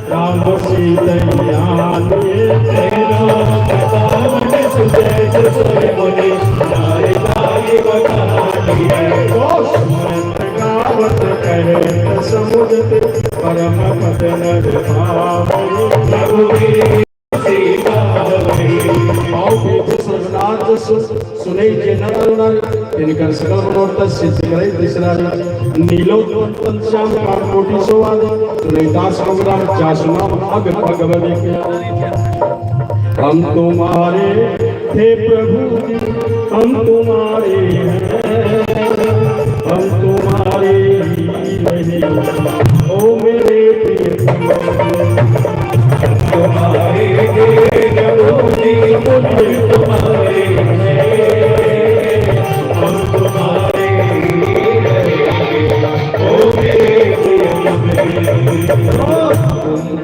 राम परम सुने जिनकर सकल मनोरथ सिद्धि करे तीसरा नीलो श्याम का कोटि सोवाद सुने दास भगवान जासुना भाग भगवती के हम तुम्हारे थे प्रभु हम तुम्हारे हम तुम्हारे ओ मेरे तुम्हारे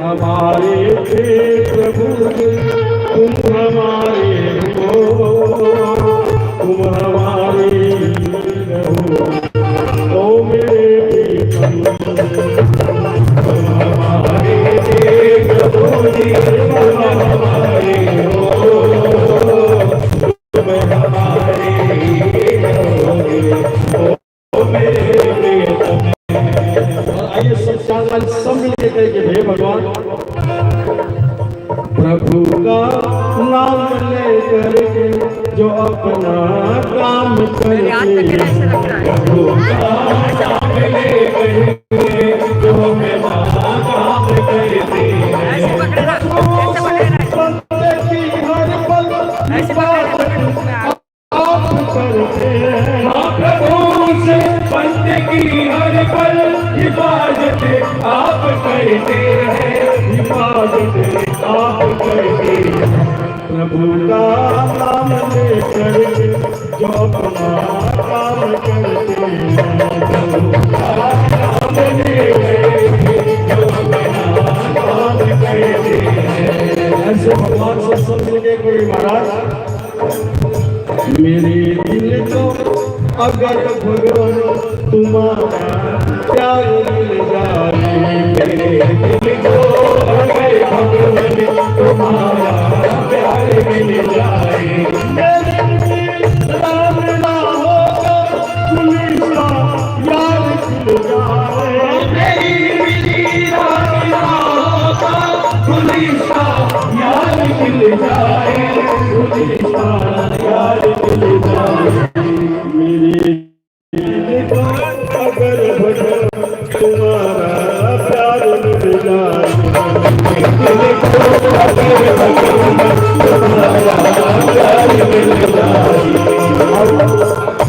हमारे प्रभु तुम हमारे हो तुम हमारे हो ओ मेरे तुम हमारे प्रभु तुम हमारे हो तुम हमारे हो मेरे। आइए सब मिलके कहेंगे हे भगवान प्रभु का नाम लेकर के जो अपना काम करके प्रभु का नाम लेकर के जो अपना काम करते बंदे की हर पल आप करते हैं प्रभु से बंदे की हर पल हिफाजत आप करते हैं हिफाजत आप करते हैं प्रभु का नाम लेकर जो अपना काम करते हैं प्रभु का नाम लेकर जो अपना काम करते हैं। ऐसे भगवान से सुनने कोई महाराज मेरे दिल को अगर भगवान तुम्हारा प्यार मिल जाए मेरे दिल को अगर भगवान तुम्हारा प्यार मिल जाए राम ना होगा पुलिस का यार मिल जाए मेरी राम ना होगा पुलिस का यार मिल जाए पुलिस का यार मिल जाए मेरे अगर भगवान तुम्हारा प्यार मिल जाए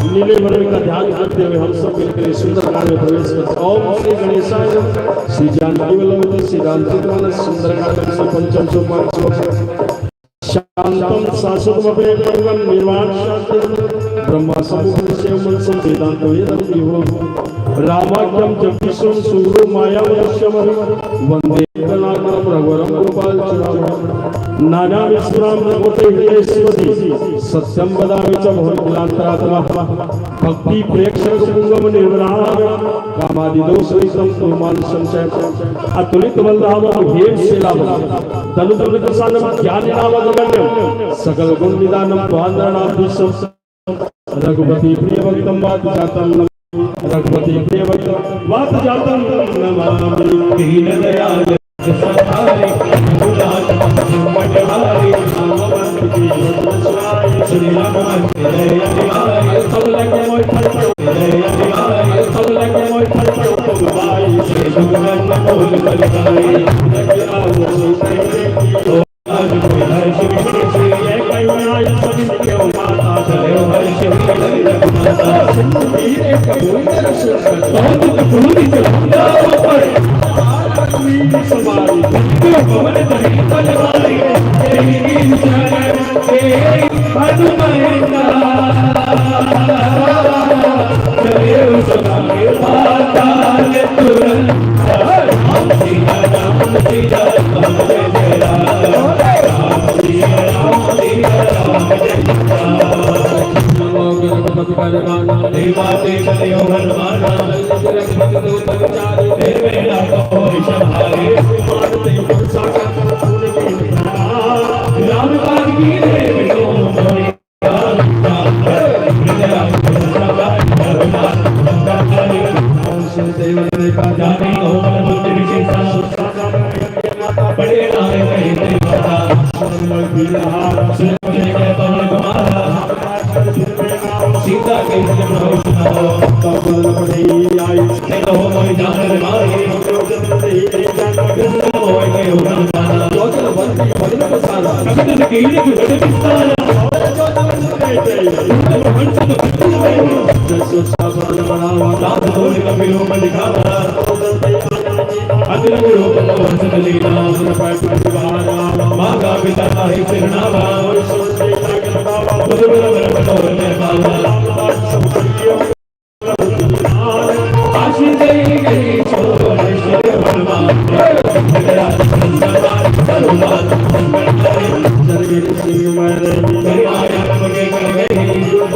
नीले मरण का ध्यान रखते हुए हम सब मिलकर सुंदर काल में प्रवेश करते ओम श्री गणेशाय श्री जानकी वल्लभ श्री रामचंद्र सुंदर काल में पंचम सोमवार शांतम शाश्वतमपेयं निर्वाण शांति ब्रह्मा समुद्र सेवमन वेदांत वेदम विभो रामाख्यम जगदीशं सूरो मायावश्यम वंदे कलाकरम रघुवरम गोपाल चराम नाना विस्मराम रघुपते हृदयेश्वरी सत्यम वदामि च भवन्तिलान्तरात्मा भक्ति प्रेक्षक पुंगम निर्वराग कामादिदोषरहितं कुर्मान् संशय अतुलित बलधाम हेम शिलावम तनुतनु प्रसादम ज्ञानिनामगम्यं सकल गुण निदानम वांदनाम विश्वम रघुपति प्रिय भक्तम वात जातम रघुपति प्रिय भक्तम वात जातम नमामि दीन दयाल सहारे गुलाब मटहारे नामवंत की श्री राम जय हरि सब लगे मोय सब लगे मोय भाई श्री भगवान बोल बलगाई लगे आओ तो आज हर शिव श्री ये कन्याय सभी के माता चले हर शिव माता सिंधु एक गोविंद सुर बहुत फूली चला पर समारी पवन धरी तलवारी तेरी शरण तेरी हनुमंता चले सदाए माता ने तुरंत सीता राम सीता राम जय राम सीता राम सीता राम देवा देव देव हनुमान जगत दूत विचारे देवेला को विषहारे मानते सागर राम बाग की देव को मोरी देव का जाने को बुद्धि विशेषा बड़े नारे कहीं माता सीता के आई हो मोय जान मारे मोय के उन्नत लोचन बंदी बदन पसारा कभी न कीड़े की बड़े पिस्तारा जैसे सावन बनावा साध धोने का बिलो में दिखावा अदिल गुरु वंश लीला मन पाए परिवार मागा पिता है सिरनावा बुध बल बटोर में बाला आशीष गई गई छोड़ श्री हनुमान मेरा संसार हनुमान जरगिर सिंह मेरे आया मगे गई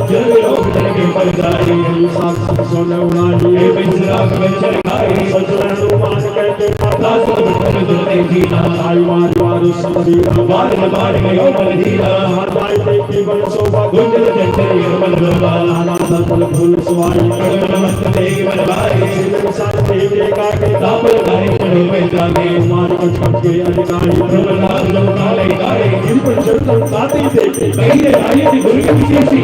जल लोग के पर जाई साथ सोने उड़ाई ये बिसरा में चल गई सजन हनुमान कहते दास बटन दुलते जीना आई मार मारो सभी बार बार गयो बल जीना हटाई देखी बल शोभा गुंजल जंतरी बल बल आनंद फल फूल सुवाई नमस्त देगी बल भाई सिर साथ देवी का के दापल गाय चढ़ो में जागे मार कट के अधिकारी ब्रह्मनाथ जब काले गाय गिर पर चढ़ता साथी देखे पहले आये थी गुरु की विशेषी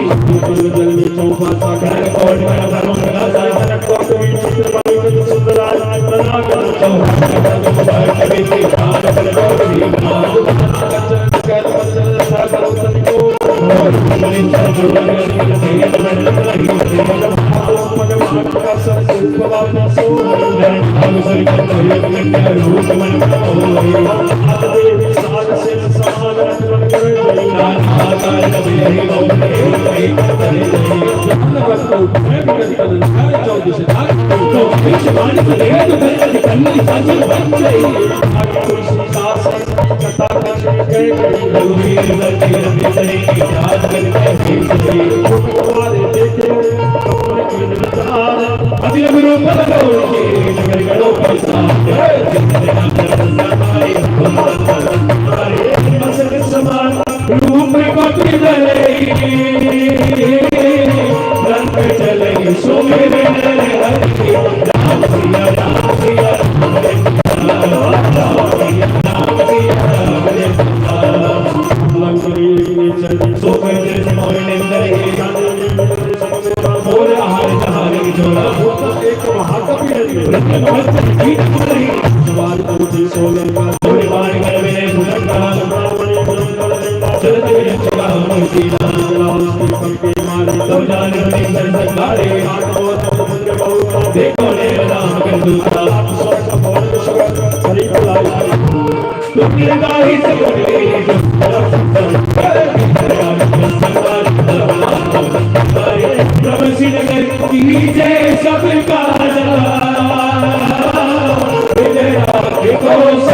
जल में चौपा सागर कोट में धर्म का सागर कोट में चित्र बने सुंदर आज बना कर चौपा कभी के काल पर कोई मार कर बदल सागर उतनी को बलिंद जुड़ने के तेज में लगी भगवान का सब भगवान सो हम सरी कर रूप मन को देवी साध से समान रखन कर नाथ आकार कभी नहीं गौरे करे जन्म वस्तु मैं भी कर सारे 14 से तो विश्वाणी को ले तो कर कन्नी साची बन गई आगे तुलसी सास कथा करके गई रघुवीर बलते रवि सही की याद करके सीधी तुम्हारे देखे अपने की नजार अति गुरु पद के नगर गड़ो पैसा जिंदे नाम संसारी अरे मसल समान रूप कोटि दले रंग चले सोमे में राम सिया राम सिया लंगरी चली सोमे जैसे मोहने मोर आहार जहार की झोला एक महाकवि है जवान कोठी सोले का थोड़ी बार कर में भुलका चलते हुए चला मोतीला के मारे तो जान बड़ी संसारे देखो ने राम के दूता हरि बुलाई दुनियादारी से नगर कीजे सबका देखो राम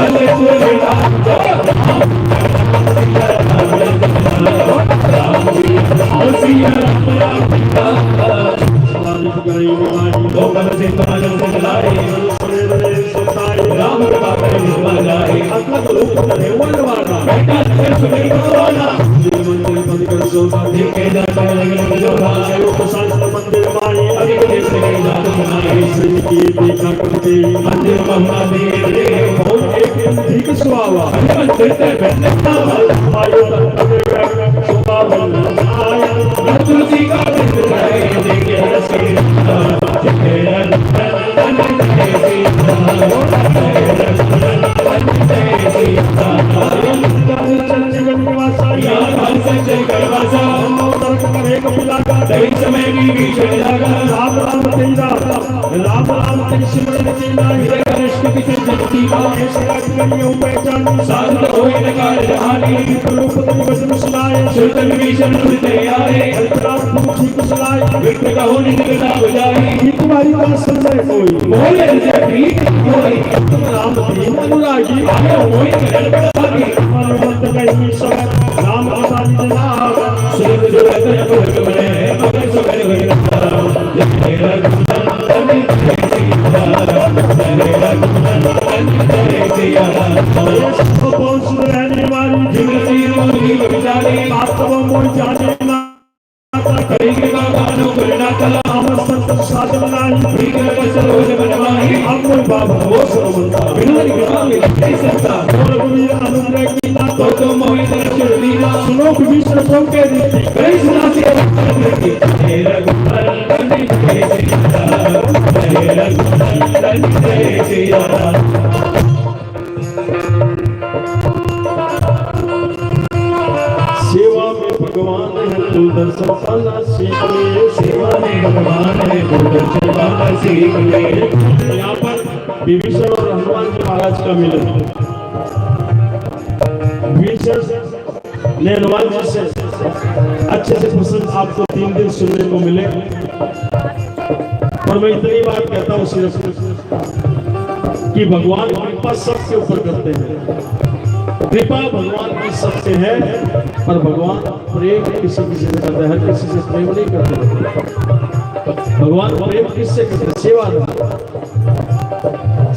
सेवा में भगवान है तू दर्शन पाना सीख ले। सेवा में भगवान है तू दर्शन पाना सीख ले। यहाँ पर विभीषण और हनुमान जी महाराज का मिलन। विभीषण ने हनुमान जी से अच्छे से प्रसंग आपको 3 दिन सुनने को मिले। और मैं इतनी बात कहता हूँ सिर्फ कि भगवान कृपा सबके ऊपर करते हैं। कृपा भगवान की सबसे है, पर भगवान प्रेम किसी से करते हैं, हर किसी से प्रेम नहीं करते। भगवान प्रेम किससे करते? सेवा।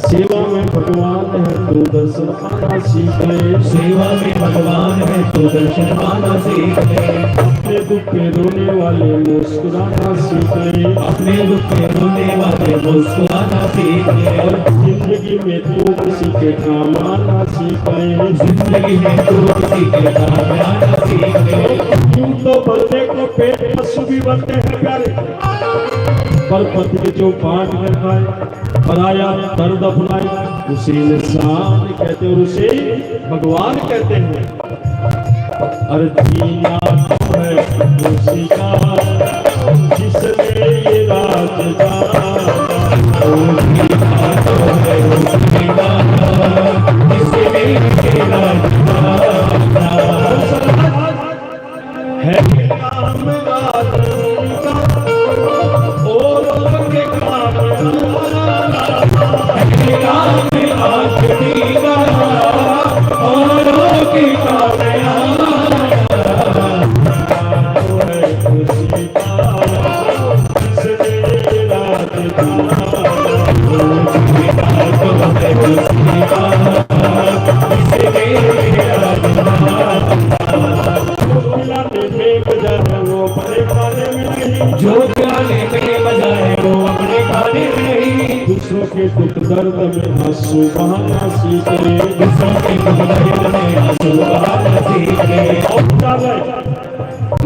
सेवा में भगवान है तू दर्शन पाना सीख ले। सेवा में भगवान है तू दर्शन पाना सीख ले। अपने दुख पे रोने वाले मुस्कुराना सीख ले। अपने दुख पे रोने वाले मुस्कुराना सीख ले। और जिंदगी में तू किसी के काम आना सीख ले। जिंदगी में तू किसी के काम आना सीख ले। यूं तो बंदे को पेट पशु भी बनते हैं प्यारे, पर पति जो बांट कर खाए पराया दर्द अपनाए उसे इंसान कहते और उसे भगवान कहते हैं। अरे दीना है उसी का जिसने ये राज जाना। है काम आदमी का और के काम जो प्याले के बजाए वो अपने खाने में नहीं। दूसरों के दुख दर्द में आंसू बहाना सीख ले। दूसरों के दुख दर्द में आंसू बहाना सीख ले।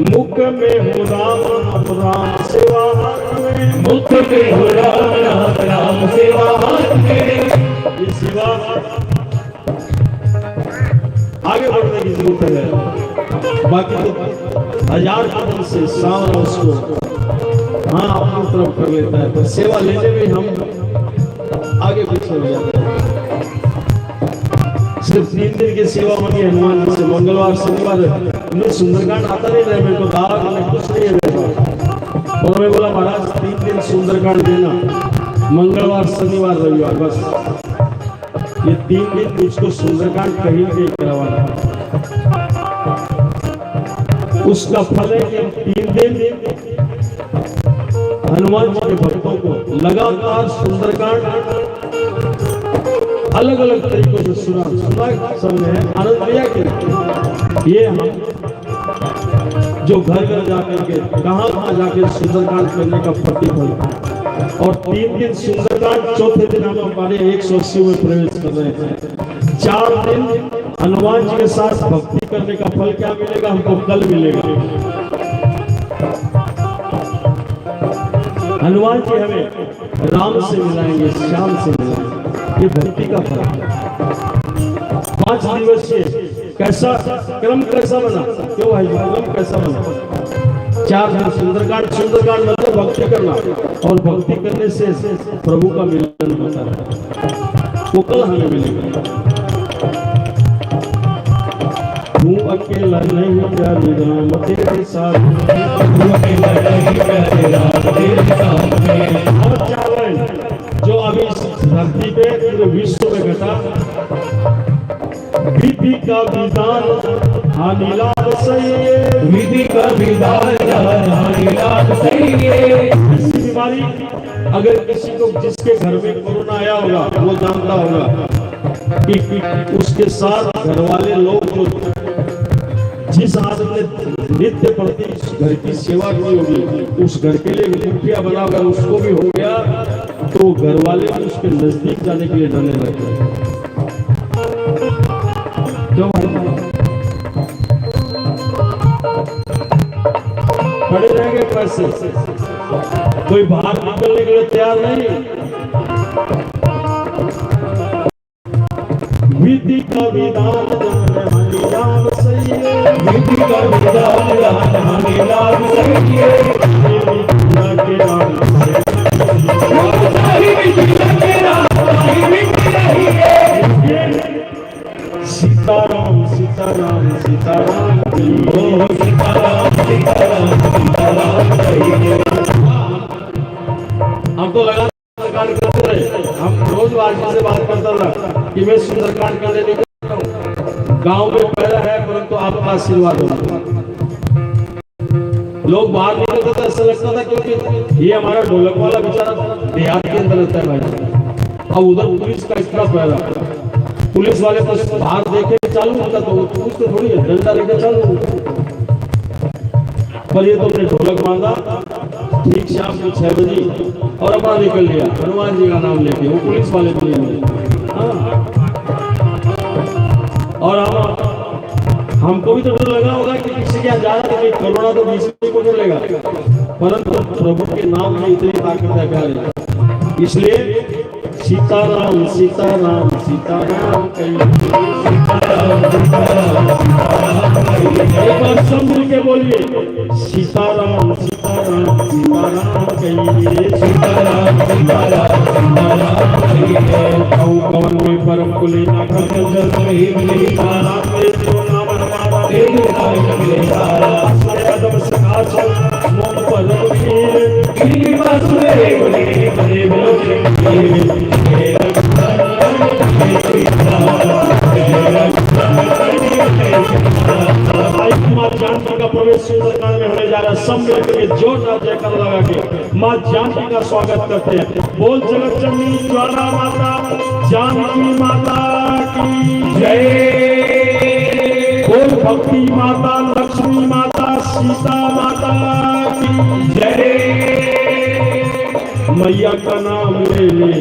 मुख में हो राम राम राम सेवा हाथ में। मुख में हो राम राम राम सेवा हाथ में। ये सेवा आगे बढ़ने की जरूरत है। बाकी तो 1000 कदम से सामने उसको हाँ अपनी तरफ कर लेता है, पर सेवा लेने में हम आगे पीछे हो जाते हैं। सिर्फ 3 दिन की सेवा होगी हनुमान जी से। मंगलवार शनिवार में सुंदरकांड आता नहीं रहे मेरे को, दाग में कुछ नहीं है मेरे को। और मैं बोला महाराज 3 दिन सुंदरकांड देना, मंगलवार शनिवार रविवार, बस ये 3 दिन मुझको सुंदरकांड कहीं नहीं करवाना। उसका फल है कि 3 दिन हनुमान जी के भक्तों को लगातार सुंदरकांड अलग अलग तरीकों से सुना सबने आनंद लिया कि ये हम जो घर घर जाकर के कहां जाकर सुंदरकांड करने का प्रतिफल। और 3 दिन सुंदरकांड, चौथे दिन हम हमारे 180 में प्रवेश कर रहे हैं। 4 दिन हनुमान जी के साथ भक्ति करने का फल क्या मिलेगा हमको कल मिलेगा। हनुमान जी हमें राम से मिलाएंगे, श्याम से मिलाएंगे, ये भक्ति का फल है। 5 दिवसीय कैसा क्रम कैसा बना, क्यों भाई क्रम कैसा बना? 4 दिन सुंदरकांड, सुंदरकांड मतलब भक्ति करना, और भक्ति करने से प्रभु का मिलन होता है, वो कल हमें मिलेगा। तू अकेला नहीं प्यारे राम तेरे साथ, तू अकेला नहीं प्यारे राम तेरे साथ। और चावल जो अभी धरती पे पूरे विश्व में घटा, विधि का विधान हानि लाभ सही है, विधि का विधान हानि लाभ सही है। ऐसी बीमारी अगर किसी को, जिसके घर में कोरोना आया होगा वो जानता होगा कि उसके साथ घर वाले लोग जो जिस आदमी ने नित्य प्रति घर की सेवा की होगी, उस घर के लिए मुखिया बनाकर उसको भी हो गया, तो घर वाले भी उसके नजदीक जाने के लिए डरने लगे। क्यों पड़े रहेंगे पैसे, कोई बाहर निकलने के लिए तैयार नहीं। विधि का विधान हानि लाभ सही है, विधि का विधान हानि लाभ सही है। सीताराम सीताराम सीताराम, ओ सीताराम सीताराम सीताराम। हम तो लगा सुंदरकांड करते रहे, हम रोज वाजी से बात करता रहा कि मैं सुंदरकांड करने नहीं करता हूँ। गाँव में पहला है, परंतु आपका आशीर्वाद होगा। लोग बाहर निकलते तो ऐसा लगता था क्योंकि ये हमारा ढोलक वाला बेचारा देहात के अंदर रहता है भाई। अब उधर पुलिस का इतना पहरा, पुलिस वाले बस बाहर देखे चालू होता तो पुलिस तो थोड़ी है, डंडा लेके चालू। पर ये तो अपने ढोलक बांधा ठीक शाम को 6 बजे और अपना निकल लिया हनुमान जी का नाम लेके, वो पुलिस वाले भी नहीं। और हमको भी तो डर लगा होगा कि किसी के जा रहा है, कोरोना तो किसी को नहीं लेगा, परंतु प्रभु के नाम में इतनी ताकत है प्यारे। इसलिए सीताराम सीताराम सीताराम एक बार सब मिल के बोलिए, सीताराम सीताराम सीताराम कहिए, सीताराम सीताराम सीताराम कहिए। कौन में परम कुले ना जल नहीं मिले सारा, तेरे नाम मिले सारा। कदम सखा चल मोम पर की बस रे बोले बड़े बोले जानकी का प्रवेश सुंदरकांड में होने जा रहा है। सब मिलकर जोरदार जयकार लगा के माँ जानकी का स्वागत करते हैं। बोल जगत जननी ज्वाला माता जानकी माता की जय। बोल भक्ति माता लक्ष्मी माता सीता माता की जय। मैया का नाम ले ले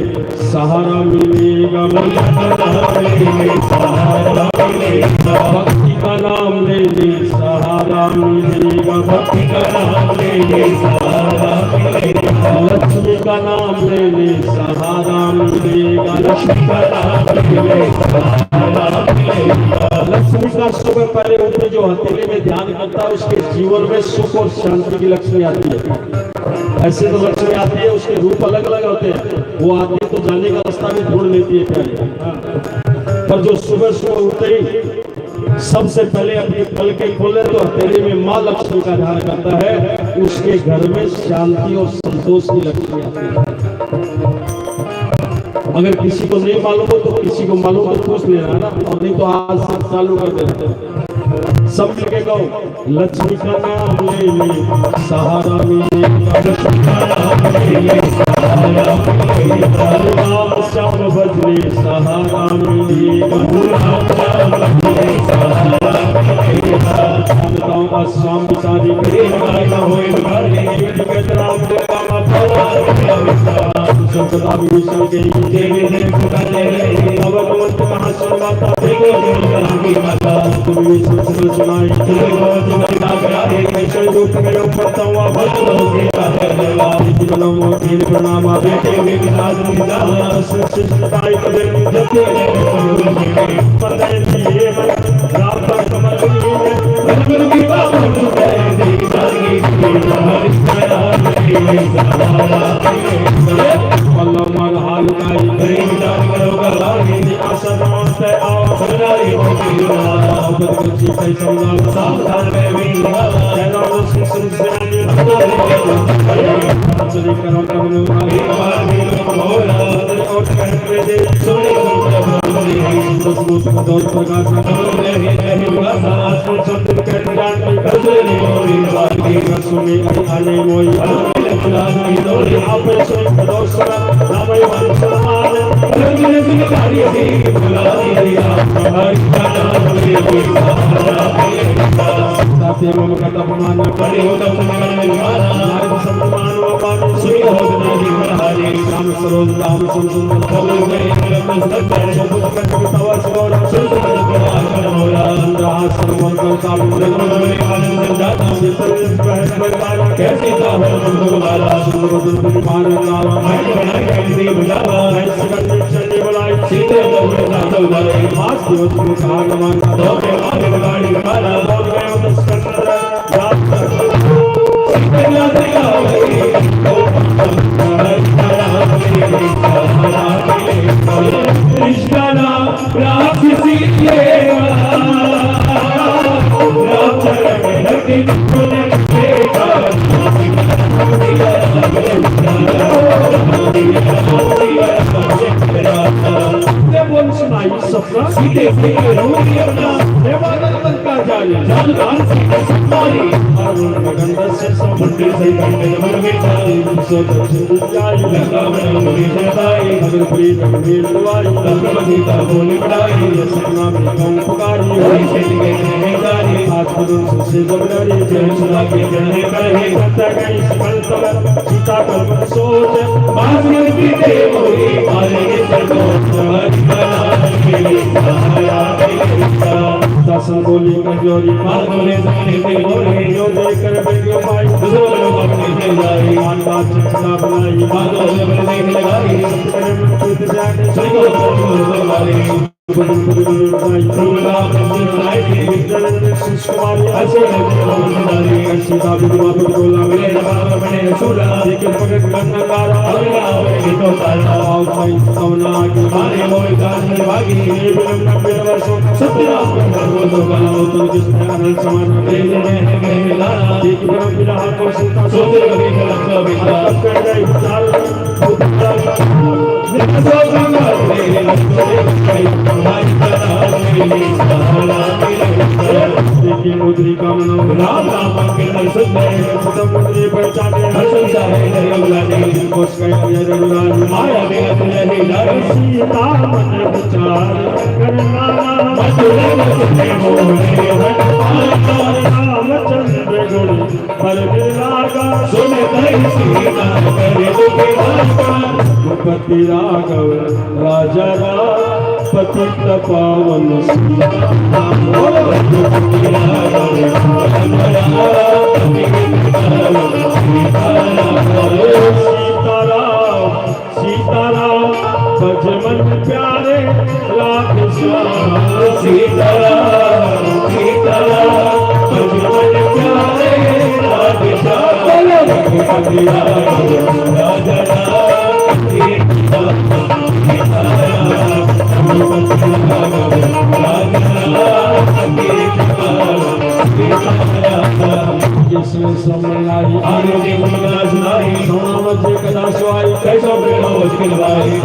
सहारा मिलेगा, मैया का नाम ले ले सहारा मिलेगा। भक्ति का नाम ले ले सहारा मिलेगा, भक्ति का नाम ले ले सहारा मिलेगा। लक्ष्मी का नाम ले ले सहारा मिलेगा, लक्ष्मी का नाम ले ले सहारा मिलेगा। लक्ष्मी का सुख पहले ऊपर जो हथेली में ध्यान करता है उसके जीवन में सुख और शांति की लक्ष्मी आती है। ऐसे तो लक्ष्मी आती है, उसके रूप अलग अलग होते हैं, वो आती है तो जाने का रास्ता भी ढूंढ लेती है प्यारे। पर जो सुबह सुबह उठते ही सबसे पहले अपने पलके खोले तो हथेली में माँ लक्ष्मी का ध्यान करता है, उसके घर में शांति और संतोष की लक्ष्मी आती है। अगर किसी को नहीं मालूम हो तो किसी को मालूम हो तो पूछ लेना ना, और नहीं तो आज से चालू कर देते। सब मिलके कहो, लक्ष्मी का नाम ले ले सहारा मिले, नाम श्याम भजले सहारा मिले, शाम बिचारी राघव राजा पतित पावन सीताराम भजमन प्यारे राधे श्याम सीताराम भजमन प्यारे राधे श्याम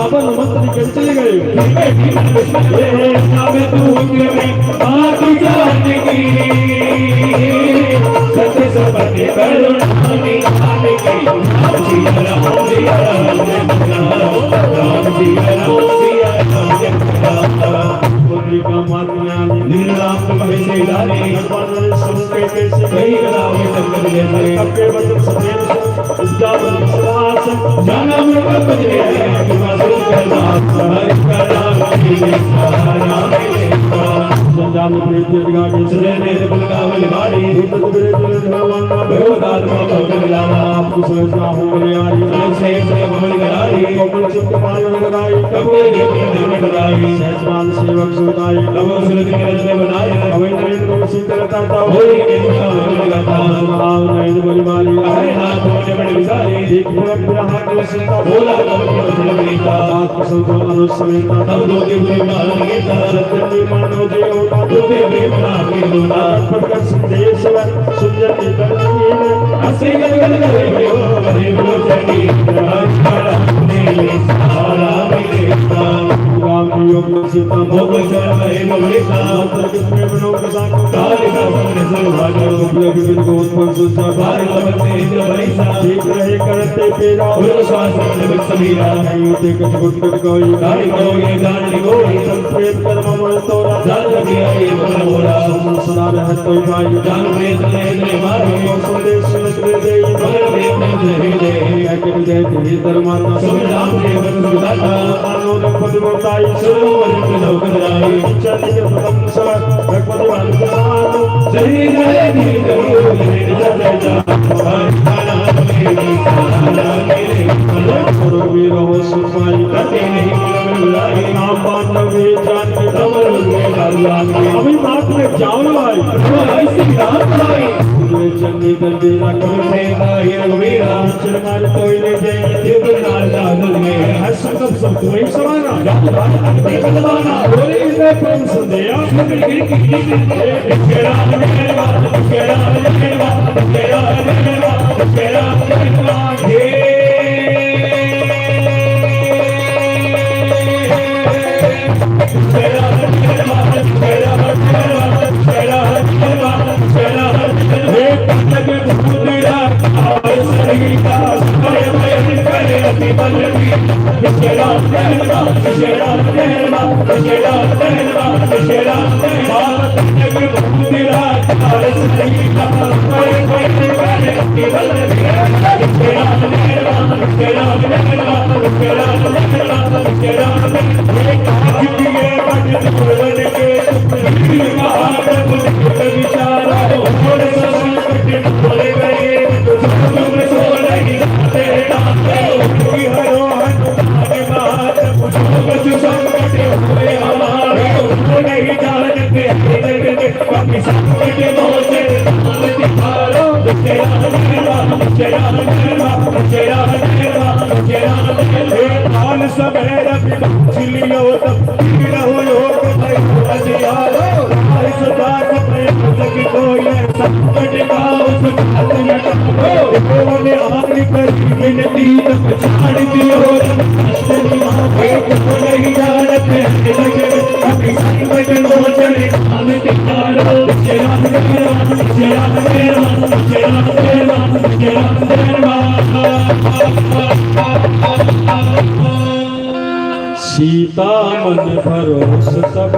अपन मंत्री के चले गए अभी बात में जाओ भाई सीता मन भरोस सब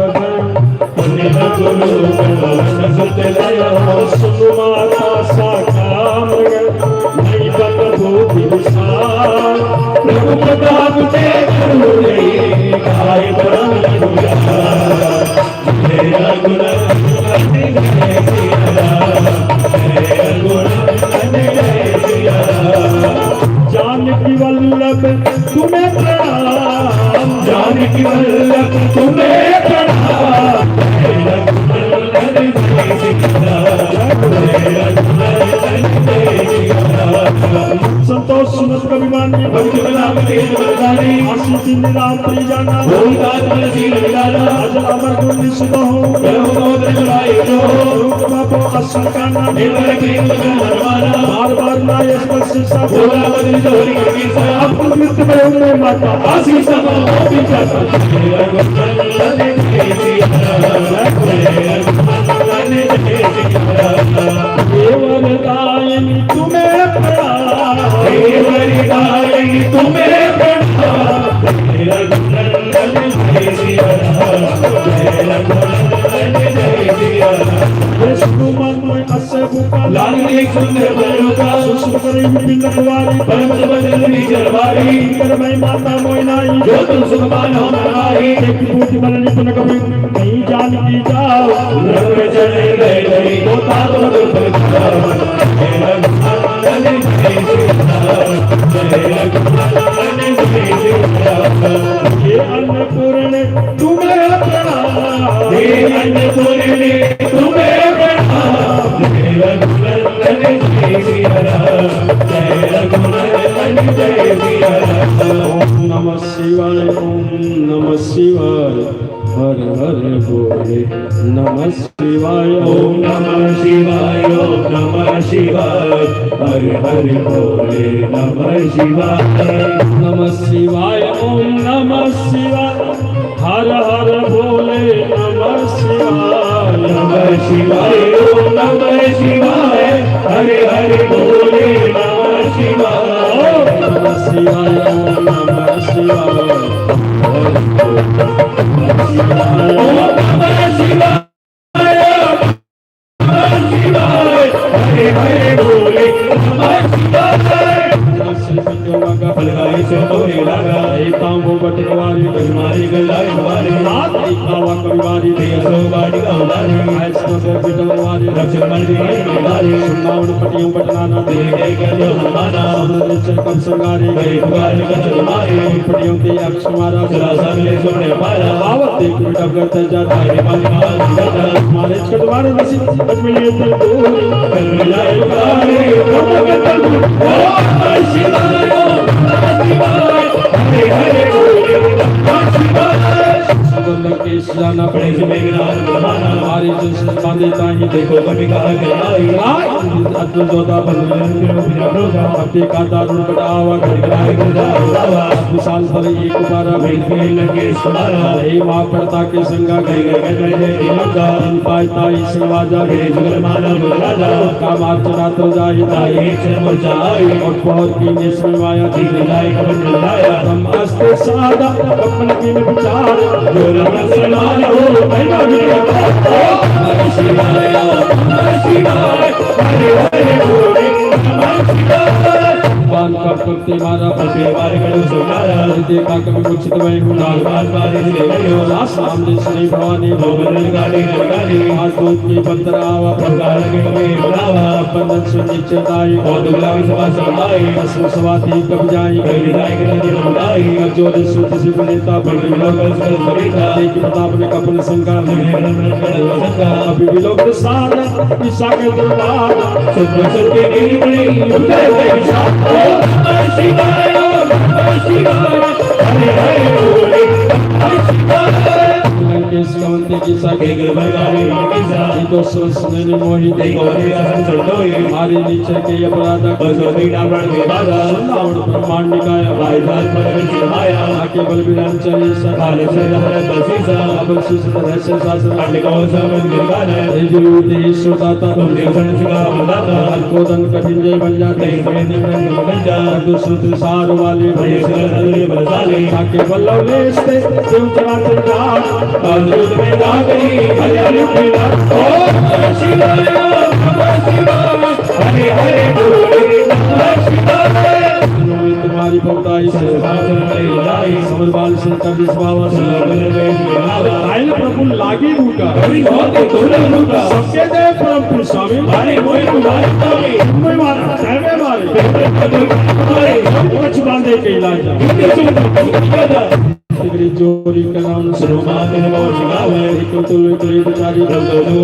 सुन माता साकाम नहीं बन भूति विशाल प्रभु प्रताप ते गाय जानकी वल्लभ तुम्हें प्रणाम, जानकी वल्लभ तुम्हें प्रणाम। संतोष सुमत कविमान आशीष रात्रि जाना आज अमर गुण सुनो बाबो असल का नाम बार बार ना ये स्पर्श सा बोला बदली जोरी की सा अपन मृत्यु में उन्हें माता आशीष समा विचार देवर गायनी तुम्हें प्रणाम देवर गायनी तुम्हें प्रणाम विष्णु मन में अस्य बुका लाल एक सुंदर बलोका सुसुकरी विपिन कुवारी परम बदलनी जरवारी कर मैं माता मोइनाई जो तुम सुखमान हो मनाई एक बूटी मननी पुन कभी नहीं जान की जाओ रंग चले गए गई होता तो दुर्बल ये अन्नपूर्ण तुम्हें प्रणाम ये अन्नपूर्ण तुम्हें प्रणाम ओम नमः शिवाय ओम नमः शिवाय हर हर बोले नमः शिवाय ओम नमः शिवाय ओम नमः शिवाय हर हर बोले नमः शिवाय नमः शिवाय ओम नमः शिवाय हर हर बोले नमः शिवाय नमः शिवाय ओम नमः शिवाय हर हर बोले नमः शिवाय नमः शिवाय ओम नमः शिवाय ओम नमः शिवाय हरे हरे बोले नमः शिवाय फलगाई से तोरे लगा तांबो बटवारी हमारी गलाई हमारे रात कावा कविवारी देसो बाड़ी गावलारी ऐसो से बिटवारी रक्षण मंडी हमारे सुनावण पटियों पटनाना दे के जो हमारा अमृत कम संगारी गए पुकार का हमारे पटियों के अक्ष मारा चला सामने सोने पाया आवत देख बिटा करते जाता है हमारे छटवारे नसी अजमेर दिल दूर कर जाए पुकारे शिवाय हरे हरे बोले नमः शिवाय के जाना बड़े से मेघनाथ बहाना हमारे जैसे बांधे ताही देखो कभी कहा गई अद्भुत जोधा अपने का दारुण बटावा विशाल पर एक बारा लगे सुनारा हे माँ पड़ता के संगा गए पायता वाजा माना राजा का मार्चना तो जाए और बहुत की निश्चय माया हम अस्ते सादा अपन की विचार जो रमन समान हो शिवाय शिवाय हरे हरे बोले नमः शिवाय बाल का करते मारा फटे बार करो सुनारा देखा कभी उचित वही गुना बार बार इसलिए गयो सामने श्री भवानी भोगन गाड़ी गाड़ी आज दूध की बंदरावा प्रकार के में बुलावा बंधन से नीचे दाई और दुबला की सभा समाई असम सवाती कब जाई कभी जाए के नदी बुलाई जो सुध से बनेता बड़ी लोकल से सरिता एक प्रताप ने कपल संकार अभी भी लोग सारा ईसा के दरबार शुद्ध सत्य की बड़ी उदय विशाल शिवाय शिवाय हरे हरे बोले शिवाय लंकेश कवंते की साके एक बरगारी किसा तो सुनने ने मोहित देखो आसन चढ़ोई हमारे नीचे के अपराध बसो बीड़ा बढ़ के बाधा सुनावण ब्रह्मांड निकाय भाई जात पर माया आके बल विराम चले काल से रहत बसीसा अबल सुस्त रहस्य शास्त्र पंडित को समझ गिरगान हे गुरु देश श्रोता तुम देवसन सिखा बुलाता कोदन कठिन जय बन जाते नहीं निमन बन जा सूत्र सार वाले बड़े सर नदरी बरसाले आके बल्लव लेस्ते देव चराचर जात दूध में दागरी हरे हरे पीला ओम शिवाय हरे हरे बोले नमः शिवाय तुम्हारी भक्ताई से समरबाल से कभी स्वावा आयल प्रभु लागी भूका सबके दे परम पुरुष स्वामी मारे मोहि तुम्हारे स्वामी तुम्हें मारा सहमे मारे कुछ बांधे के इलाज करी चोरी का नाम सुरमाते मोर शिगावे तुल तुल बेचारी दो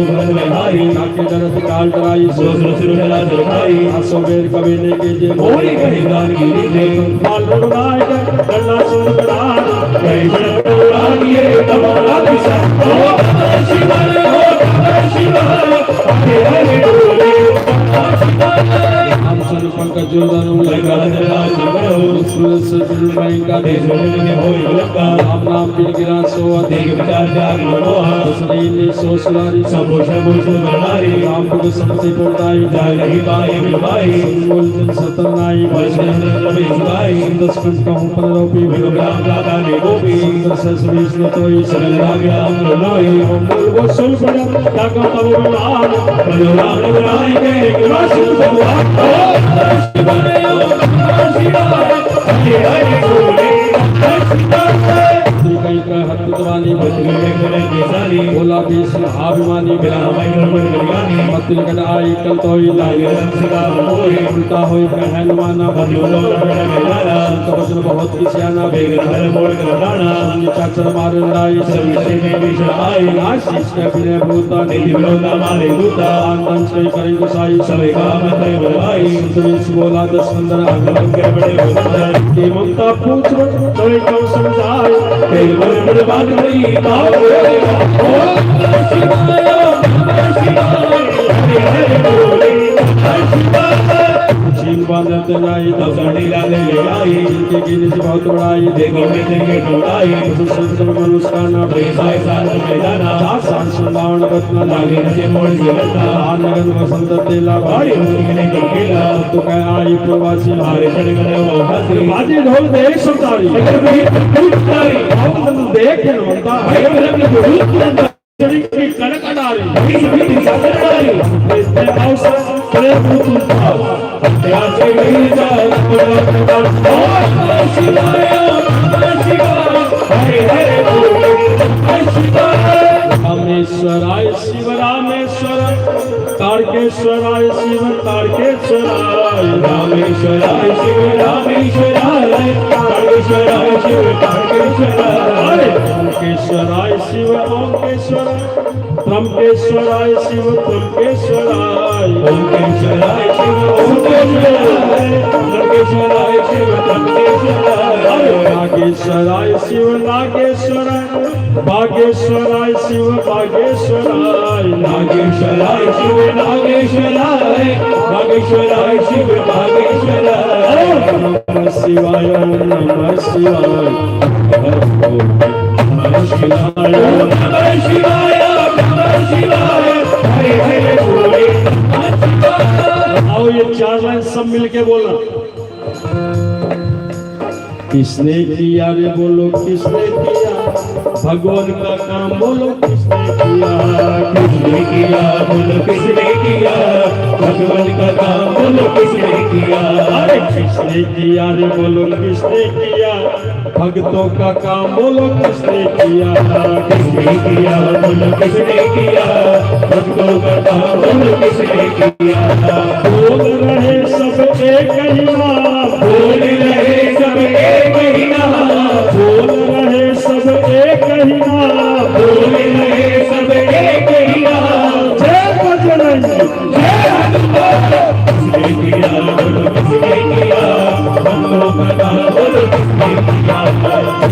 भर में हारी नाके दरद काल कराई सो सुर जला जलखाई आसो बेर कबीले के जे मोरी कहीं गान की रीते माल रुनाय गल्ला सुन बड़ा कहीं बड़ा दिए तमारा दिशा ओ शिवाय हरे हरे बोले हम सुन पंकज जोदानु लगा जला जगरो सुर से जुल का देश में होई लगा राम नाम बिन गिरा सो देख विचार जाग मनोहा सरीले सो सुरारी सबो शबो सुनारी राम को सबसे पोताई जाय नहीं पाए मिलवाई बोल जन सतनाई वैष्णव रवि सुनाई दस कंठ कहूं पर रोपी विनुराम दादा ने गोपी सुंदर से सुरेश न तोई सकल राग्या अमृलोई मूल वो सुल पर क्या को तब बुलान मनोराम रघुराई के कृपाशु भगवान शिवाय हरे हरे बोले कहीं का हथ दवानी बजरंग करे केसारी बोला भी सिंहाभिमानी बिना मैं गणपत गलियानी मतिल कद आई कल तोई लाई रंग सदा मोरे उल्टा होई कहन माना बंधुओं लड़ मेरा कवचन बहुत किसियाना बेग धर मोड़ गदाना चाचर मार लड़ाई सब विषय में विषय आशीष के बिने भूता निधि विरोधा माले दूता आनंद से करें गुसाई सभी काम तय बलवाई संतवेश बोला दस सुंदर आगमन के बड़े उदार के ममता पूछ तोय कम समझाए तेल बड़े बड़े बात नहीं ताव ओ शिवाय हरे हरे बोले चीन बांधते जाई तब साड़ी लाले ले आई जिनके गिने से बहुत बड़ाई देखो मैं देंगे ढूंढाई संत मनुष्य का नाम साई साल में जाना चार साल संभावना बतना लागे नशे मोड़ से लगता आनंद वसंत तेला भारी उन्हीं को खेला तो कह आई प्रवासी हमारे चढ़ गए वो हंसी बाजी ढोल देख सुतारी अगर भी तारी देख बनता भाई रंग बहुत चढ़ी की कड़क अडारी सभी तारी इसने अवसर करे मुकुंदा प्यार से नहीं जा शिवाय हरे हरे बोले रामेश्वराय शिव रामेश्वर तारकेश्वराय शिव तारकेश्वराय रामेश्वराय शिव रामेश्वराय तारकेश्वराय शिव तारकेश्वराय ओंकेश्वराय शिव ओंकेश्वराय त्र्यंबकेश्वराय शिव त्र्यंबकेश्वराय ओंकेश्वराय शिव ओंकेश्वराय त्र्यंबकेश्वराय शिव त्र्यंबकेश्वराय नागेश्वराय शिव नागेश्वराय बागेश्वराय शिव बागेश्वराय नागेश्वराय शिव नागेश्वराय बागेश्वराय शिव बागेश्वराय नमः शिवाय ओम नमः शिवाय नमः शिवाय नमः शिवाय नमः शिवाय हरे हरे बोले आओ ये चार लाइन सब मिलके बोलना किसने किया रे बोलो किसने किया भगवान का काम बोलो किसने किया किसने किया बोलो किसने किया भगवान का काम बोलो किसने किया अरे किसने किया रे बोलो किसने किया भक्तों का काम बोलो किसने किया किसने किया बोलो किसने किया भक्तों का काम बोलो किसने किया बोल रहे सब एक ही नाम बोल रहे सब एक ही नाम बोल रहे सब एक ही नाम बोल रहे सब एक ही नाम जय बजरंग जय हनुमान किसने किया बोलो किसने किया भक्तों का काम बोलो किसने किया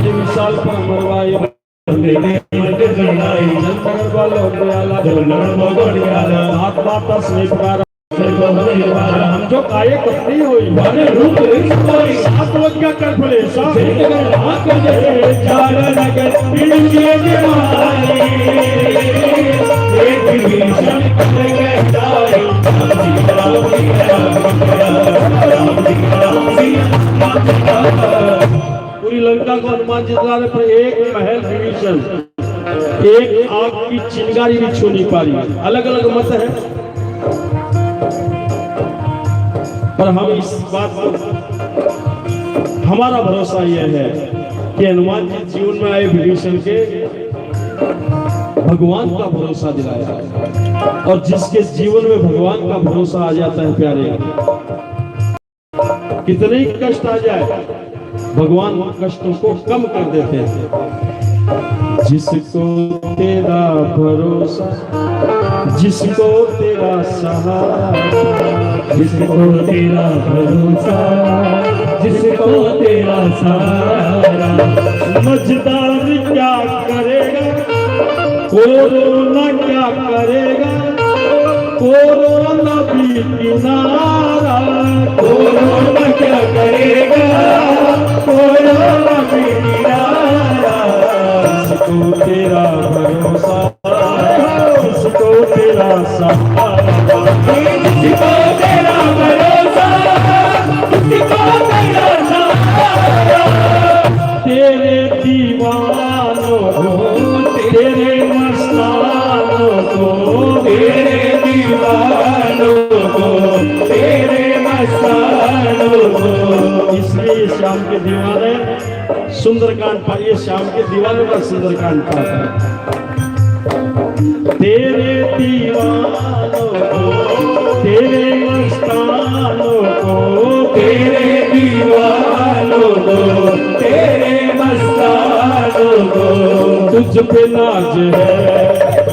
विशाल पर मरवाई मंदिर जड़ाई जनकर वालों दयाला जलण मोगड़ियाला हाथ माता स्नेह पुकार सर्व हरि वाला हम जो काये कपड़ी हुई माने रूप रिश्तोई सात वज्ञा कर फले सात जिंदगी हाथ दे चार नगर पीछे जमाई एक भीषण कहताई राम पूरी लंका को हनुमान जितलाने पर एक महल विभीषण एक आग की चिंगारी भी छू नहीं पा रही। अलग अलग मत है पर हम इस बात को हमारा भरोसा यह है कि हनुमान जी जीवन में आए विभीषण के भगवान का भरोसा दिलाया और जिसके जीवन में भगवान का भरोसा आ जाता है प्यारे कितने ही कष्ट आ जाए भगवान कष्टों को कम कर देते हैं। जिसको तेरा भरोसा, जिसको तेरा सहारा, जिसको तेरा भरोसा, जिसको तेरा सहारा, समझदार क्या करेगा, कोरोना क्या करेगा, कोरोना भी किनारा, कोरोना क्या करेगा, कोरोना भी किनारा। जिसको तेरा भरोसा, जिसको तेरा सहारा, जिसको तेरा भरोसा, जिसको तेरा सहारा, तेरे दीवानों को, तेरे मस्तानों को, तेरे दीवानों को, तेरे मस्तानों को। इसलिए श्याम के दीवाने सुंदरकांड पा, ये श्याम के दीवानों का सुंदरकांड पाता है। तेरे दीवानों को, तेरे मस्तानों को, तेरे दीवानों को, तेरे मस्तानों को। तुझ पे नाज है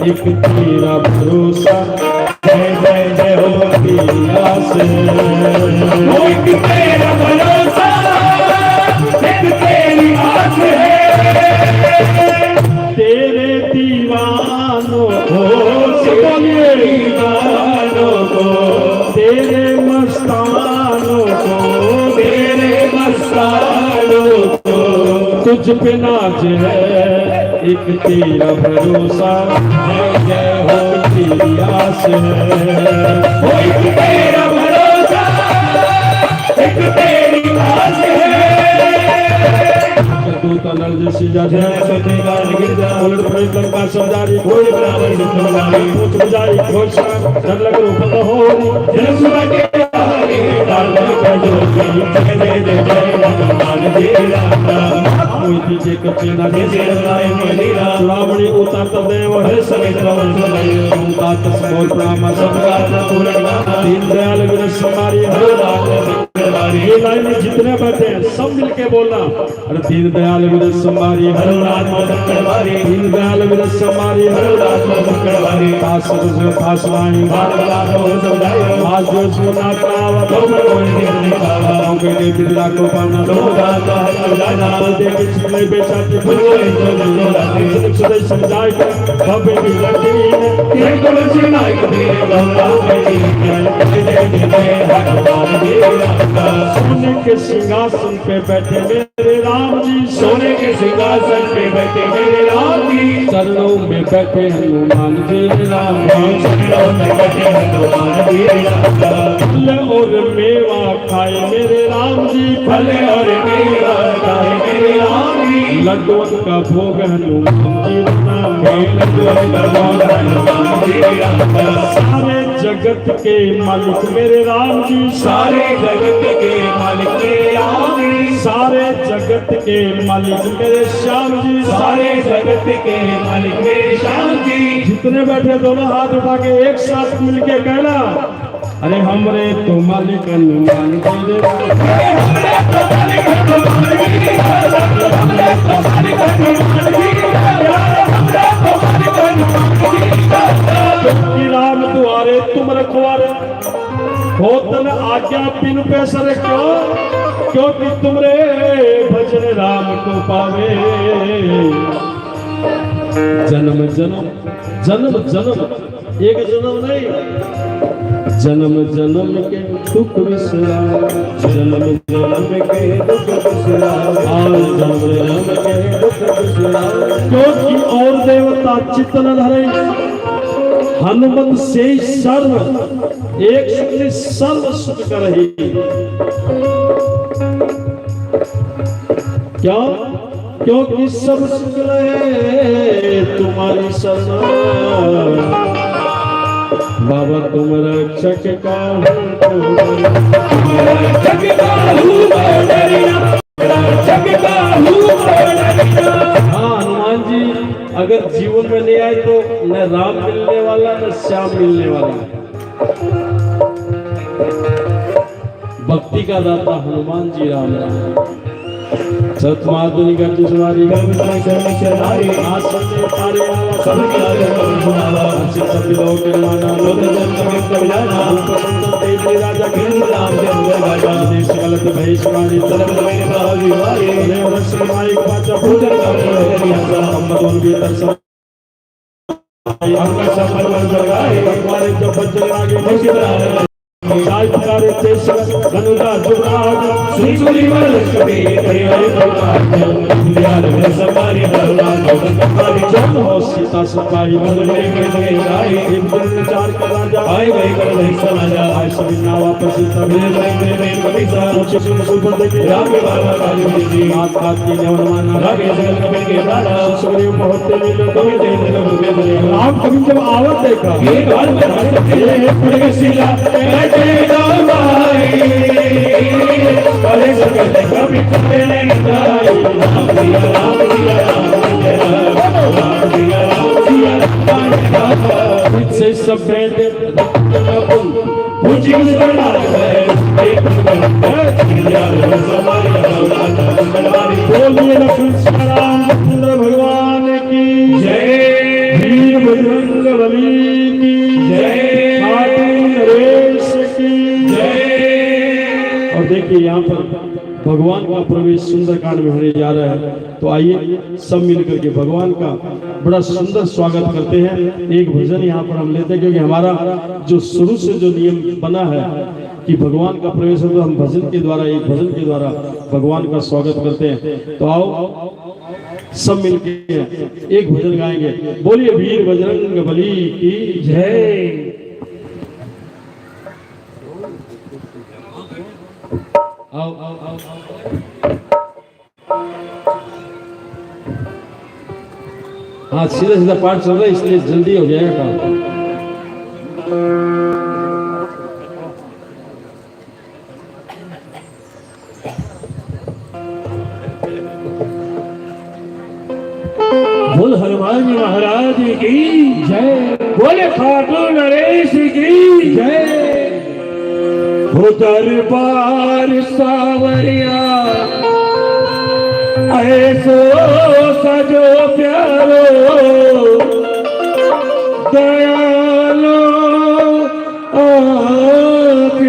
एक तेरा भरोसा, जय जय जय हो तेरी आस है। एक तेरा भरोसा, एक तेरी आस है। तेरे दीवानों को, तेरे दीवानों को, तेरे मस्तानों को, तेरे मस्तानों को। तुझ पे नाज है एक तेरा भरोसा, जय जय हो तेरी आस है। एक तेरा भरोसा, एक तेरी आस है। दूता नल जैसी जाते जय सते गान गिरजा, उलट पलट लंका सौदारी, कोई बराबर सिद्धवदारी। पूछ बुझाई घोषणा, डर लग रूप न हो। जय सुबह के आगे डाल के ज्योति, जय जय जय जय भगवान जय राम। कोई दीजे कच्चे ना जय जय राय मेरा, चुड़ावणी उतार देव है हर समय श्रवण सुनाइयो। ओंकार तस्मोल प्रणाम सबका पूर्ण गाना, दीन दयाल विरज समारी हर रात मंगलवारी। ये लाइन में जितने बैठे हैं सब मिलके बोलना, अरे दीन दयाल विरज समारी, हर रात मंगलवारी, दीन दयाल विरज समारी, हर रात मंगलवारी। पास पासवाणी बार बार हो समझाइयो, आज जो सुना कावा तो कोई नहीं पावा। के बिरला को पाना तो गाता है समझाना, दे के छिले बेचाते कोई तो नहीं लाते। सदै समझाए बाबे की लड़की ये तुलसी नायक तेरे गंगा बेटी, जय जय जय भगवान जय राम। सोने के सिंहासन पे बैठे मेरे राम जी, सोने के सिंहासन पे बैठे मेरे राम जी, चरणों में बैठे हनुमान जी राम। चरणों में बैठे हनुमान जी राम। फल और मेवा खाए मेरे राम जी, फल और मेवा खाए मेरे राम जी, लड्डुओं का भोग हनुमान जी राम। लड्डुओं का भोग हनुमान जी राम। सारे जगत के मालिक मेरे राम जी, सारे जगत के मालिक मेरे राम जी, सारे जगत के मालिक मेरे श्याम जी, सारे जगत के मालिक मेरे श्याम जी। जितने बैठे दोनों हाथ उठा के एक साथ मिलके कहना, अरे हमरे तो मालिक हनुमान जी कि राम दुआरे तुम रखवारे, होतन आज्ञा बिन पैसरे क्यों, क्योंकि तुमरे भजन राम को पावे। जन्म जन्म जन्म जन्म, एक जन्म नहीं, जन्म जन्म के दुख विसराए, जन्म जन्म के दुख विसराए, जन्म जन्म के दुख विसराए। क्योंकि और देवता चित्त न धरे, हनुमत से सर्व एक शक्ति सर्व सुख करही। क्या? क्योंकि सब सुख लहे तुम्हारी शरण, बाबा तुम रक्षक का हाँ हनुमान जी अगर जीवन में ले आए तो न राम मिलने वाला न श्याम मिलने वाला। भक्ति का दाता हनुमान जी राम राम। सतमाधुरी का जिसवारी कविता शरण शरणारी आसने तारे सब क्या कर सुनावा सब लोग के माना लोक जन कवित कविजाना तेरे राजा के हिंद राम चंद्र राजा देश गलत भैसवारी तरफ मेरे भावी वारी रस माई बाचा पूजन कर हम भी दर्शन आपका सफल बन लगाए हमारे जो बच्चे आगे मुझे साई पुकारे तेज गनुदा जुगाड़ सुनी सुनी मर कभी परिवार प्रकार यार में सवारी भगवान भगवान तुम्हारी जब हो सीता सपाई बंदे के लगे गाई एक दिन चार का राजा आई गई कर वही समाजा आए सभी ना वापस मेरे कभी सा मुझे सुन सुपर देखे राम के बाबा काली जी बात बात की नेवन माना राम के जगल कभी के प्राणा सुग्रीव बहुत तेरे कभी तेरे कभी बेबले राम कभी जब आवत देखा ये बात में हंस के पड़े सिला बैठे दबाई अरे सकल कभी कभी नहीं जाए राम दिया राम दिया राम दिया राम दिया से सब बैठे मुझे करना है एक यार समारी भगवान बोलिए लक्ष्मण सीताराम चंद्र भगवान की जय वीर बजरंग बली की जय खाटू नरेश की जय। और देखिए यहाँ पर भगवान का प्रवेश सुंदरकांड में होने जा रहा है, तो आइए सब मिलकर के भगवान का बड़ा सुंदर स्वागत करते हैं। एक भजन यहाँ पर हम लेते हैं, क्योंकि हमारा जो शुरू से जो नियम बना है कि भगवान का प्रवेश हो तो हम भजन के द्वारा, एक भजन के द्वारा भगवान का स्वागत करते हैं। तो आओ सब मिलके एक भजन गाएंगे। बोलिए वीर बजरंग बली की जय। आओ आओ आओ हाँ, सीधा सीधा पाठ चल रहा है, इसलिए जल्दी हो जाएगा काम। बोल हनुमान जी महाराज की जय। बोले खाटू नरेश की जय। हो दरबार सावरिया ऐसो सजो प्यारो दयालो आपको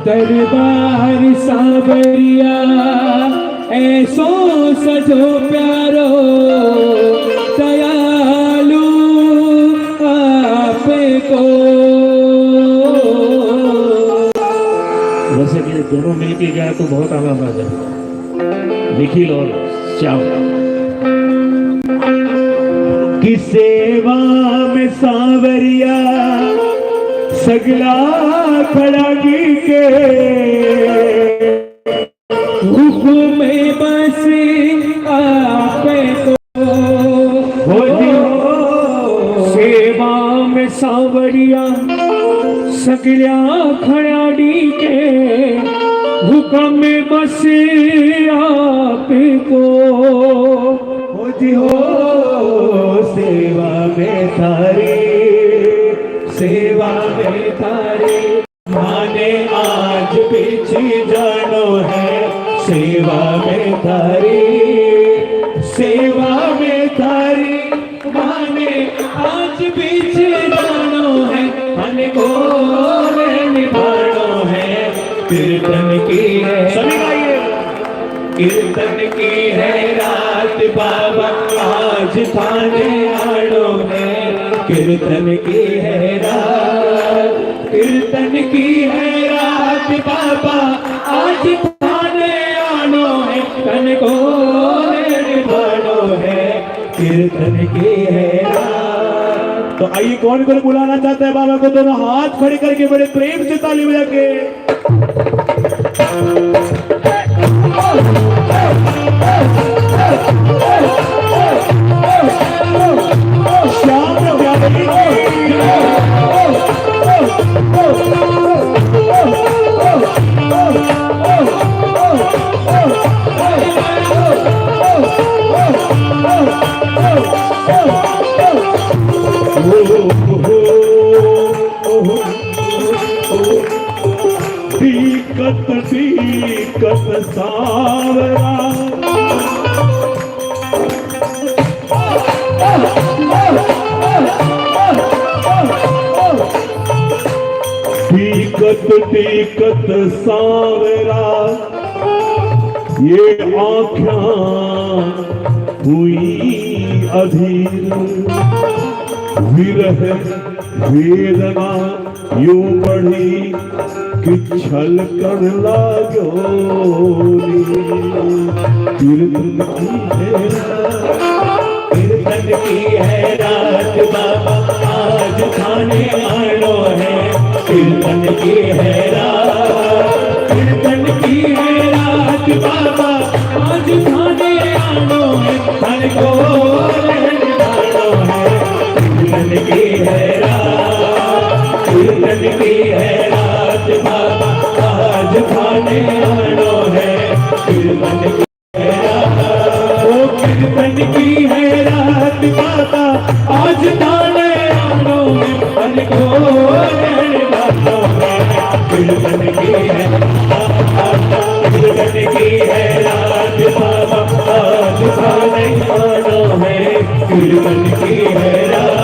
दरबार सावरिया ऐसो सजो प्यारो दयालु आपको। वैसे कि दोनों मिलके गया तो बहुत आनंद आ जाए। निखिल और श्याम की सेवा में सांवरिया सगला खड़ागी के हुकुम बस आपको। सेवा में सांवरिया सगला खड़ागी के हुक्म बस आपको। हो जी हो सेवा में थारी, सेवा में थारी माने आज पीछे जानो है। सेवा में थारी, सेवा में थारी माने आज पीछे जानो है। मन को निभानो है। कीर्तन की है, सभी गाइए। कीर्तन की है रात बाबा आज थाने आड़ो है। कीर्तन की है रात, कीर्तन की है रात बाबा आज थाने आड़ो है। तन को निभानो है। कीर्तन की है रात। तो आइए कौन कौन बुलाना चाहते हैं बाबा को, दोनों हाथ खड़े करके बड़े प्रेम से ताली बजा के। दिक्कत दी हकीकत सावरा टीकत सावरा ये आँखें हुई अधीर विरह वेदना यूं बढ़ी कि छल कर लागो कीर्तन की है रात बाबा आज खाने आनो है कीर्तन की है रात बाबा आज खाने आनो है हर को आनो है कीर्तन की है रात बाबा आज खाने आनो है कीर्तन की है रात बाबा आज खाने आनो है हर को कीर्तन की है रात बाबा आज खाने आनो है कीर्तन की है रात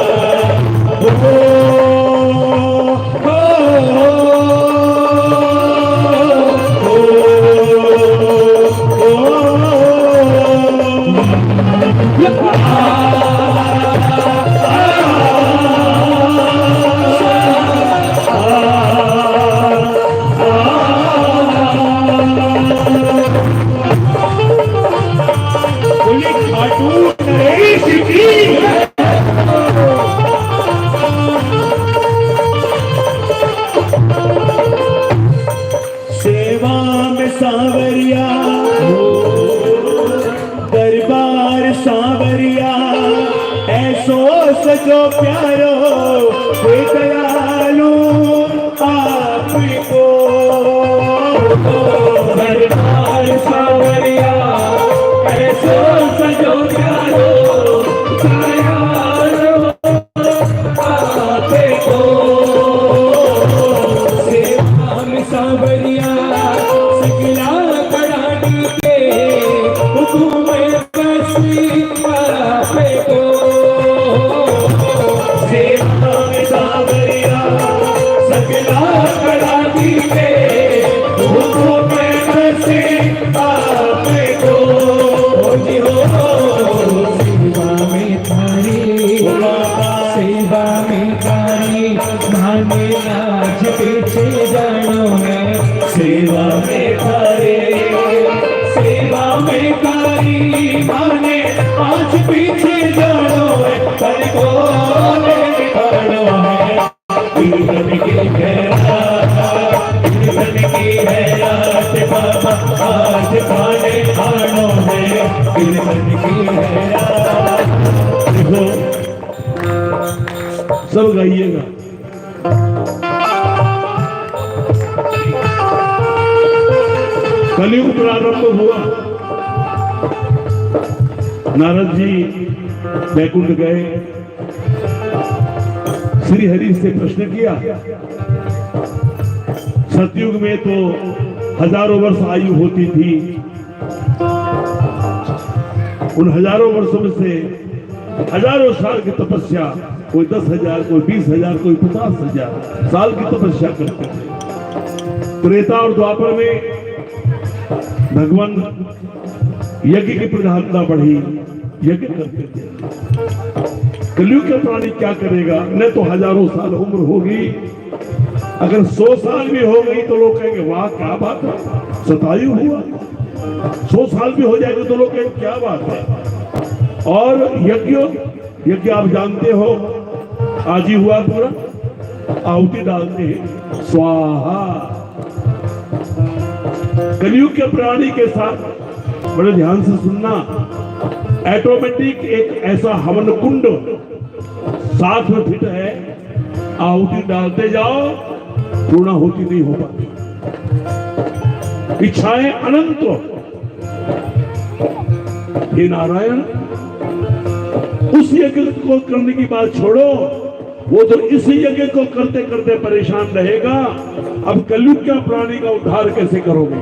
सेवा में सांवरिया दरबार सांवरिया ऐसो सजो प्यारो हे दयालु आपको दरबार सांवरिया ऐसो सजो प्यारो दयालु आपको सेवा में सांवरिया सकला कड़ानी के हुकुम बसी आपे को सेवा में सांवरिया सकला कड़ानी के हुकुम बसी आपे को जी हो सेवा में थारी भाने आज पीछे जानो है सेवा में थारी भाने आज पीछे जानो है हर को निभानो है कीर्तन की है रात बाबा आज खाने आनो है कीर्तन की है रात देखो सब गाइएगा कलयुग प्रारंभ हुआ नारद जी बैकुंठ गए श्री हरि से प्रश्न किया सतयुग में तो हजारों वर्ष आयु होती थी उन हजारों वर्षों में से हजारों साल की तपस्या कोई 10,000 कोई 20,000 कोई 50,000 साल की तपस्या करते थे त्रेता और द्वापर में भगवान यज्ञ की प्रधानता बढ़ी यज्ञ करते थे कलयुग का प्राणी क्या करेगा न तो हजारों साल उम्र होगी अगर 100 साल भी हो गई तो लोग कहेंगे वाह क्या बात है शतायु हुआ 100 साल भी हो जाएगा तो लोग कहेंगे क्या बात है और यज्ञ आप जानते हो आज ही हुआ पूरा आहुति डालते हैं स्वाहा कलयुग के प्राणी के साथ बड़े ध्यान से सुनना ऑटोमेटिक एक ऐसा हवन कुंड साथ में फिट है आहुति डालते जाओ पूर्णाहुति नहीं हो पाती इच्छाएं अनंत हे नारायण उस यज्ञ को करने की बात छोड़ो वो तो इस यज्ञ को करते करते परेशान रहेगा अब कलयुग का प्राणी का उद्धार कैसे करोगे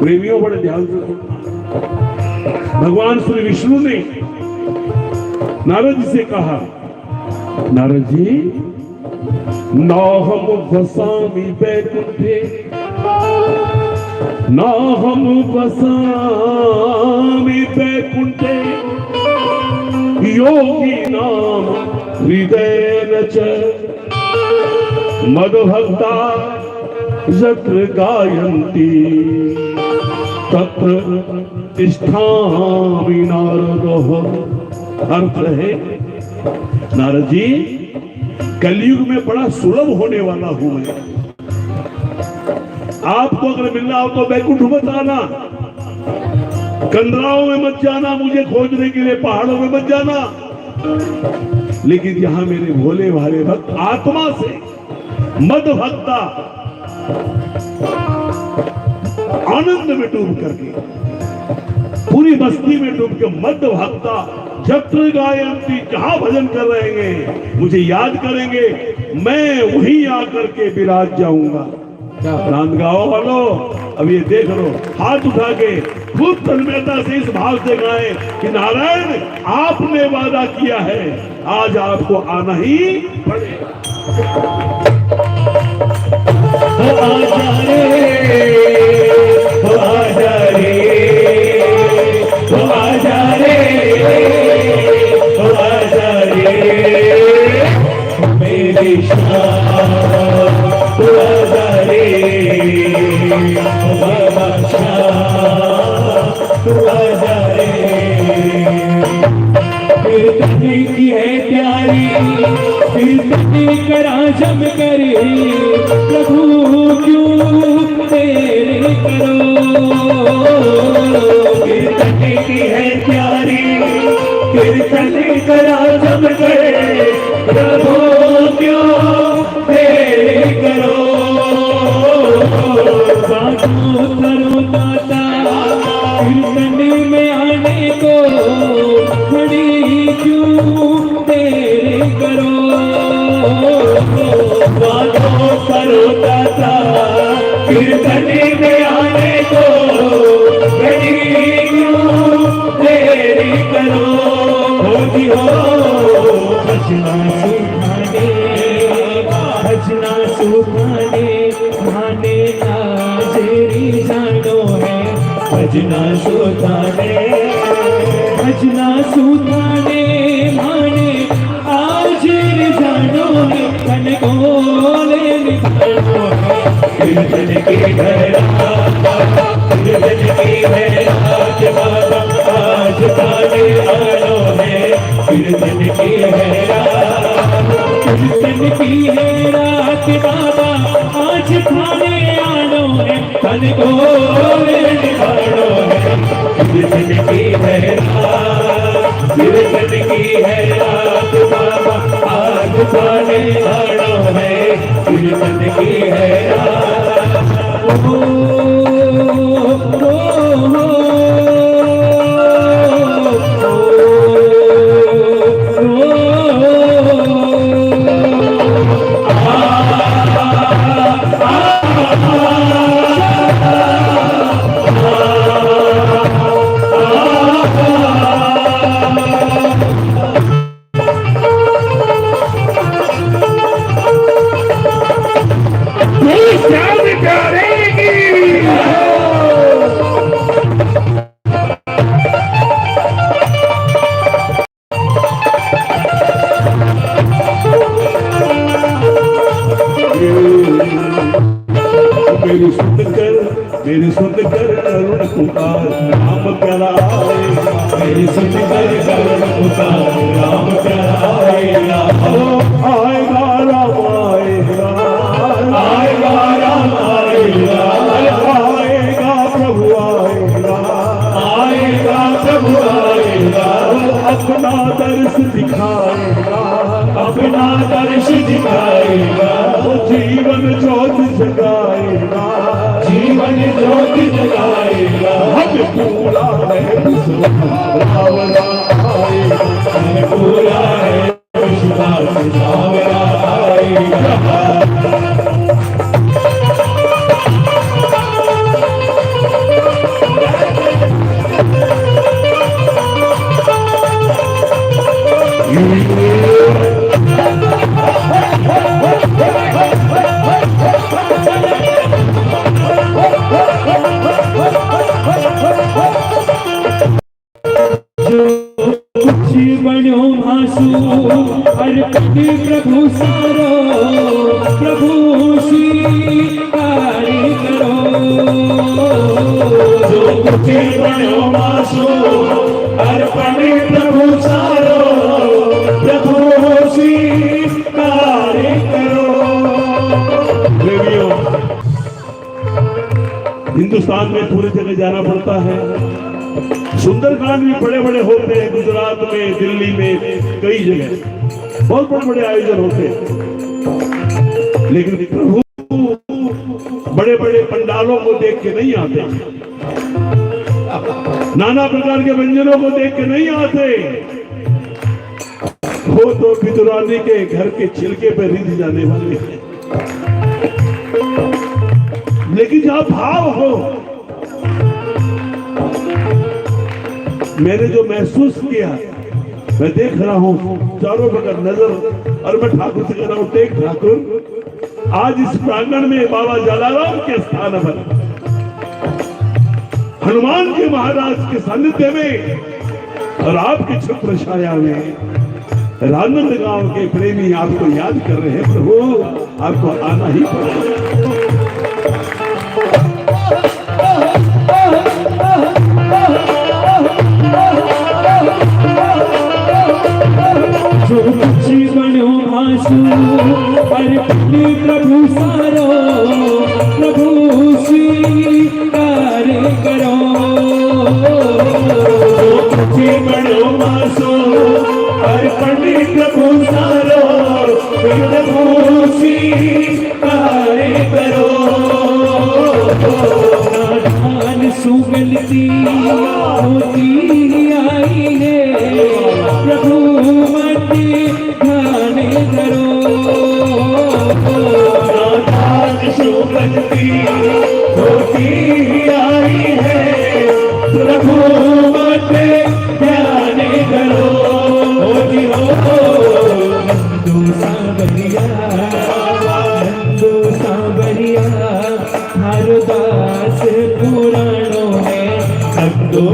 प्रेमियों बड़े ध्यान से सुनना। भगवान श्री विष्णु ने नारद जी से कहा, नारद जी, नाहम वसामि वैकुंठे, नाहम वसामि वैकुंठे, योगी नाम हृदयेन च, मद्भक्ता यत्र गायन्ति तत्र तिष्ठामि नारदः। अर्थ है, नारद जी, कलयुग में बड़ा सुलभ होने वाला हूं मैं। आपको अगर मिलना हो तो बैकुंठ मत आना, कंदराओं में मत जाना, मुझे खोजने के लिए पहाड़ों में मत जाना, लेकिन जहां मेरे भोले भाले भक्त आत्मा से मद भक्ता आनंद में डूब करके, पूरी मस्ती में डूब के मद भक्ता जत्र गायंती, जहां भजन कर रहेंगे, मुझे याद करेंगे, मैं वहीं आकर के विराज जाऊंगा। नाम गाओ वालो, अब ये देख लो, हाथ उठा के खूब तन्मयता से इस भाव से गाएं कि नारायण आपने वादा किया है, आज आपको आना ही पड़ेगा। आजा रे, आजा रे, आजा रे, आजा रे, मेरे श्याम आजा रे, बाबा श्याम आजा रे। कीर्तन की है प्यारी, कीर्तन करा जम करे, प्रभु क्यों तेरे करो। कीर्तन की है प्यारी, कीर्तन करा जम करे, प्रभु क्यों तेरे करो। बातों करो दाता, कीर्तन में आने को, खड़ी क्यों तेरे करो। बातों करो दाता, कीर्तन में आने को, खड़ी क्यों तेरे करो। हो जी हो, भजना सुखाने, भजना सुखाने, भाने हाजिरी जानो है। भजना सुखाने, भजना सुखाने, भाने हाजिर जानो है। कन गोले निकालो है, कीर्तन की भैरात, कीर्तन की भैरात बाबा आज खाने आनो है। कीर्तन की भैरात, कीर्तन की भैरात बाबा आज खाने आनो है। कन गोले निकालो है, कीर्तन की भैरात, कीर्तन की भैरात बाबा आज खाने आनो है। कीर्तन की भैरात, ओ मेरी सुन कर करुण पुकार, राम प्यारा आएगा। मेरी सुन कर करुण पुकार, राम प्यारा आएगा। आएगा राम आएगा, आएगा राम आएगा, आएगा प्रभु आएगा, आएगा प्रभु आएगा। अपना दर्श दिखाएगा, अपना दर्श दिखाएगा। जीवन ज्योत जगाएगा, जीवन ज्योत जगाएगा। हम पूरा है सावरा आएगा, हम पूरा है सावरा आएगा। बनो भासु अर्पण प्रभु सारो प्रभु स्वीकार करो जो कुछ बनो भासु अर्पण प्रभु सारो प्रभु स्वीकार करो। हिंदुस्तान में पूरी जगह जाना पड़ता है। सुंदरकांड भी बड़े बड़े होते हैं, गुजरात में, दिल्ली में, कई जगह बहुत बड़े बड़े आयोजन होते हैं। लेकिन प्रभु बड़े बड़े पंडालों को देख के नहीं आते, नाना प्रकार के व्यंजनों को देख के नहीं आते। वो तो पितुरानी के घर के छिलके पे रिझ जाने वाले हैं। लेकिन जहां भाव हो, मैंने जो महसूस किया, मैं देख रहा हूं चारों बगल नजर, और मैं ठाकुर से कह रहा हूं, टेक ठाकुर, आज इस प्रांगण में बाबा जलाराम के स्थान पर हनुमान जी महाराज के सानिध्य में और आपके छत्र छाया में रानंद गांव के प्रेमी आपको याद कर रहे हैं। प्रभु आपको आना ही पड़ेगा। जो कुछ बनो भासु अर्पण प्रभु सारो प्रभु स्वीकार करो। जो कुछ बनो भासु अर्पण प्रभु सारो प्रभु स्वीकार करो। नादान सुगलती होती आई है प्रभु मत ध्यान करो। नादान सुगलती होती आई है प्रभु मत ध्यान करो। नंदू सांवरिया हरदास पुराणों में नंदू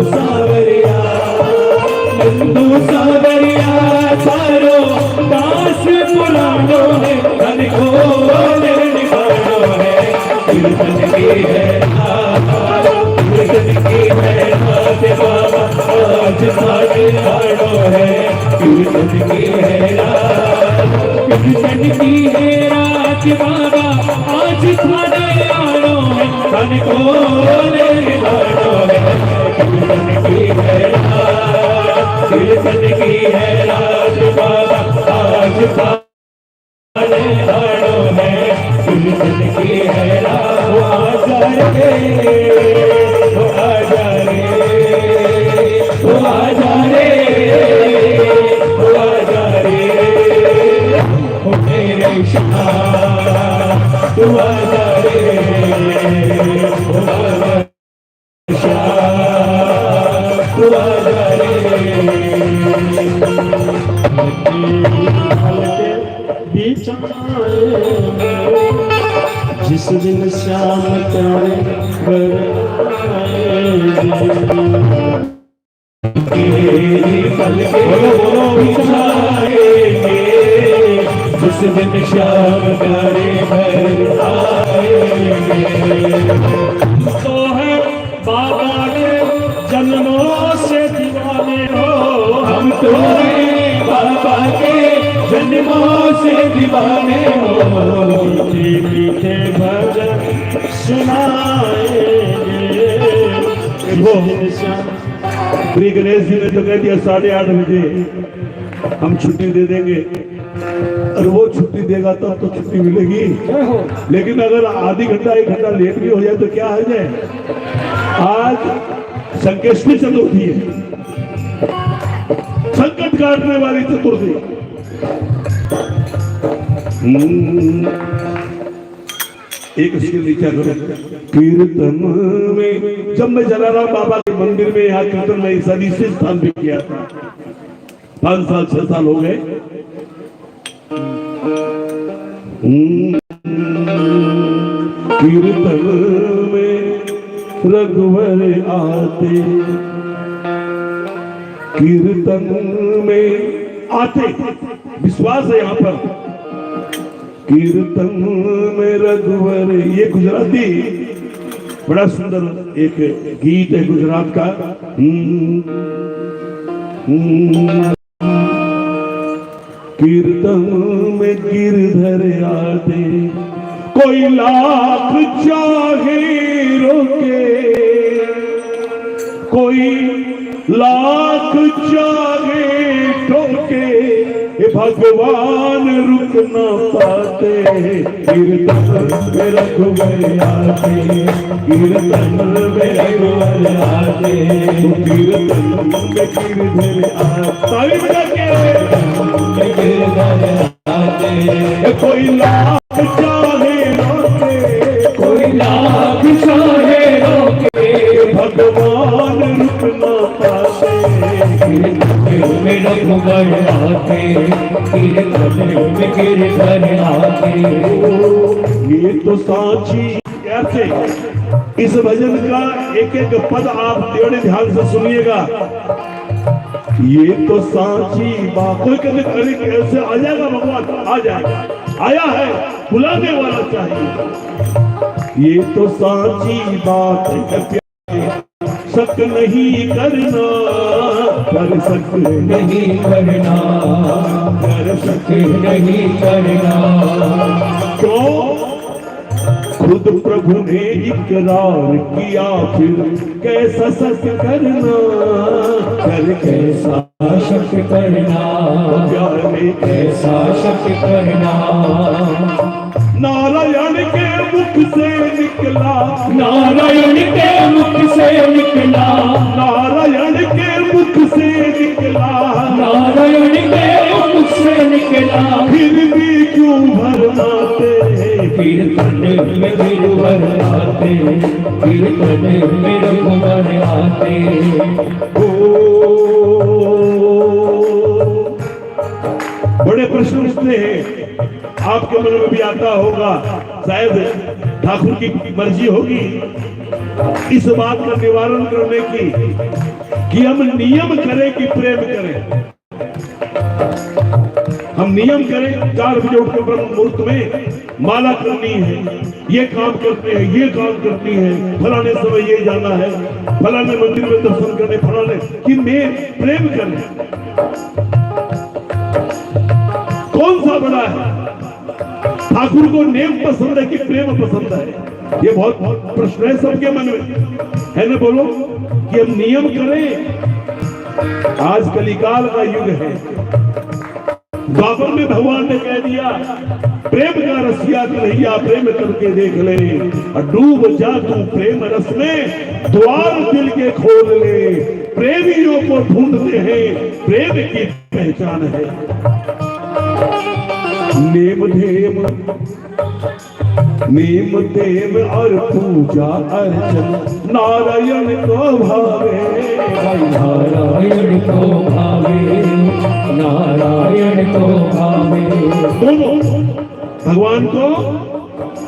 सांवरिया सारो दास पुराणों में धन को निभानो है। कीर्तन की है नाथ बाबा आज सारे आड़ो है। कीर्तन की है रात बाबा आज सारे आड़ो है। धन को निभानो है। कीर्तन की है रात बाबा आज सारे आड़ो है। कीर्तन की है रात आजा रे आजा रे आजा रे आजा रे ओ मेरे शाह तू आजा रे शाह तू आजा रे। जिस दिन श्याम तारे बोलो जिस दिन श्याम तारे तो है बाबा के जन्मों से दीवाने हो हम तो बाबा के जन्मों से दीवाने हो। मीठे मीठे भजन सुनाएंगे। श्री गणेश जी ने तो कह दिया 8:30 बजे हम छुट्टी दे देंगे, और वो छुट्टी देगा तब तो छुट्टी मिलेगी। लेकिन अगर आधी घंटा 1 घंटा लेट भी हो जाए तो क्या हो जाए। आज संकष्टी चतुर्थी है, संकट काटने वाली चतुर्थी। एक स्किल लिखा करो कीर्तन में। जब मैं जलाराम बाबा के मंदिर में यहाँ कीर्तन में सदी से स्थान भी किया था, 5 साल 6 साल हो गए। कीर्तन में रघुवर आते, कीर्तन में आते, विश्वास है यहाँ पर। कीर्तन में रघुवर, ये गुजराती बड़ा सुंदर एक गीत है गुजरात का। कीर्तन में गिरधर आते, कोई लाख चाहे रोके, कोई लाख चाहे ठोके, भगवान रुक न पाते। कीर्तन में रघुवर आते, कीर्तन में रघुवर आते, कीर्तन में गिरधर आते, कोई लाख चाहे रोके, कोई लाख चाहे रोके, भगवान रुक न पाते। में रघुवर आते, कीर्तन में गिरधर आते। ये तो सांची कैसे, इस भजन का एक एक पद आप बड़े ध्यान से सुनिएगा। ये तो सांची बात, कोई कभी करे कैसे आ जाएगा भगवान, आ जाएगा, आया है, बुलाने वाला चाहिए। ये तो सांची बात है, शक नहीं करना, कर शक नहीं करना, कर शक नहीं करना। क्यों? खुद प्रभु ने इकरार किया, फिर कैसा शक करना, कर कैसा शक करना, प्यार में कैसा शक करना। नारायण के मुख से निकला, नारायण के मुख से निकला, नारायण के मुख से निकला, नारायण के मुख से निकला। फिर भी क्यों भरमाते, कीर्तन में गिरधर आते, कीर्तन में रघुवर आते। बड़े प्रश्न उठते हैं, आपके मन में भी आता होगा, शायद ठाकुर की मर्जी होगी इस बात का निवारण करने की कि हम नियम करें कि प्रेम करें। हम नियम करें, 4 बजे उठकर ब्रह्म मुहूर्त में माला करनी है, ये काम करते हैं, ये काम करनी है, फलाने समय ये जाना है, फलाने मंदिर में दर्शन करने, फलाने, कि मैं प्रेम करें। कौन सा बड़ा है? ठाकुर को नेम पसंद है कि प्रेम पसंद है? ये बहुत प्रश्न है सबके मन में, है ना? बोलो कि हम नियम करें। आज कलिकाल का युग है। द्वापर में भगवान ने कह दिया, प्रेम का रसिया कन्हैया प्रेम करके देख ले, और डूब जा तू प्रेम रस में, द्वार दिल के खोल ले। प्रेमियों को ढूंढते हैं, प्रेम की पहचान है। नेम धेम, नेम देव और पूजा अर्चन नारायण को भावे, नारायण को भावे, नारायण को भावे। दोनों, भगवान को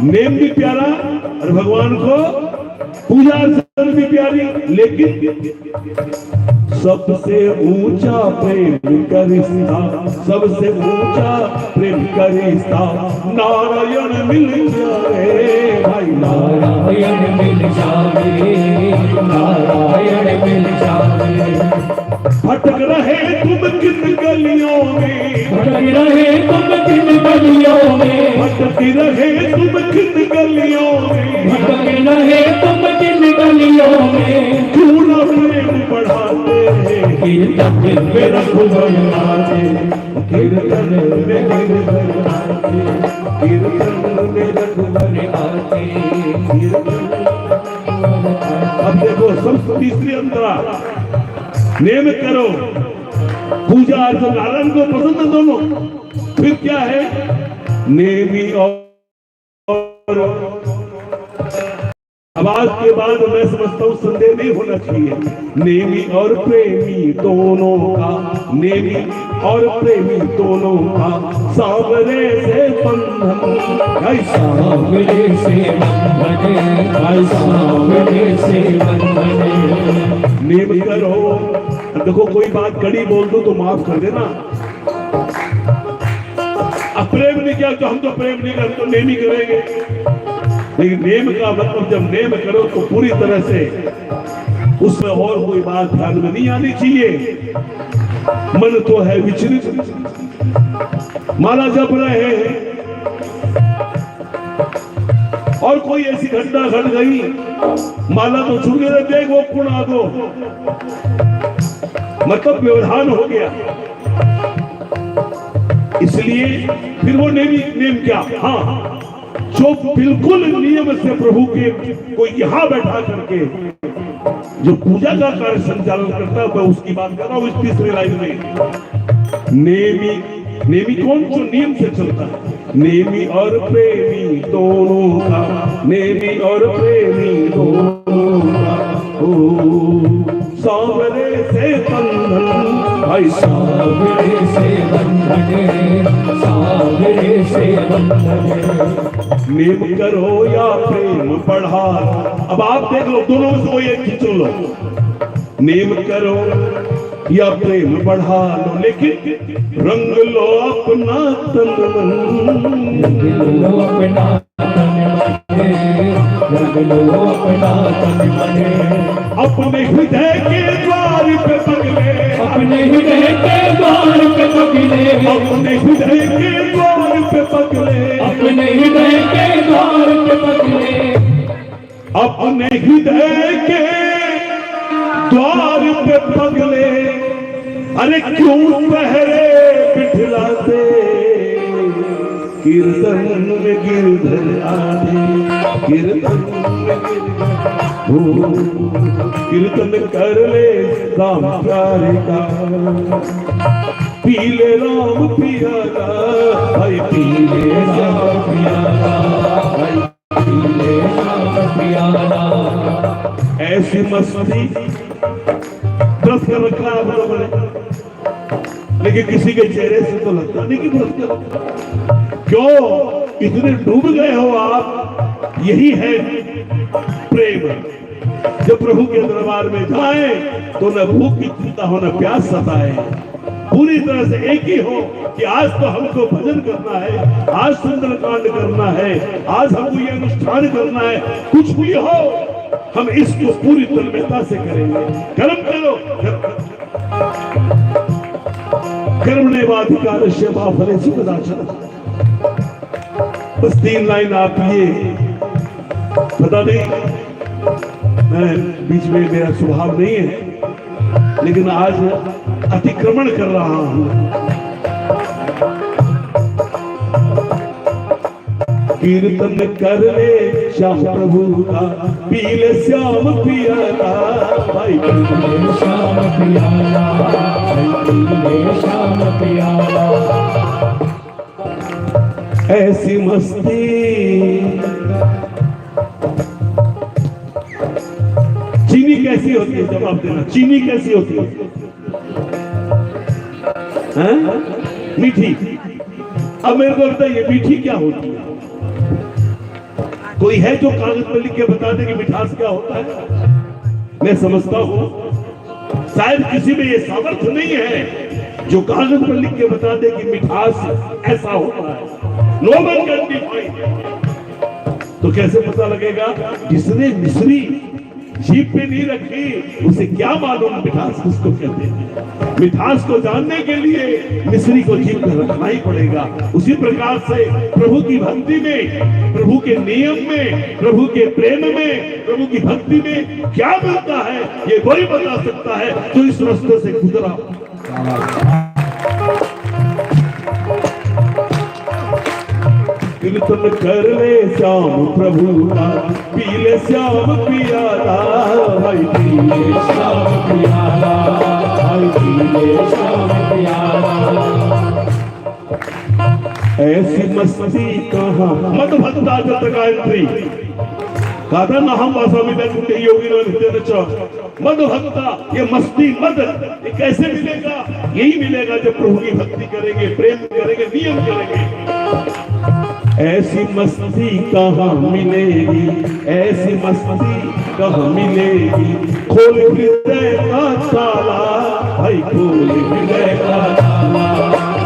नेम भी प्यारा और भगवान को पूजा अर्चन भी प्यारी, लेकिन सबसे ऊंचा प्रेम का रिश्ता, सबसे ऊंचा प्रेम का रिश्ता नारायण मिल जाए भाई, नारायण मिल जावे, नारायण मिल जावे। भटक रहे तुम किन गलियों में, भटक रहे तुम किन गलियों में, भटक रहे तुम किन गलियों में, भटक रहे तुम किन गलियों में। क्यों न प्रेम बढ़ाते, कीर्तन में रघुवर आते, कीर्तन में गिरधर आते, कीर्तन में रघुवर आते। अब देखो सब तीसरी अंतरा, नेम करो, पूजा अर्चन नारायण को पसंद है दोनों। फिर क्या है? नेमी और अब आज के बाद मैं समझता हूँ संदेह नहीं होना चाहिए। नेमी और प्रेमी दोनों का, नेमी और प्रेमी दोनों का सांवरे से बंधन, सांवरे से बंधन, सांवरे से बंधन। नेम करो। देखो कोई बात कड़ी बोल दो तो माफ कर देना। अब प्रेम नहीं किया तो हम तो प्रेम नहीं करते, तो नेम ही करेंगे। लेकिन नेम का मतलब जब नेम करो तो पूरी तरह से उसमें और कोई बात ध्यान में नहीं आनी चाहिए। मन तो है विचलित, माला जप रहे हैं और कोई ऐसी घटना घट गई, माला तो छूट गई, देख वो पुणा दो, मतलब व्यवधान हो गया। इसलिए फिर वो नेम क्या, हाँ जो बिल्कुल नियम से प्रभु के को यहाँ बैठा करके जो पूजा का कार्य संचालन करता है, मैं उसकी बात कर रहा हूँ। इस तीसरी लाइन में नेमी कौन जो नियम से चलता है, नेमी और प्रेमी दोनों का, नेमी और प्रेमी दोनों का, सांवरे से बंधन, भाई सांवरे से बंधन, सांवरे से बंधन। नेम करो या प्रेम बढ़ा। अब आप देख लो, दोनों में से कोई एक खींच लो। नेम करो या प्रेम बढ़ा लो, लेकिन रंग लो अपना तन मन, रंग लो अपना तन मन, रंग लो अपना तन मन। अपने हृदय के द्वार पे पगले, अपने हृदय के द्वार पे पगले, अपने हृदय के द्वार पे पगले, अपने हृदय के द्वार पे पगले, अपने हृदय के द्वार पे पगले। अरे क्यों पहरे बिठलाते, कीर्तन में गिरधर आते, कीर्तन में कीर्तन कर ले राम प्यारे का, पीले राम पियाला, भाई पीले राम पियाला, भाई पीले राम पियाला। ऐसी मस्ती दस कर रखा है आप लोगों ने, लेकिन किसी के चेहरे से तो लगता नहीं कि व्रत कर। क्यों इतने डूब गए हो आप? यही है प्रेम। जब प्रभु के दरबार में जाए तो न भूख की चिंता हो, न प्यास सताए, पूरी तरह से एक ही हो कि आज तो हमको भजन करना है, आज सुंदरकांड करना है, आज हमको ये अनुष्ठान करना है। कुछ भी हो हम इसको पूरी तन्मयता से करेंगे। कर्म करो, कर्मण्येवाधिकारस्य मा फलेषु कदाचन। बस 3 लाइन आप ये बता दें। मैं बीच में, मेरा स्वभाव नहीं है, लेकिन आज अतिक्रमण कर रहा हूं। कीर्तन कर ले श्याम प्रभु का, पीले श्याम पियाला, भाई पीले श्याम पियाला, पीले श्याम पियाला। ऐसी मस्ती चीनी कैसी होती है? जवाब देना, चीनी कैसी होती है? मीठी। अब मेरे को बताइए मीठी क्या होती है? कोई है जो कागज पर लिख के बता दे कि मिठास क्या होता है? मैं समझता हूं शायद किसी में ये सामर्थ्य नहीं है जो कागज पर लिख के बता दे कि मिठास ऐसा होता है। No one can define. तो कैसे पता लगेगा? जिसने मिश्री जीभ पे नहीं रखी उसे क्या मालूम मिठास किसको कहते हैं। मिठास को जानने के लिए मिश्री को जीभ पे रखना ही पड़ेगा। उसी प्रकार से प्रभु की भक्ति में, प्रभु के नियम में, प्रभु के प्रेम में, प्रभु की भक्ति में क्या मिलता है ये वही बता सकता है जो इस रास्ते से गुजरा। कीर्तन कर ले श्याम प्रभु का, पीले श्याम पियाला, भाई पीले श्याम पियाला, भाई पीले श्याम पियाला। ऐसी मस्ती कहाँ मत भक्ता जत गायत्री। कहा था ना हम आसामी में कुटे योगी मद भक्ता, ये मस्ती मद ये कैसे मिलेगा? यही मिलेगा जब प्रभु की भक्ति करेंगे, प्रेम करेंगे, नियम करेंगे। ऐसी मस्ती कहाँ मिलेगी, ऐसी मस्ती कहाँ मिलेगी? खोल हृदय का ताला भाई, खोल हृदय का ताला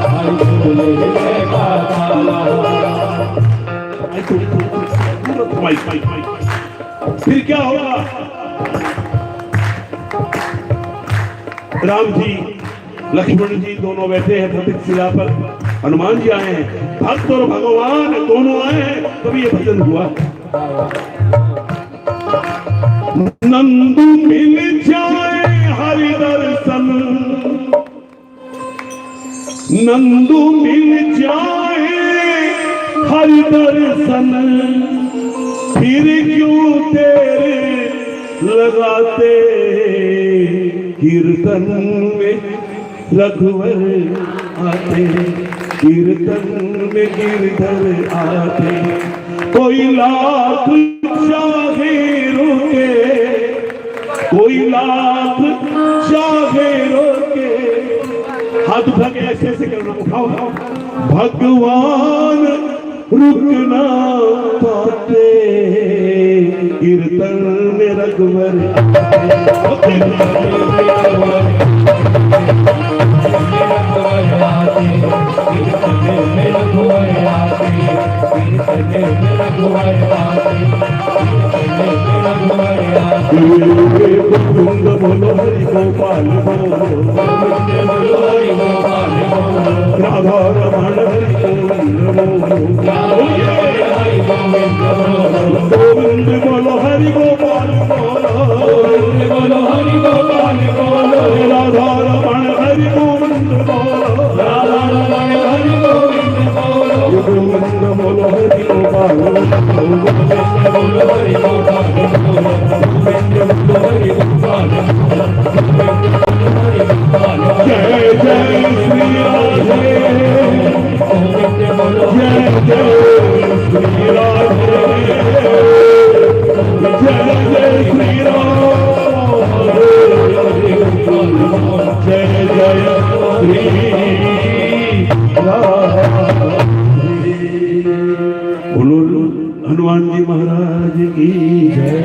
भाई, खोल हृदय का ताला। फिर क्या होगा? राम जी लक्ष्मण जी दोनों बैठे हैं प्रतीक्षशिला पर, हनुमान जी आए हैं, भक्त और भगवान दोनों आए हैं, तभी ये भजन हुआ। नंदू मिल जाए हरि दर्शन, नंदू मिल जाए हरि दर्शन, फिर क्यों तेरे लगाते कीर्तन में रघुवर आते, कीर्तन में गिरधर आते। कोई लाख चाहे रोके, कोई लाख चाहे रोके, हाथ उठा के ऐसे ऐसे करना, उठाओ भगवान रुक ना पाते, कीर्तन में रघुवर बोलो हरि गोपाल बोलो, राधा रमण हरि गोविंद बोलो हरि गोपाल बोलो, बोलो हरि गोपाल बोलो, राधा रमण हरि गोविंद बोलो, राधा रमण हरि गोविंद बोलो, गोविंद बोलो हरि गोपाल बोलो, हरि गोपाल बोलो, गोविंद बोलो हरि गोपाल बोलो। जय जय श्री राधे, जय जय श्री राधे, जय जय श्री राम, जय जय श्री राधे। बोलो हनुमान जी महाराज की जय।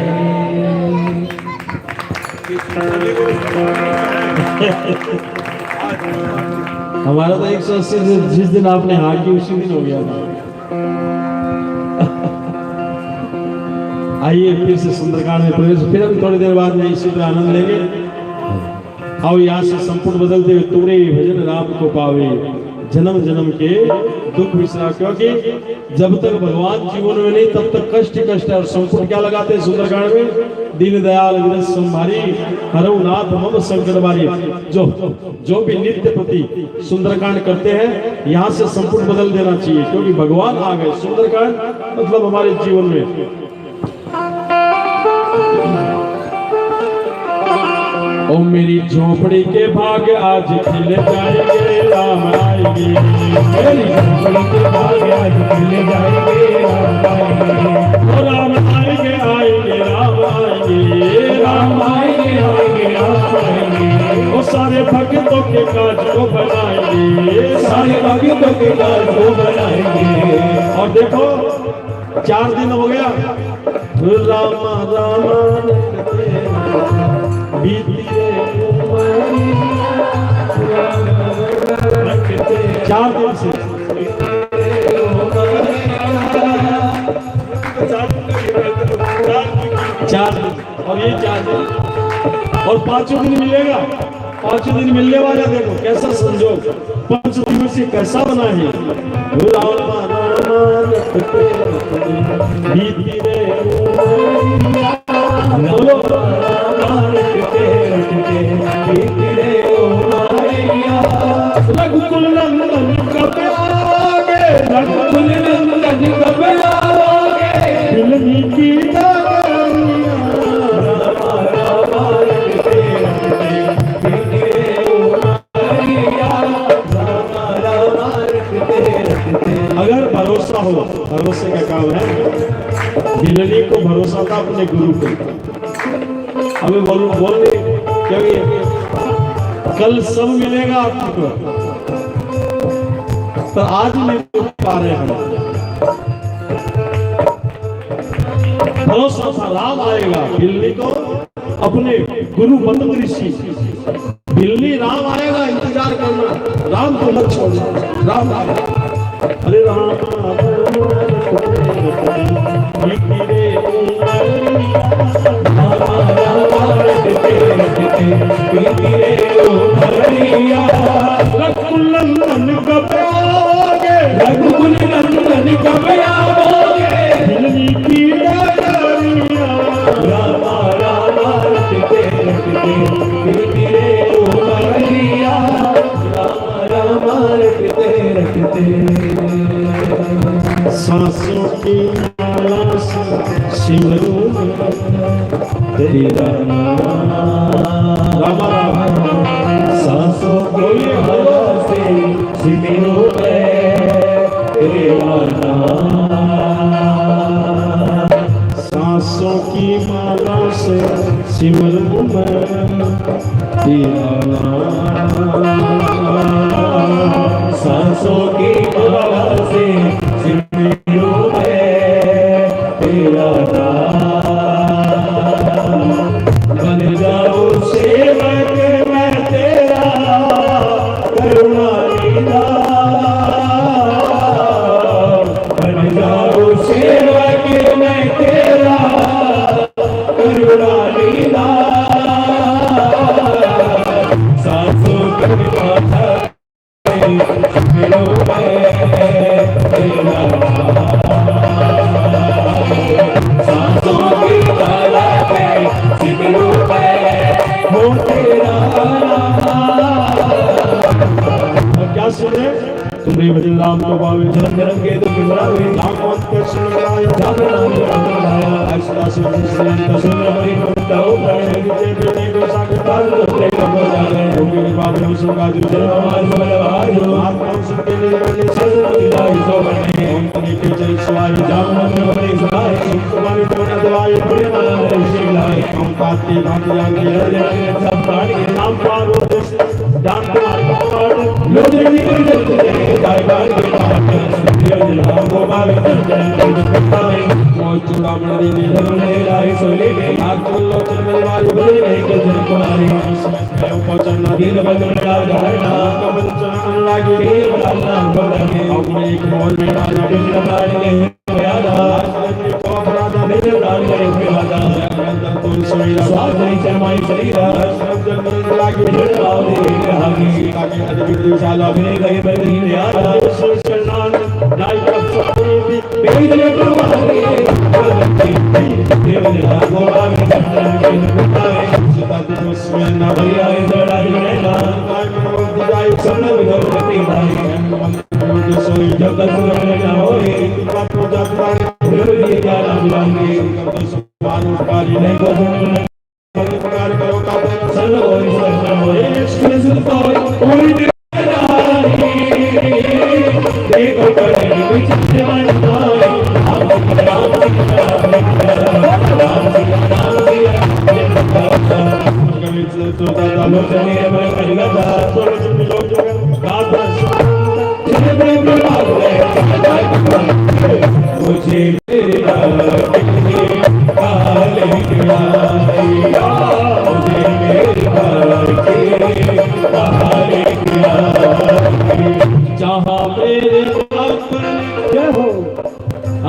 हमारा तो 180 जिस दिन आपने हाँ की उसी दिन हो गया था। आइए फिर से सुंदरकांड में प्रवेश, फिर हम थोड़ी देर बाद में इसी तरह आनंद लेंगे। आओ यहाँ से संपूर्ण बदलते हुए तुरे भजन राम को पावे, जन्म जन्म के दुख विसरा। क्योंकि जब तक भगवान जीवन में नहीं तब तक कष्ट कष्ट है। और संपूर्ण क्या लगाते हैं सुंदरकांड में? दीन दयाल विरस संभारी, हरऊ नाथ मम संकट बारी। जो भी नित्य प्रति सुंदरकांड करते हैं यहाँ से संपूर्ण बदल देना चाहिए, क्योंकि भगवान आ गए। सुंदरकांड मतलब हमारे जीवन में ओ मेरी झोपड़ी के भाग आज खिल जाएंगे, राम आएंगे। मेरी झोपड़ी के भाग आज खिल जाएंगे, राम आएंगे। ओ राम आएंगे आएंगे राम आएंगे, राम आएंगे आएंगे राम आएंगे। ओ सारे भक्तों के काज को बनाएंगे, सारे भक्तों के काज को बनाएंगे। और देखो 4 दिन हो गया राम राम बीती 4 दिन से 4 दिन और ये 4 दिन और 5 दिन मिलेगा। 5 दिन मिलने वाला देखो कैसा संजोग 5 दिनों से कैसा बना है। बीती रघुकुल नंदन कब आगे, रघुकुल नंदन कब आगे, दिलनी की अगर भरोसा हो, भरोसे का काम है। बिल्ली को भरोसा था अपने गुरु पे। हमें बोल क्योंकि कल सब मिलेगा आपको, तो आज नहीं पा रहे हम। भरोसा था राम आएगा, बिल्ली को अपने गुरु बंद ऋषि, बिल्ली राम आएगा इंतजार करना, राम को मत छोड़ना, राम आएगा। अरे सांसों की माला से सिमरूं तेरा नाम, रामा रामा। सांसों की माला से सिमरूं तेरा नाम, सांसों की माला से सिमरूं तेरा नाम, सांसों की माला से सिमरूं तेरा नाम। बन जाऊं सेवक मैं तेरा करुणा निधान, बन जाऊं सेवक मैं तेरा करुणा निधान। सांसों की माला सिमरूं तेरा सांसों की माला पे सिमरूं हो तेरा। क्या सुने तुम्हें भजन राम को पावे, जन्म जन्म के दुख बिसरावे, नाम मत कर सुन गाय, जाप नाम गाया, ऐसा सुन सुन सुन हरि भक्त हो प्राण के बेटे को साक्षात होते को जाने, होगे बाप ने सुना जो जन्म हमारे बलवार हो, आत्मा सुन के लिए बने सर्व दिलाई सो बने, हम के जय स्वामी जाप मन बने सदाई, तुम्हारी मन दवाई बड़े माला शिलाए, हम पाते भाग्य आगे हरे सब प्राण के नाम पारो दान पार लोग निकल जाते दाई बार के पार दिया जहां को बावे मोच चुरामण दे धरने लाई सोले आग लोचन मलवार बोले नहीं के जन कुमारी मैं पहुंचना दिन बदल धारणा कमल चरण लागे बलाना बदले अपने एक मोल में राजा के मारे यादा को अपराध नहीं राज करे विवादा तुम सोईला स्वाद नहीं चरमाई शरीरा शब्द मन लागे आओ दे हागी काके अद्भुत शाला में गए बदली यादा शरणान नाई का सपने बेदले प्रवाहे देव ने गोवा में करने के बताए सदा तो स्वयं ना भैया जड़ा लेना काय में जाए सब विधर करते भाई जो सोई जगत में ना होए बात को जाता ये ज्ञान मिलाएंगे सुभान कार्य नहीं को प्रकार करो का सर्व और सर्व होए सुन कोई देखो करे कोई चित्त मन आए हम राम तो दादा लोग चले मैं करेगा तो लोग गाता प्रेम मुझे तेरा काले किया मुझे मेरे काले किया जहाँ मेरे क्या हो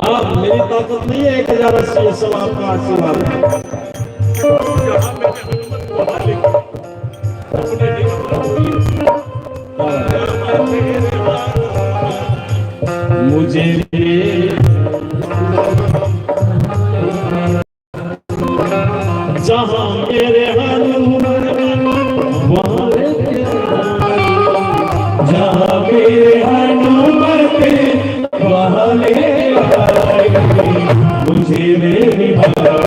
आप मेरी ताकत नहीं है 1080 सब आपका आशीर्वाद है मुझे जहाँ मेरे हनुमान वहाँ जहाँ मेरे हनुमान वहाँ ले मुझे मेरी मुझे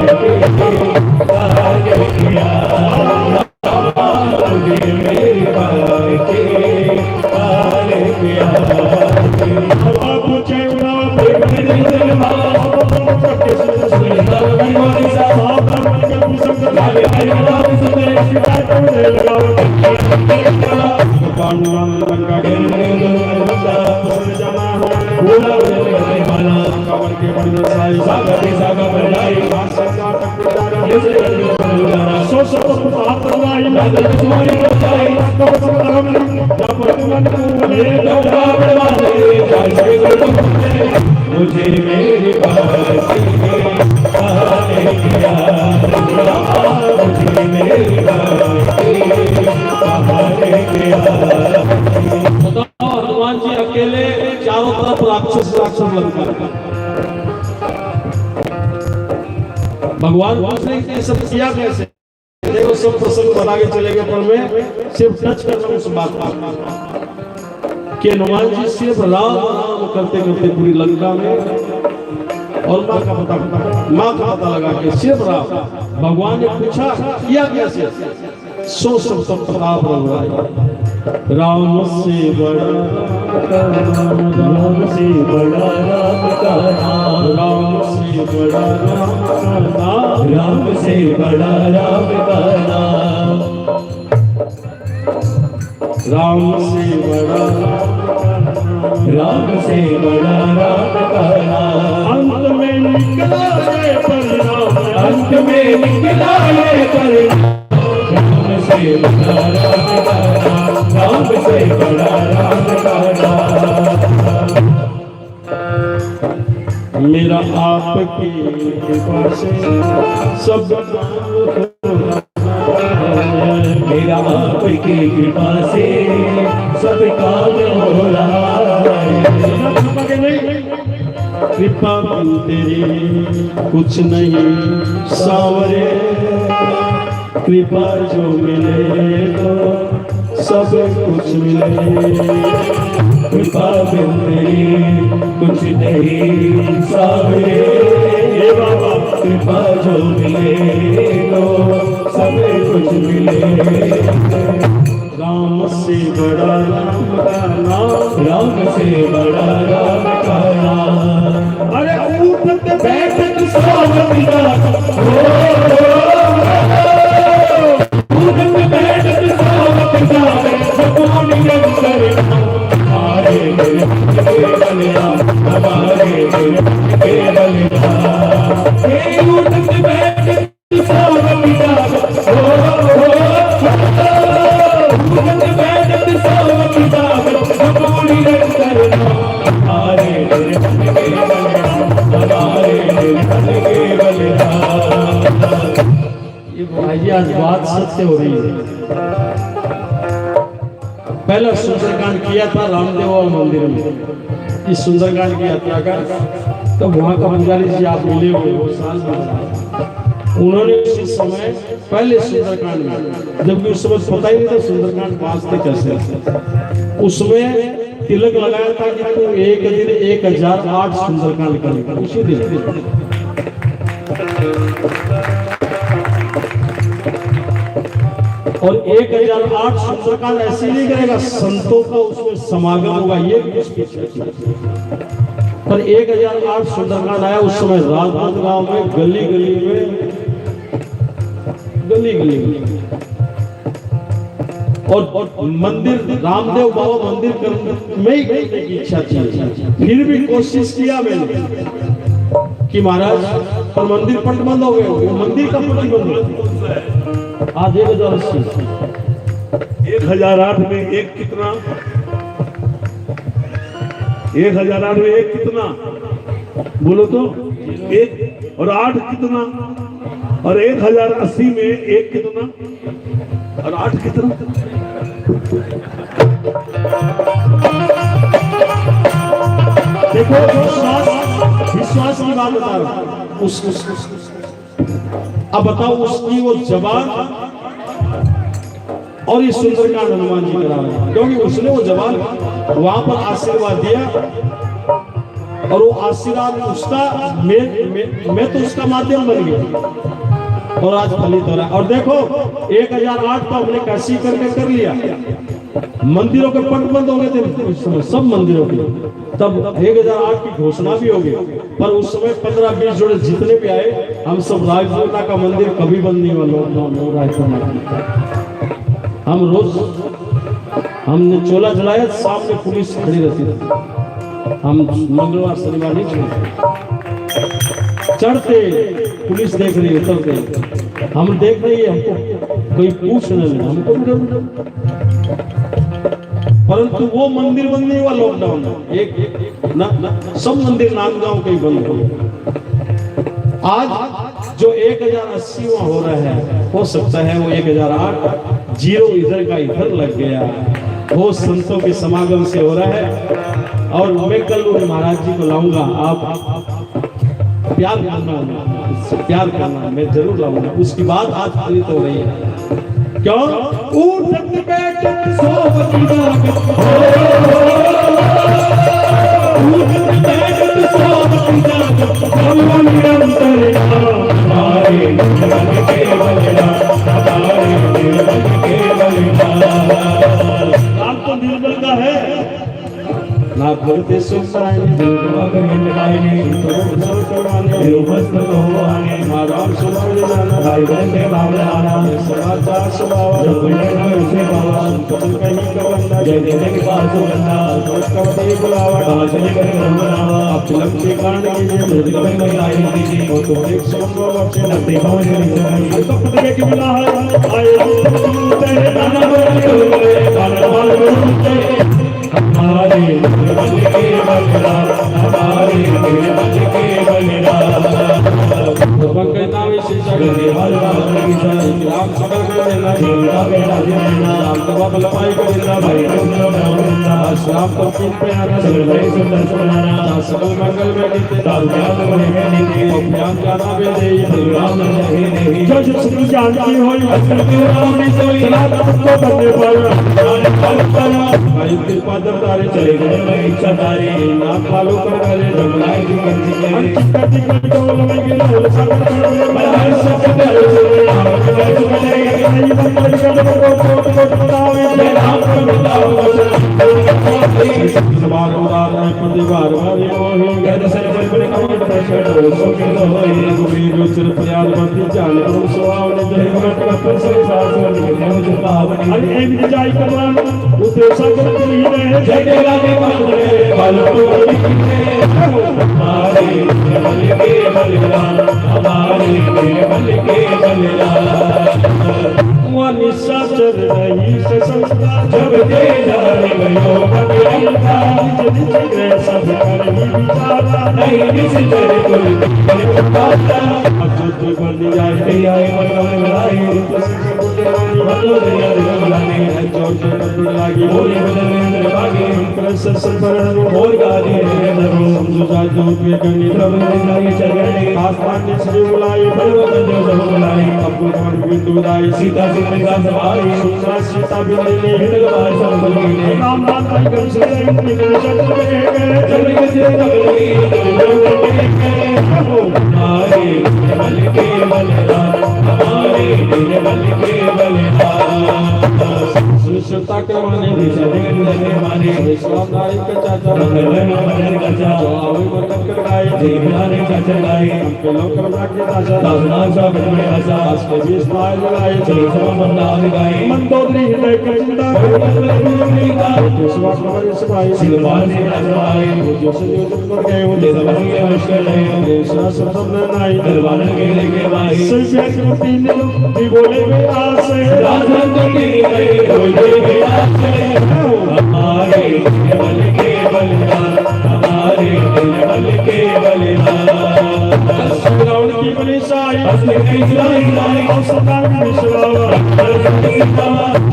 भूला बजरंग माला कांवर के बंधन साई सागर के सागर बजाई नाटक पिटारा जैसे रंग बजारा सो सब हाथ लगाई नगर तुम्हारी बचाई कब सब करम जब मन को ले लौटा बड़वाने जाने को मुझे मेरी बात आने किया मुझे मेरी बात आने किया। हनुमान जी अकेले चारों तरफ राक्षस लगता। भगवान पूछ रहे ये सब किया कैसे? देखो सब प्रसंग बना के चले गए, पर मैं सिर्फ टच कर रहा हूँ उस बात पर कि हनुमान जी सिर्फ राम राम करते करते पूरी लंका में और माँ का पता लगा के सिर्फ राम। भगवान ने पूछा किया कैसे? सो सब प्रताप राम से बड़ा राम से बड़ा राम का नाम राम से बड़ा राम का नाम राम से बड़ा राम का नाम राम से बड़ा राम से बड़ा राम का नाम अंत में निकला ये परिणाम अंत में निकला ये परिणाम राम से बड़ा राम का नाम राम से बड़ा राम का नाम। मेरा आपकी कृपा से सब मेरा आपकी कृपा से सब काम हो रहा है। कृपा तेरी कुछ नहीं सावरे, कृपा जो मिले तो सब कुछ मिले। कृपा तेरी कुछ नहीं सावरे, कृपा जो मिले तो सब कुछ मिले। राम से बड़ा राम का नाम राम से बड़ा राम का नाम। अरे ऊपर बैठक स्वागत भाई आज बात सत्य हो रही है। पहला सुंदरकांड किया था रामदेव और मंदिर में। इस सुंदरकांड की यात्रा का तो वहाँ का पुजारी जी आप मिले हुए वो साल में उन्होंने उस समय पहले सुंदरकांड में, जबकि उस समय पता ही नहीं था सुंदरकांड बांधते कैसे, उसमें तिलक लगाया था कि तुम एक दिन 1008 सुंदरकांड करेगा उसी दिन। और 1008 सुंदरकांड ऐसे नहीं करेगा, संतों का उसमें समागम होगा, ये भी उसकी पर 1008 सुंदरकांड आया उस समय राजनांद गांव में गली गली में और मंदिर रामदेव बाबा मंदिर करने में ही करने की इच्छा थी। फिर भी कोशिश किया मैंने कि महाराज पर मंदिर पट बंद हो गए। मंदिर का पट बंद आज 1008 में एक कितना, 1008 में एक कितना बोलो तो एक, और 8 कितना, और 1080 में एक कितना, और 8 कितना। देखो विश्वास की बात बता रहा हूं। अब बताओ उसकी वो जवान और ये सुंदरकांड हनुमान जी करा रहे हैं, क्योंकि उसने वो जवान वहां पर आशीर्वाद दिया और वो आशीर्वाद उसका मैं तो उसका माध्यम बन गया और आज फलित हो रहा है। और देखो 1008 तो हमने कैसी करके कर लिया। मंदिरों के पट बंद हो गए थे उस समय, सब मंदिरों के, तब 1008 की घोषणा भी हो गई। पर उस समय 15-20 जोड़े जितने भी आए, हम सब राजमाता का मंदिर कभी बंद नहीं हुआ। लॉकडाउन हम रोज हमने चोला जलाया, सामने पुलिस खड़ी रहती थी हम मंगलवार शनिवार नहीं छोड़ते। चढ़ते पुलिस देख रही है, उतरते हम देख रही है, हमको कोई पूछ नहीं, हमको परंतु वो मंदिर बनने हुआ लॉकडाउन एक ना सब मंदिर नांदगांव के ही बंद हो। आज जो 1080 हो रहा है, हो सकता है वो 1008 जीरो इधर का इधर लग गया, वो संतों के समागम से हो रहा है। और मैं कल महाराज जी को लाऊंगा, आप प्यार करना, मैं जरूर लाऊंगा। उसकी बात आज प्रेरित हो रही है, क्यों उठ बैठ सोवती राम तो निर्बल का है ना भगते सुखसायने दिलवाने मस्त होवाने राम सुभाव जाना भाई बंदे बावलाना समाचार सुभाव जो बंदे से बाबा कहीं कवंदा जय देने के पास बंदा उसका दे बुलावा बाजने कर रमनावा आप लक्ष्य कांड कीजिए मृदुल में आई कीजिए वो तो एक सोमो बच्चे नदी पहुंच गई तो पुत्र के मिला है आए तेरे नाना बोले गाना बोले हमारे दिल के बलरा, हमारे दिल के बलरा। तो बंकैता विशेषण देवाला राम सबर में लेना, राम बेटा देना, राम का बल पाई को देना, भाई को देना, श्याम तो तीन पे आना, भाई सुंदर सुनाना, सकल मंगल में देते, दाल ज्ञान में देते, ज्ञान जाना भी दे, राम नहीं नहीं। जो जो सुन जानती हो, राम ने सोई, राम को बंदे पर, भाई के पादर तारे चले गए, मैं इच्छा तारे ना फॉलो कर गए, जमलाई की करती है, करती करती तो लगे गिरा, सब कर मैं हर सब कर नहीं बंद कर को बतावे, राम को बताओ सवार उदार है प्रतिवार वाली मोहि गद सर पर पर कमट पर छड़ो सो के तो होई गुबीर उचर प्याल बंदी जान को सुहावने जय मट पर से सास के मुझ पावन अरे एक जाई कमान उते सागर के लिए जय तेरा के पावने बल हमारे बल के बलिदान, हमारे बल के बलिदान। वो निशाचर नहीं से संस्था जब दे जाने गयो बलिदान, निज निज गए सब करनी विचारा नहीं निज तेरे कुल पाता। अब जो बन जाए आए मन में लाई तो से बुद्धवानी भलो दया दिलाने जो बन लागी बोले बदलेंद्र भागे प्रस संपरण और गादी नरो समझा जो के गनी प्रभु ने चले आसमान ने श्री बुलाई भगवत जो सब बुलाई अब भगवान बिंदु दाई सीता का सवारी सुंदर सीता बिंदु ने भगवान सब बोले नाम नाम का कर से निकल चल गए चल के से तगड़ी हमारे बल के बलिदान, हमारे बल के बलिदान। सुरता के माने दिशा देने माने इस्लाम नारी का चाचा मंगल में चाचा जो आवे बरकत कर गाए जीवनाने चाचा गाए हमके लोग कर के चाचा दासना सा बड़े आशा आज के 20 माइल लगाए चलो सब बंदा गाए मंदोदरी हृदय कंदा का विश्वा खबर इस भाई सिलवान से आए जो संयोजन कर गए वो दे दवाई के मुश्किल है देशा सब नाई दरबार के लेके भाई सिर्फ एक तीन भी बोले में आस है राजन के गए हमारे बल के बलिदान, हमारे बल के बलिदान। रावण की बलि साई असली नहीं और सदा विश्वावा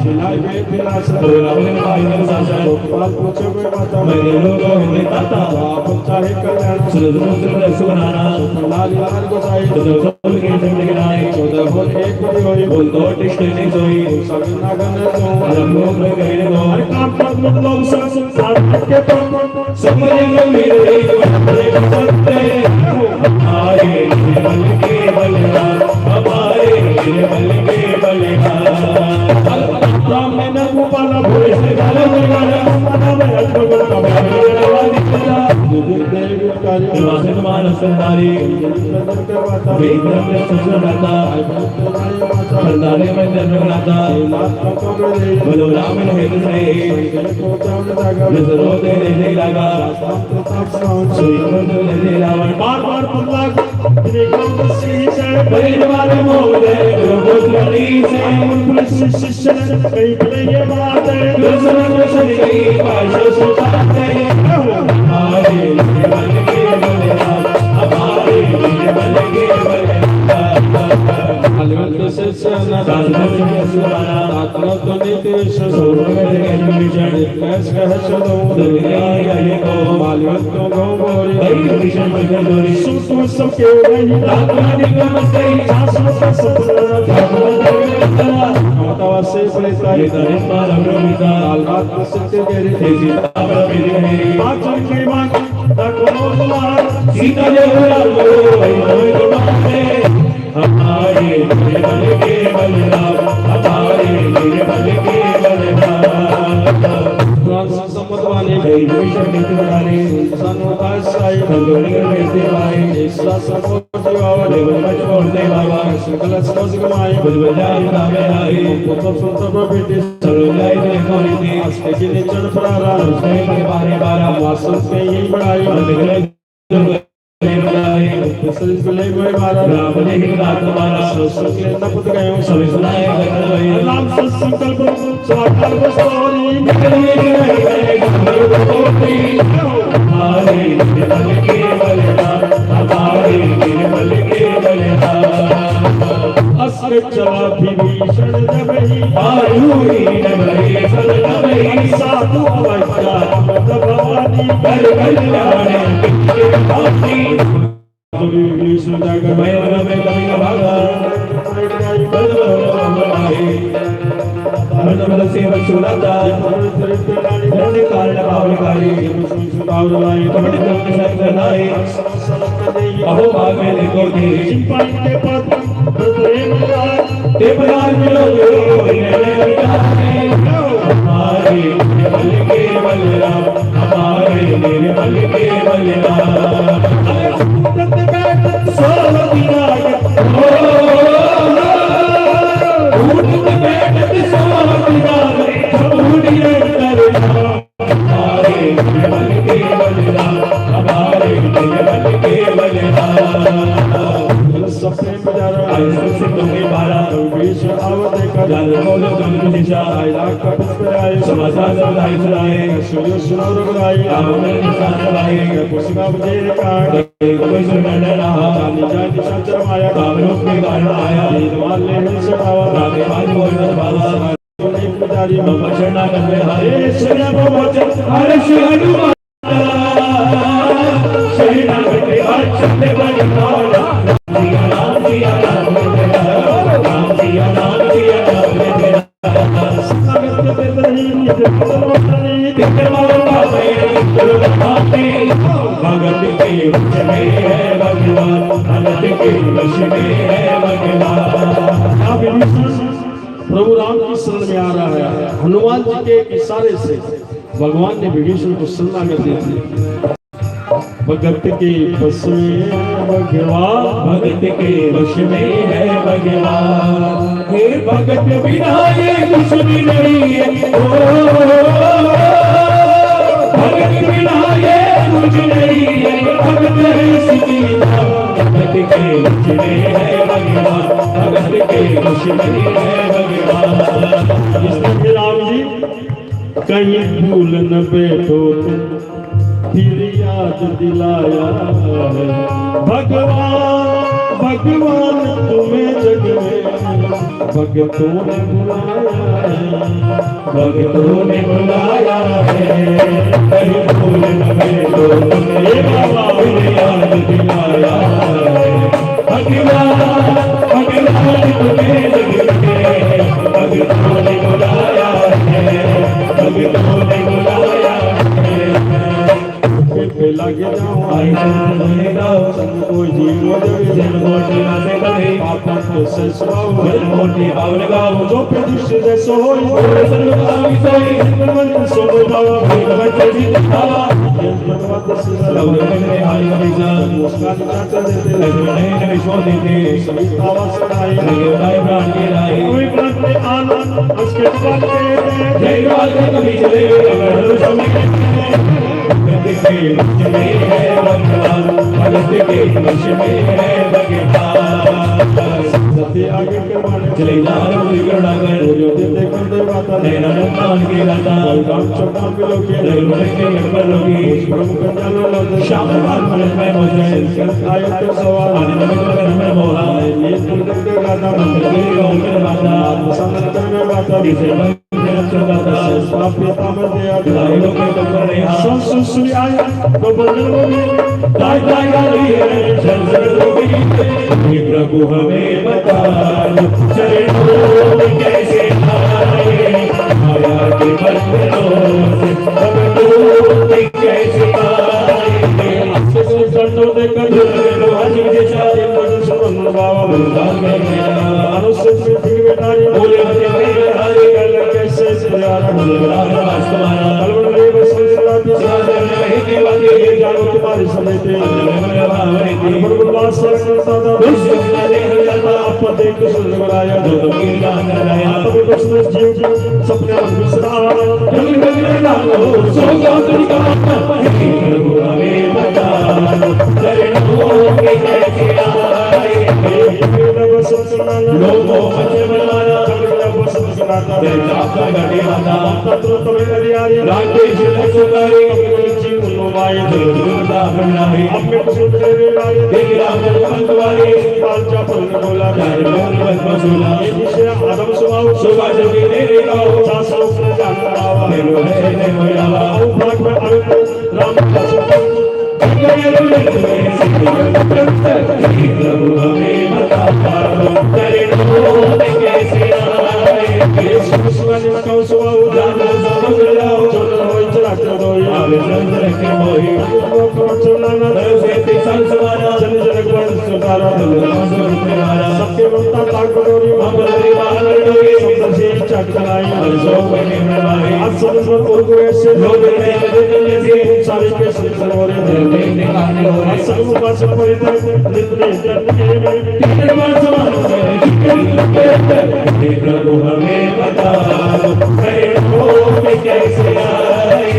सिलाई में विनाश रावण भाई ने साजा गोपाल पूछे कोई माता मेरे लोगों में ताता आप चाहे कल्याण सुरदुर सुनाना लाल लाल को साई तो के जिंदगी नाई 14 बोल एक कोई होई बोल दो टिस्ट नहीं सोई सब नागन जो लोग में गए नो हर काम पर मतलब सब साथ के तो सब मेरे सत्य हमारे बल के बलिदान, हमारे बल के बलिदान। राम ने न गोपाल भोले से गाले में गाले माना में अद्भुत का देवी कार्य वासन मानस संधारी विक्रम ने संस्कृता संधारी में जन्म लाता बोलो राम ने हेतु से नजरों दे लगा बार बार बदला शिष्य कई ये बात चला विभीषण साधु प्रभु राम की शरण में आ रहा है। हनुमान जी के इशारे से भगवान ने विभीषण को शरणागत दे दी। भगत के बस में भगवान, भगत के बस में है भगवान। हे भगत बिना ये कुछ भी नहीं है, भगत बिना ये कुछ नहीं है, भगत है सीता। भगत के बस में है भगवान, भगत के बस में है भगवान। इसलिए राम जी कहीं भूल न बैठो फिर याद दिलाया है भगवान। भगवान तुम्हें जग में भगतों ने बुलाया है, भगतों ने बुलाया है। कहीं भूल न बैठो फिर याद दिलाया है भगवान। भगवान तुम्हें जग में भगतों ने बुलाया है, भगतों ने बुलाया है। लगे जाओ आई कोई जीवो जन मोटी ना से करे पापा को ससुराओ जन मोटी बावल गाओ जो प्रदुष जैसो होई सर्वकामी सोई मन सो बाबा भगवत जी दिखावा भगवत से लव में आई जा मुस्कान चाहते देते लगे ने विश्व देते सभी आवाज सुनाई लगे भाई प्राण के लाई कोई प्राण में आनंद उसके बाद जय राज कभी चले अगर समय के वश में है भगवान, भगत के वश में है भगवान। सत्य आगे के माने चले जाओ विगड़ाकर जो देते कंदे बाता नैना नंदन के राता काम चौका मिलो के निर्मल के नंबर लोगी ब्रह्म कन्या लो श्याम लाल मन में मोजे आयो तो सवाल आनंद में में मोहा ये तुम के गाता मंत्र के ओम में बाता संत में बाता इसे मन चुकाता आप पिता में दिया लाइलों के टक्कर रहा सुन सुन आया तो बदल होगी ताई ताई गाली है जल लोगी हे प्रभु हमें बता चरणों में कैसे आए माया के बंधनों से हम मुक्ति कैसे पाए। संतो देखकर आज मुझे चाहे मुझे सुन बाबा भगवान में मेरा अनुसूचित पृथ्वी बेटारी बोले मुझे मेरे हरे कल कैसे सियारा राज तुम्हारा कलवन रे बस सलाती साधन में के वादे ये जानो तुम्हारे समेते भगवान सरता दा आप देख सुन बनाया जो तुम्हें गान गाया तब कृष्ण जीव की सपने में विसरा जग में डालो सोगा तुझका प्रभु हमें बता चरणों में कैसे आए लोगों मचे बनाया देखा का गड़े माता राकेश लक्ष्मणी दुर्गा बनाए देख राम भगवान बोला मसूला आदम सुभाव सुबह जल्दी दे देगा राम प्रभु हमें बता चरणों में कैसे आए जानो समझ जाओ आवे चंद्र के मोही से तिसल सवारा सबके बनता ताकतोरी मंगल बाल डोरी सबसे चटकाई सो बने बनाए आज समझ को ऐसे लोग में से सारे के संसरोरे निकालने हो रहे सब पास परिते जितने तीन बार समान हे प्रभु हमें बता चरणों में कैसे आए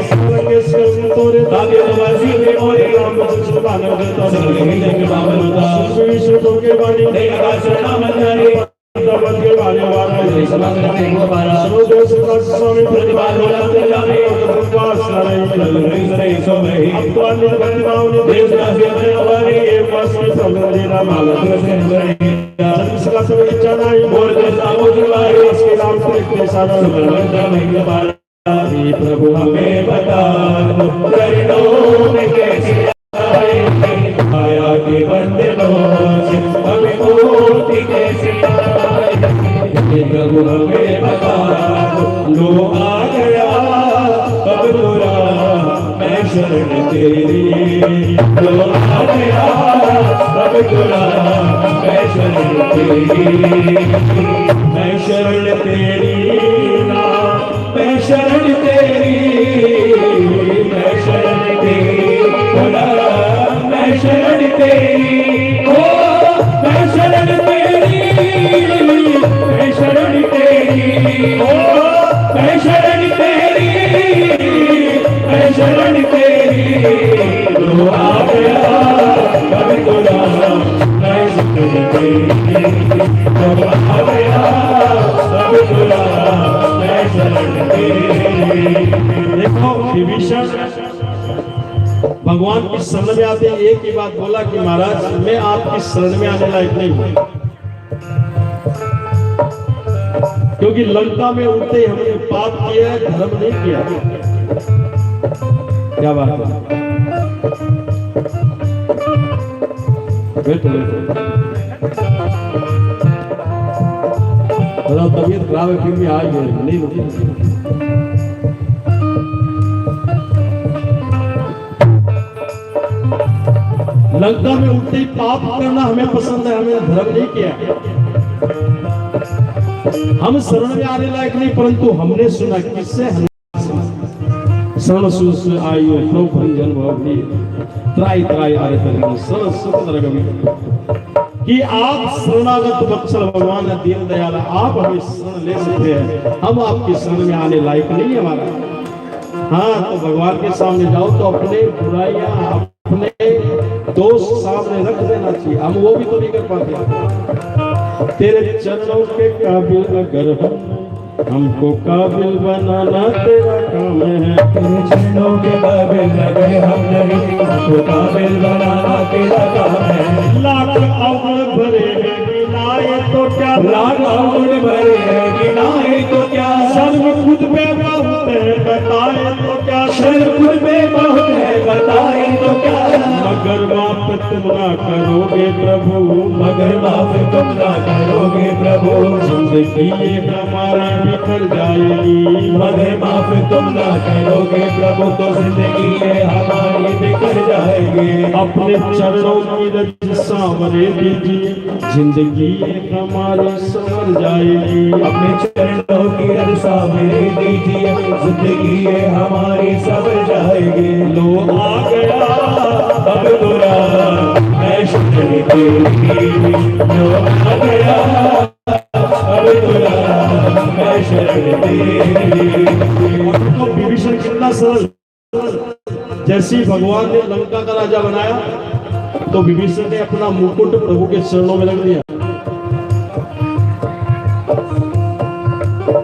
संगे से तोरे ताके नवासी में मोरे राम सुभान देता संगे जग बावन होता विश्व तो के वाणी देखा शरणा मंदारे दबन के वाणी वाला समग्र में वो बारा समुद्र से स्वामी प्रतिबाद होला जाने उपवास नहीं सरे सो में अपवाद प्रतिभाव ने देव दास के हमारे एक वर्ष में समझेना माला से हमारे इसका सब इच्छा नहीं और जैसा मुझवारे इसके नाम से एक सारा सुबह में बारा हे प्रभु हमें बता चरणों में कैसे आए माया के बंधनों से हमें मुक्ति कैसे आए। हे प्रभु हमें बता लो आ गया अब बुरा मैं शरण तेरी लो आ गया अब बुरा मैं शरण तेरी मैं शरण तेरी ना मैं शरण तेरी मैं शरण तेरी बोला मैं शरण तेरी ओ मैं शरण तेरी मैं शरण तेरी ओ मैं शरण तेरी मैं शरण तेरी लो आ गया कभी खुदा मैं शरण तेरी लो आ गया कभी खुदा मैं शरण तेरी। देखो विभीषण भगवान की शरण में आते एक ही बात बोला कि महाराज मैं आपकी शरण में आने लायक नहीं हूं, क्योंकि लंका में उठते ही हमने पाप किया है, धर्म नहीं किया। क्या बात है? बैठो बताओ, तबीयत खराब है फिर भी आज नहीं रुकी। लंका में उठते ही पाप करना हमें पसंद है, हमें धर्म नहीं किया। हम शरण में आने लायक नहीं, परंतु हमने सुना किससे शरण सुस आयु प्रोभंजन भवति त्राई त्राई आरे तरी शरण सुंदर गमी कि आप शरणागत वत्सल भगवान दीन दयाल, आप हमें शरण ले सकते हैं, हम आपकी शरण में आने लायक नहीं है। हमारा हाँ, तो भगवान के सामने जाओ तो अपने बुराइयां, अपने दोष सामने रख देना चाहिए। हम वो भी तो नहीं कर पाते। तेरे चरणों के काबिल अगर हमको काबिल बनाना तेरा काम है। तेरे चरणों के काबिल अगर हम नहीं, हमको काबिल बनाना तेरा काम है। लाख अवगुण भरे हैं गिनाए तो क्या, लाख अवगुण भरे हैं गिनाए तो क्या, सर्व खुद में बहुत है बताए तो क्या, सर्व खुद में बहुत है बताए तो क्या, मगर माफ तुम ना करोगे प्रभु, मगर माफ तुम ना करोगे प्रभु, जिंदगी हमारी बिखर जाएगी, मगर माफ तुम ना करोगे प्रभु तो जिंदगी ये हमारी बिखर जाएगी। अपने चरणों की रज सांवरे दीजिए, जिंदगी हमारी संवर जाएगी। अपने चरणों की रज सांवरे दीजिए, जिंदगी ये हमारी संवर जाएगी। लो आ गया अब बुरा मैं शुक्र तेरी, लो आ गया अब बुरा मैं शरण तेरी। तो विभीषण कितना सरल, जैसे भगवान ने लंका का राजा बनाया तो विभीषण ने अपना मुकुट प्रभु के चरणों में रख दिया।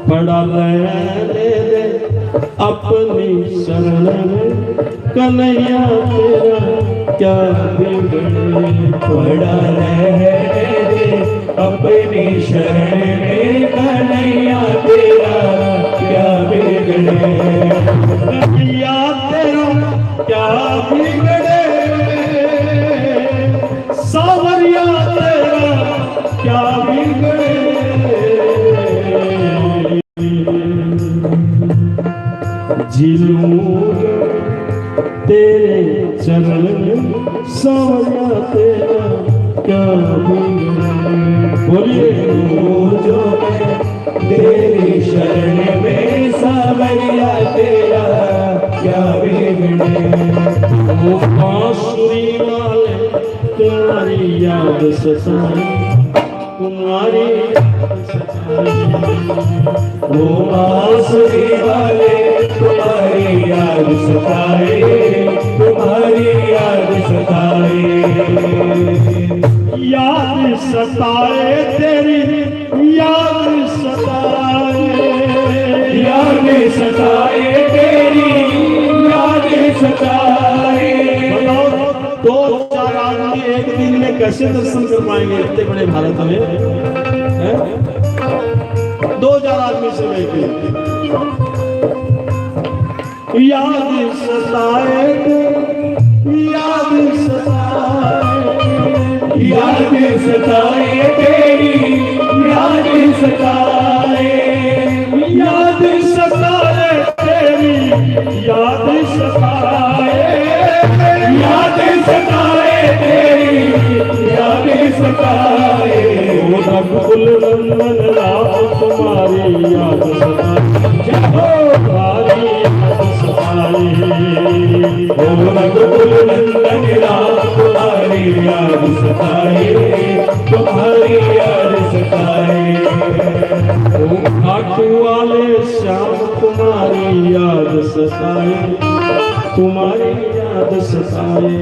पड़ा रहने दे अपनी शरण में कन्हैया तेरा क्या बिगड़े, पड़ा रहने दे अपनी शरण में कन्हैया तेरा क्या बिगड़े, कन्हैया तेरा क्या बिगड़े, सावरिया तेरा क्या बिगड़े। झिलूँ तेरे चरण में सावरिया तेरा क्या बिगड़े। बोलिए जो मैं तेरी शरण में सावरिया तेरा क्या बिगड़े। वो बांसुरी वाले तुम्हारी याद सताए, तुम्हारी वो बांसुरी वाले तुम्हारी याद सताए, तुम्हारी याद सताए, याद सताए तेरी याद सताए, याद सताए तेरी याद सताए। बताओ 2-4 आदमी एक दिन में कैसे दर्शन कर पाएंगे इतने बड़े भारत में? 2-4 आदमी से बैठे याद सताए, याद सताए, याद सताए तेरी याद सताए, याद सताए तेरी याद सताए, याद सताए तेरी याद सताए। रघुकुल नंदन राम तुम्हारी याद सताए, तुम्हारी याद सताए, रघुकुल नंदन राम तुम्हारी याद सताए, तुम्हारी याद सताए। खाटू वाले श्याम तुम्हारी याद सताए, तुम्हारी याद सताए,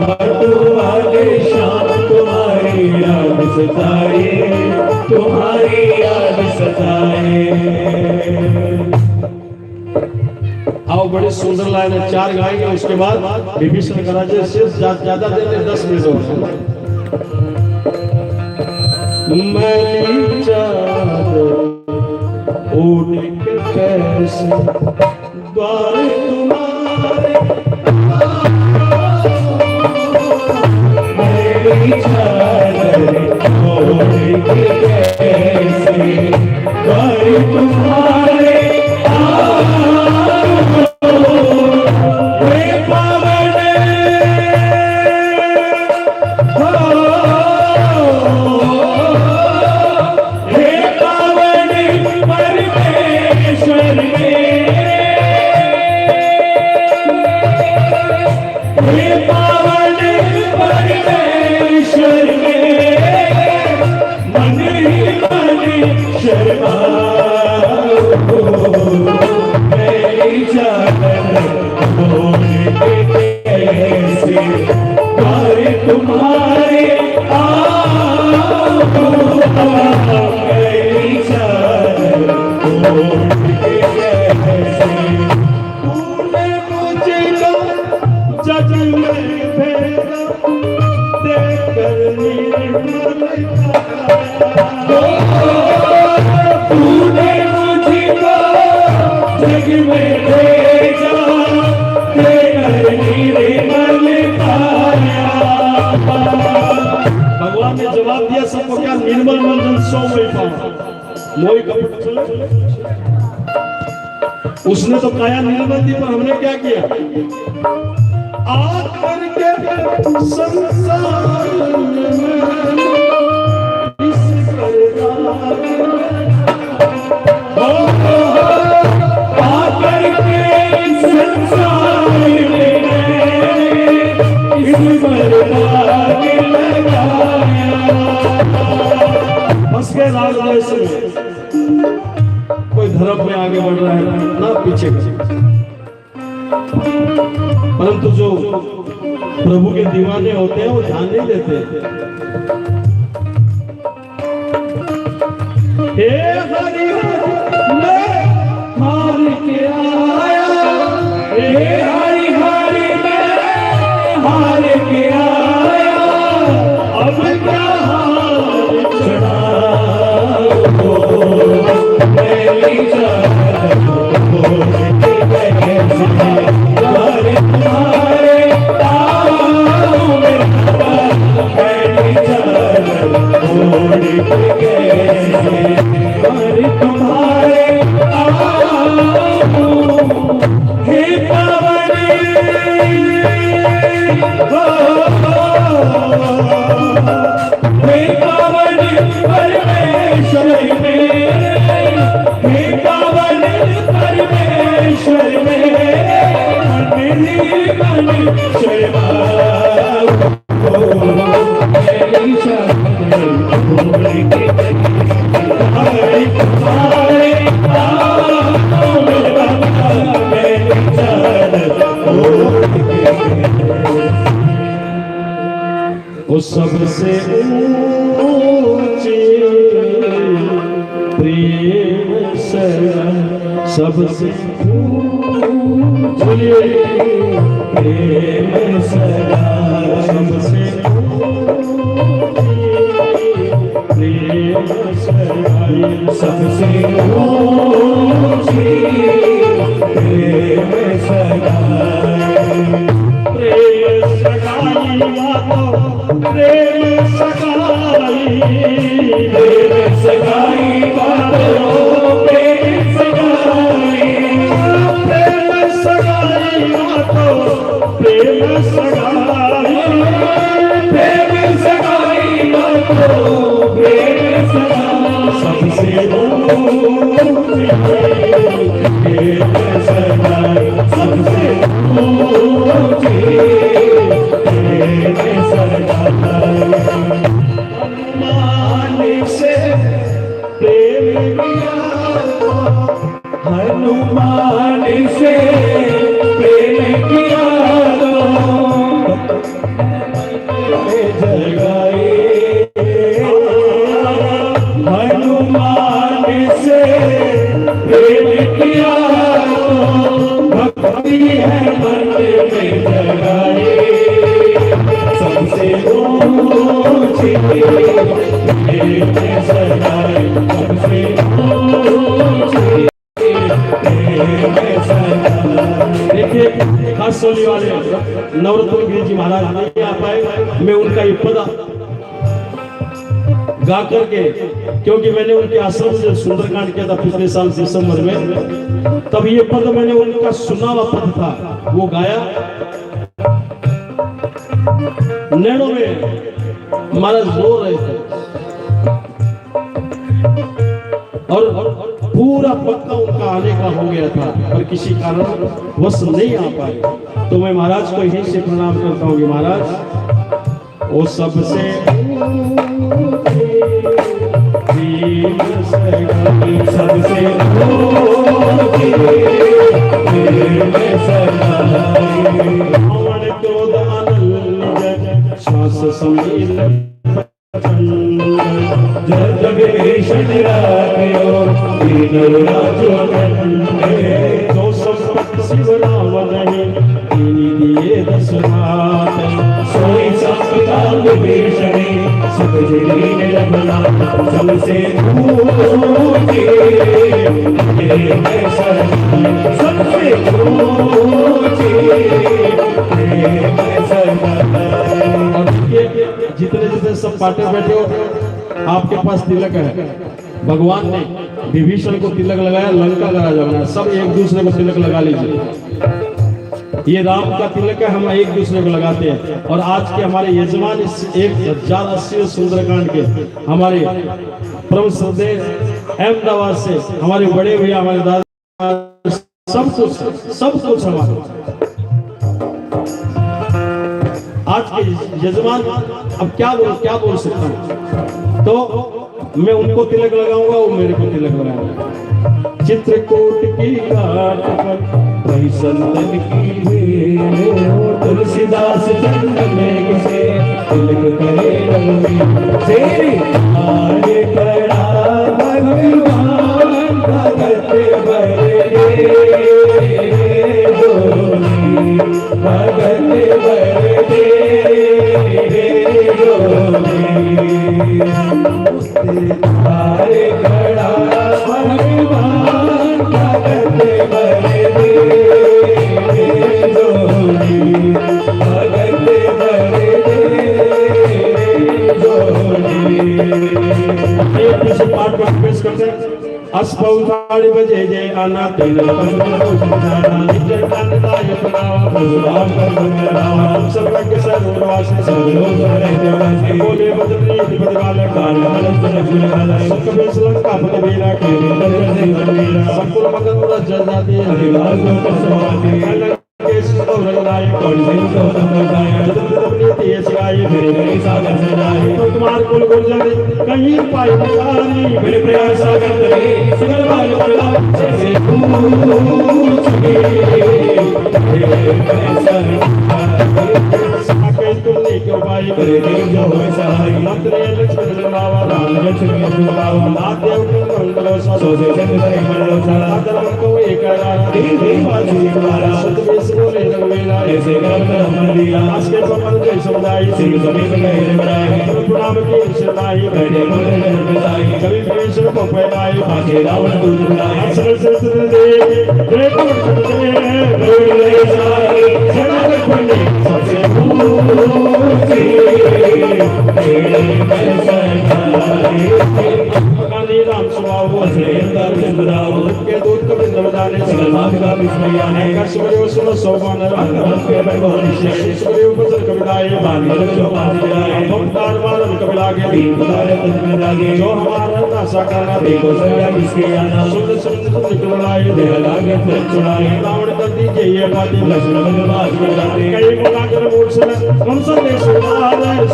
खाटू वाले श्याम तुम्हारी याद सताए, तुम्हारी याद सताए। आओ बड़ी सुंदर लाइन है, 4 गाएंगे उसके बाद विभीषण का राज्य से ज्यादा देर में 10 मिनट और। मैली चादर ओढ़ के कैसे द्वार तुम्हारे, मेरी चादर ओढ़ के कैसे द्वार तुम्हारे शर्मा कैसे प्यारे तुम्हारे मेरी चादर ओढ़ के कैसे तूने मुझे जग में भेजा देकर निर्मल तूने मुझको जग में भेजा देकर निर्मल काया। भगवान ने जवाब दिया सबको, क्या निर्मल मंजन सो मोई पावा मोई कपट चले। उसने तो काया निर्मल दी, पर हमने क्या किया? आकर के संसार में इस आकर के संसार में इस बरदाग लगाया। बस के राज वैसे कोई धर्म में आगे बढ़ रहा है ना पीछे का। परंतु जो प्रभु के दीवाने होते हैं वो ध्यान नहीं देते। हे हरि मैं हार के आया, हे हरि हरि मैं हार के आया। अब क्या हार चढ़ाओ मेरी चादर ओढ़ के कैसे प्यारे तुम्हारे आओ मेरी चादर ओढ़ के कैसे प्यारे तुम्हारे आओ। हे पावन हे पावन परमेश्वर मेरे, हे पावन परमेश्वर मेरे मेरी मन शर्मा मेरी चादर ओढ़ के हरि तुम्हारे आओ मेरी चादर ओढ़ के। वो सबसे ऊंची प्रेम सरा, सबसे बोलिए प्रेम सदा, सबसे प्रेम सरा, सबसे ऊंची प्रेम सदा। प्रेम सगाई मातो प्रेम सगाई, प्रेम सगाई बातों प्रेम सगाई, प्रेम सगाई मातो प्रेम सगाई, प्रेम सगाई बातों प्रेम सगाई। सबसे ऊंची प्रेम सगाई, सबसे ऊंची प्रेम सगाई। हनुमान से प्रेम किया, हनुमान से प्रेम किया जगाए। हनुमान से प्रेम किया भक्ति है मन में जगाए। सबसे ऊंची प्रेम सगाई, सबसे ऊंची प्रेम सगाई। देखिए खास सोनी वाले नवरत्न गिरी जी महाराज नहीं आ पाए, मैं उनका ये पद गा करके, क्योंकि मैंने उनके आश्रम से सुंदरकांड किया था पिछले साल दिसंबर में, तब ये पद मैंने उनका सुना हुआ पद था वो गाया। नैनों में महाराज रो रहे थे और पूरा पक्का उनका आने का हो गया था, पर किसी कारण वश नहीं आ पाए। तो मैं महाराज को यहीं से प्रणाम करता हूँ कि महाराज वो सबसे सबसे पवन क्रोध आनंद श्वास समील जग भीषण राखियो तीनों राजो जो संपत्ति शिव रावण दिए दस हाथ सोई संपदांग भीषणे सुख जलीन लबना सबसे ऊंचे सबसे ऊंचे जितने जितने सब पाटे बैठे हो आपके पास तिलक है। भगवान ने विभीषण को तिलक लगाया, लंका का राजा बनाया। सब एक दूसरे को तिलक लगा लीजिए। ये राम का तिलक है, हम एक दूसरे को लगाते हैं। और आज के हमारे यजमान इस 1080 सुंदरकांड के हमारे परम श्रद्धेय अहमदाबाद से हमारे बड़े भैया, हमारे दादा, सब कुछ हमारे आज के यजमान। अब क्या बोल सकता हूँ। तो मैं उनको तिलक लगाऊंगा, वो मेरे को तिलक लगाएंगे। चित्रकूट की घाट पर वही संतन की भीड़ तुलसीदास चंदन में किसे तिलक करे रवि तेरी आरे कड़ा भगवान भगत बरे जोनी भगत बरे जोनी आरे कड़ा भगवान भगत बरे जोनी भगत बरे जोनी। एक दूसरे पाठ को पेश करते हैं। अस्पौताड़ी बजे जय आना तेल सर्वज्ञ सर्ववासी बोले बदली बदगाल सबके लंका पदवीरा के संकुल मगन जल जाती है तुम्हार कुल गुर्जर कहीं पाई बचारी मेरे प्रयास सागर करे सुगल वालों का जैसे तुमने क्यों पाई करे देव जो होए सहाय मंत्र लक्ष्मण बाबा राम लक्ष्मण बाबा नादेव मंगलो सो से चंद करे मरो सारा धर्म को एक देव देव बाजी वाला सतवेश बोले रघुवीरा ऐसे कर्म हमर लीला आज के संबंध के समुदाय सिंह समीप गए बनाए प्रणाम की शरणाई बैठे मोरे नर बताई कवि विश्व को फैलाई आके रावण दूत बुलाए असर सत्र दे देखो दे बोले सारे सनक पंडे सबसे ऊंचे काली राम स्वभाव से दर्शन राव के दूत को बिंद बजाने सकल माग का विस्मया ने कर्षवरे सुन सोमान अंगम के भगवान ईश्वरे उपसर कविताए बानी जो बानी जाए भक्तार मारन कविला के तीन बुलारे तन में लागे जो हमारा नासा करना देखो सया किसके आना सुंदर सुंदर निकलाए देह लागे फिर चुराए रावण कर दीजिए ये बातें लक्ष्मण में बात बुलाते कई मुला कर मूर्छन हम सब ने सुना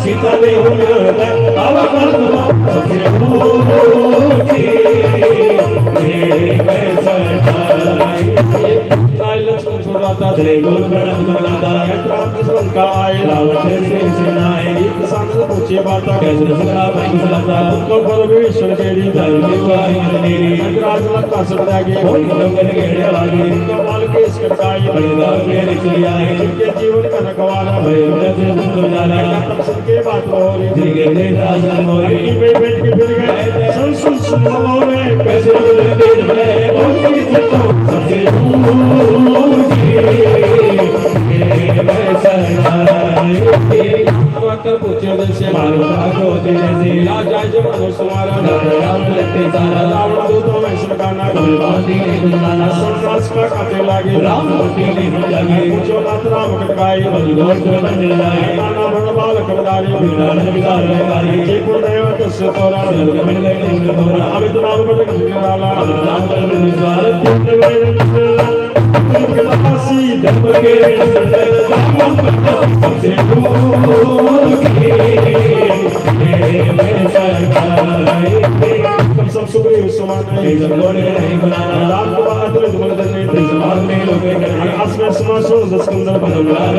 सीता ने हो मिलता आवा कर तुम सबसे ऊंचे लक्ष्मण सुनाता तेरे गोल प्रणम करता का आए रावण से सेनाए एक सामने पूछे बाता कैसे सदा भाई सदा को परमेश्वर तेरी दल देवाई मेरी राज लंका सदागे कोई लोगन घेरे वाली कमाल के इस करताई बलिदा मेरे चलिया है के जीवन का रखवाला भय से मुक्त जाना तब सबके बात हो रही जिगे ने राजा मोरे पे बैठ के फिर गए सुन सुनो रे कैसे बोलते भले बहुत की तो सबसे कर पूछे से मारो को जैसे राजा जब अनुसमारा राम लगते सारा रावण दूतों में सरकाना बांधी ने बुलाना संसास का काटे लागे राम होती ने जागे पूछो नाथ राम कटकाई बलिगोर को बन जाए नाना भण बाल कवदारी विराट विकार लगाई जे को देव तस् तोरा स्वर्ग में गए ने बोला अमित नाम पर निराला राम कर विश्वास पुण्य गिलासी जब के हमसे हम सब सुबह समान नहीं नहीं बनाना रात को बात में तुम्हारे दर नहीं समाज में लोग आसमान समासो दस्कंदर बदलार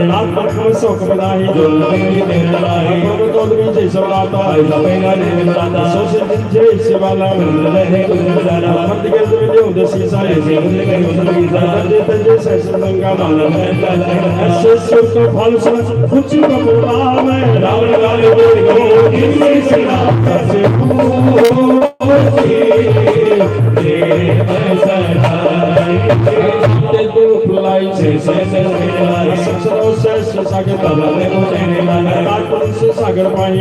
रात पर कोई सो कबदाही जो नहीं तेरा भाई को तो भी जैसा लाता ऐसा पहला नहीं बनाता सोचे दिन जैसे वाला नहीं कुछ नहीं बनाना मत के तुम जो दसी सारे ऐसे मुझे कहीं हो सकती है दे जैसे संगा माला रावण ऐसे सुख फल से कुछ को बोला मैं वाले बोल गो किसी से ना कैसे सागर पानी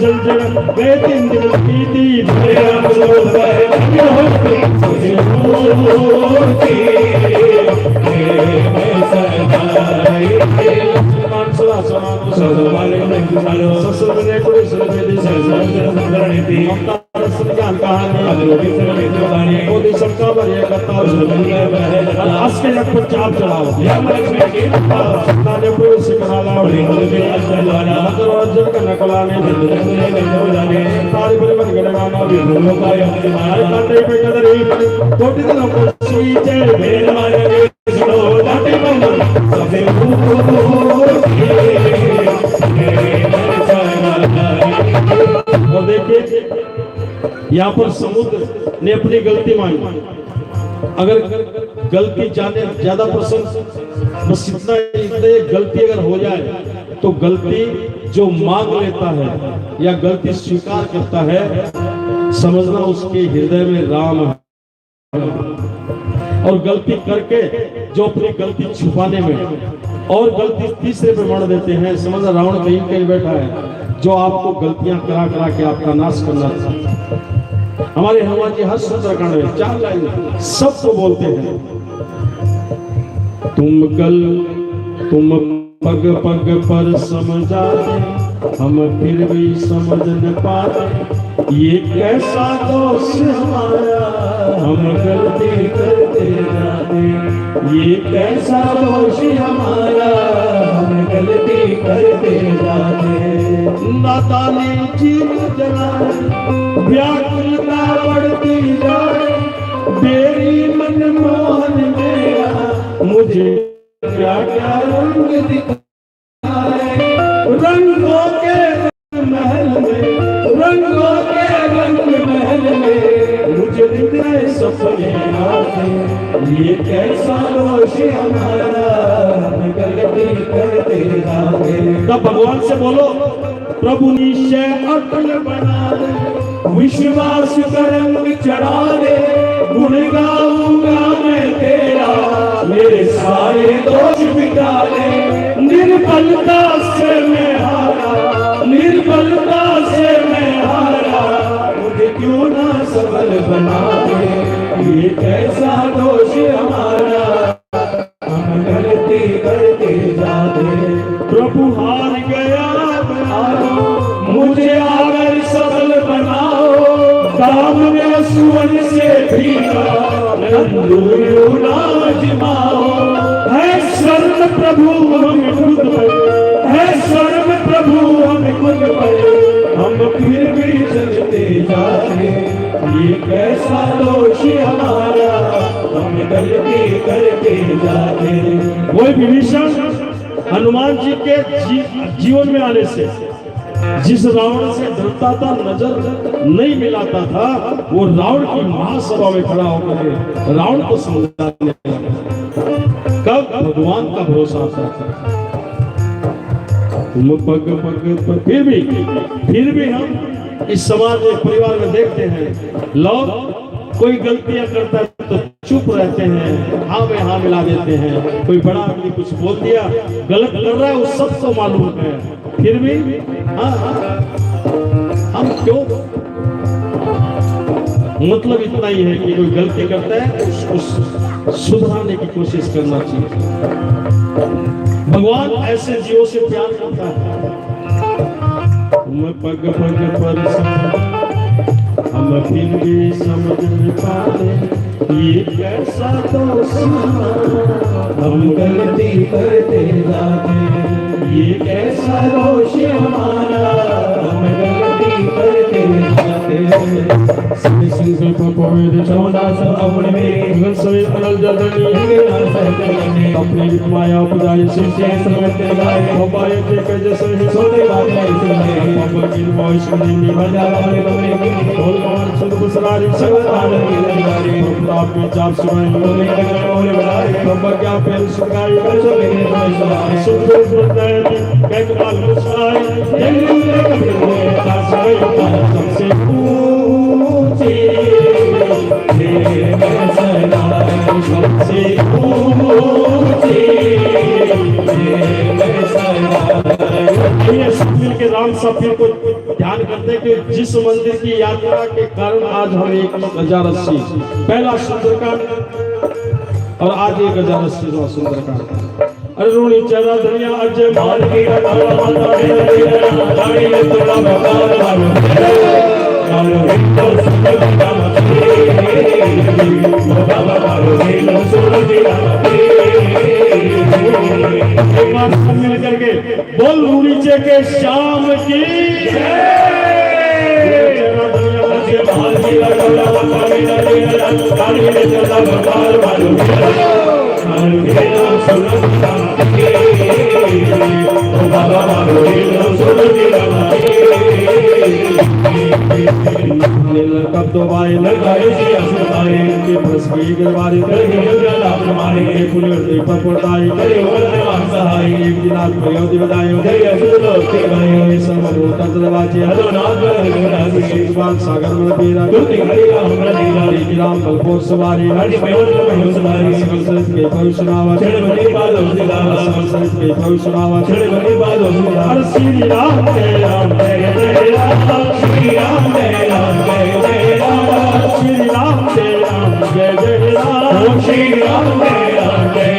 जल जल गए 3 दिन की थी और देखिए यहाँ पर समुद्र ने अपनी गलती मानी। अगर गलती जाने ज्यादा पसंद बस इतना गलती अगर हो जाए तो गलती जो मांग लेता है या गलती स्वीकार करता है समझना उसके हृदय में राम है। और गलती करके जो अपनी गलती छुपाने में और गलती तीसरे पे मर देते हैं समझना रावण कहीं कहीं बैठा है जो आपको गलतियां करा करा के आपका नाश करना था। हमारे हनुमान जी हर सुंदरकांड में 4 लाइन सबको बोलते हैं तुम पग पग पर समझा हम फिर भी समझ न पाते ये कैसा दोष हमारा हम गलती करते जाते ये कैसा दोष हमारा हम गलती करते जाते नादानी जीव जलाए व्याकुलता बढ़ती जाए मेरी मनमोहन मेरा मुझे क्या क्या रंग दिखाए रंगों के महल में रंगों के रंग महल में मुझे दिखने सपने आते ये कैसा दोष हमारा हम गलती करते जाते। तब भगवान से बोलो प्रभु निश्चय अटल बना दे विश्वास करंग चढ़ा दे गुण गाऊंगा मैं तेरा मेरे सारे दोष मिटा दे निर्बलता से मैं हारा निर्बलता से मैं हारा मुझे क्यों ना सबल बना दे ये कैसा दोष हमारा हम गलती करते जाते। प्रभु हार गया मुझे आकर सबल बनाओ दाम में सुवन से भी ना जमाओ प्रभु हम खुद पर, है स्वर्ग प्रभु हम खुद पर, हम फिर भी चलते जाते, ये कैसा दोष हमारा, हम गलती करते जाते। वही विभीषण हनुमान जी के जीवन में आने से जिस रावण से डरता था, नजर नहीं मिलाता था, वो रावण की महासभा में खड़ा होकर रावण को समझाने लगा। कब भगवान का भरोसा आता था। पग पग पर फिर भी हम इस समाज में, परिवार में देखते हैं, लोग कोई गलतियां करता है तो चुप रहते हैं, हाँ में हाँ मिला देते हैं। कोई बड़ा आदमी कुछ बोल दिया, गलत कर रहा है, वो सबको मालूम है, फिर भी हाँ हम क्यों? मतलब इतना ही है कि कोई गलती करता है उसको सुधारने की कोशिश करना चाहिए। भगवान ऐसे जीवों से प्यार करता है। मैं पग पग पर हम फिर भी समझ नहीं पाते, ये कैसा दोष हम गलती करते जाते, ये कैसा दोष हमारा, हम गलती करते जाते। सिंह पपवेद चौदास अपने में सवे अनल जदनी अपने माया उपजाय सिंचे समते गाय भवाय जे कज सहे सोते गाय सुने इन वॉइस में बजा वाले कमरे की ढोल कमर सुध बसरारी सगतान की लगारी प्रताप में चाप सुनाई बोले कगन और बड़ाई प्रभ क्या पेल सुखाई कर सके सवाई सुध सुनाई कह काल मुस्काई जंगल में कभी का सवे सबसे ऊंची सबसे ऊंची ये सब मिल के राम सफीर को ध्यान करते कि जिस मंदिर की यात्रा के कारण आज हम 1080 पहला सुंदरकांड और आज 1080वां सुंदरकांड। अरे रोणी चला दुनिया अजय मार की कटावा माता रानी ने तोड़ा भगवान मारो तो सुंदरकांड बाबा मारो लो सुंदरकांड एक बार सब मिल करके बोल रूणीचे के शाम की कब तो भाई लगाए सी असुताए के प्रसवी गवारी करे जला हमारे पुण्य दीप पड़ताई करे और सहाय एक दिन आप प्रयोजन बधायो जय असुर के गए समरो तत्वाचे हरनाथ गरासी शिवान सागर में तेरा तुति हरि हमरा लीला राम बलपुर सवारी हरि मयूर सवारी संसद के भविष्यनावा चढ़ बड़ी बात उदिला संसद के भविष्यनावा चढ़ बड़ी बात उदिला हर श्री राम जय राम जय राम श्री राम जय राम जय राम श्री राम जय राम जय राम श्री राम जय राम जय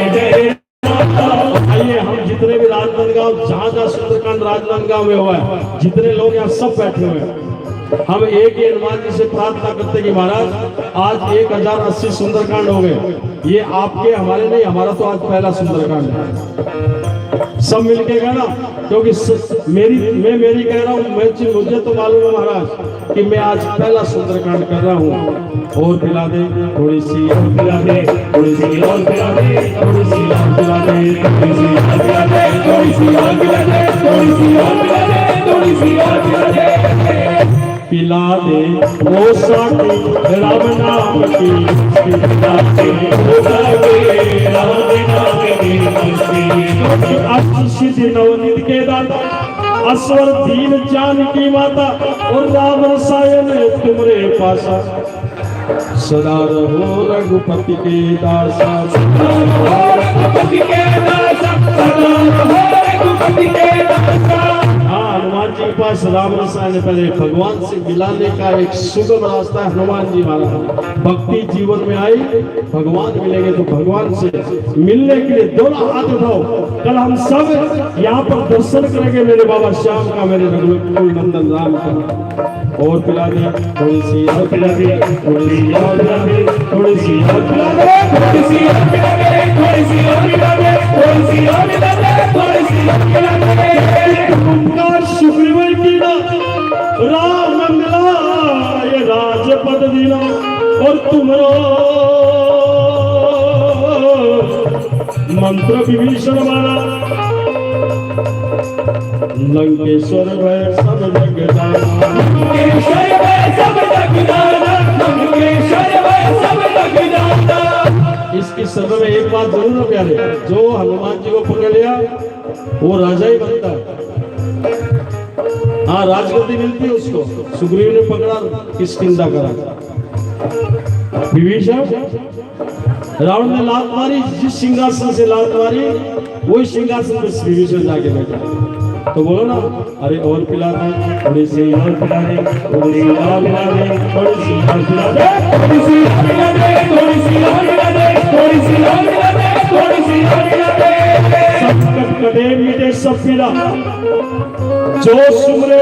आइए हम जितने भी राजनांदगांव जहाँ सुंदरकांड राजनांदगांव में हुआ है, जितने लोग यहाँ सब बैठे हुए हैं, हम एक ही हनुमान जी से प्रार्थना करते कि महाराज आज 1080 सुंदरकांड हो गए। ये आपके हमारे नहीं, हमारा तो आज पहला सुंदरकांड है। सब मिलके गए ना, क्योंकि मैं मेरी कह रहा हूँ, मुझे तो मालूम है महाराज कि मैं आज पहला सुंदरकांड कर रहा हूँ। और पिला दे थोड़ी सी, और पिला दे थोड़ी सी, और पिला दे थोड़ी सी, और पिला दे थोड़ी सी, और पिला दे थोड़ी सी, और पिला दे थोड़ी सी, और पिला दे थोड़ी सी, और पिला दे पिला दे ओ साथी राम नाम की पिला दे ओ साथी राम नाम की अष्टसिद्धि नवनीत के दाता असवर दीन जानकी माता और राम रसायन तुमरे पासा सदा रहो रघुपति के दासा सदा रहो रघुपति के दासा सदा रहो रघुपति के दासा। हाँ हनुमान जी पास राम रसायन है, पहले भगवान से मिलाने का एक सुगम रास्ता है हनुमान जी महाराज। भक्ति जीवन में आई, भगवान मिलेंगे तो भगवान से मिलने के लिए दोनों हाथ उठाओ। कल हम सब यहाँ पर दर्शन करेंगे मेरे बाबा श्याम का, मेरे रघुकुल नंदन राम का। और पिला दे थोड़ी सी, और पिला दे थोड़ी सी, और पिला दे थोड़ी सी, और पिला दे थोड़ी सी, और पिला दे थोड़ी सी, और पिला दे थोड़ी सी, और पिला दे थोड़ी सी, और पिला दे। ओंकार सुग्रीवन की ना राम मंगला ये राजपद दीना, और तुमरो मंत्र विभीषण मारा। लंकेश्वर भय सब जग जाना, लंकेश्वर भय सब जग जाना, लंकेश्वर भय सब जग जाना। इसकी सब में एक बात जरूर है प्यारे, जो हनुमान जी को पकड़ लिया वो राजा ही बनता है। हाँ, राजगद्दी मिलती है उसको। सुग्रीव ने पकड़ा, किष्किंधा करा। विभीषण, रावण ने लात मारी, जिस सिंहासन से लात मारी वही सिंहासन पे विभीषण जाके बैठा। तो बोलो ना, अरे और पिला दे थोड़ी सी, और पिला दे थोड़ी सी, और पिला दे थोड़ी सी, और पिला दे थोड़ी सी, और पिला दे थोड़ी सी, और पिला दे थोड़ी सी, और पिला दे थोड़ी सी, और पिला दे। संकट कटे मिटे सब पीड़ा, जो सुमरे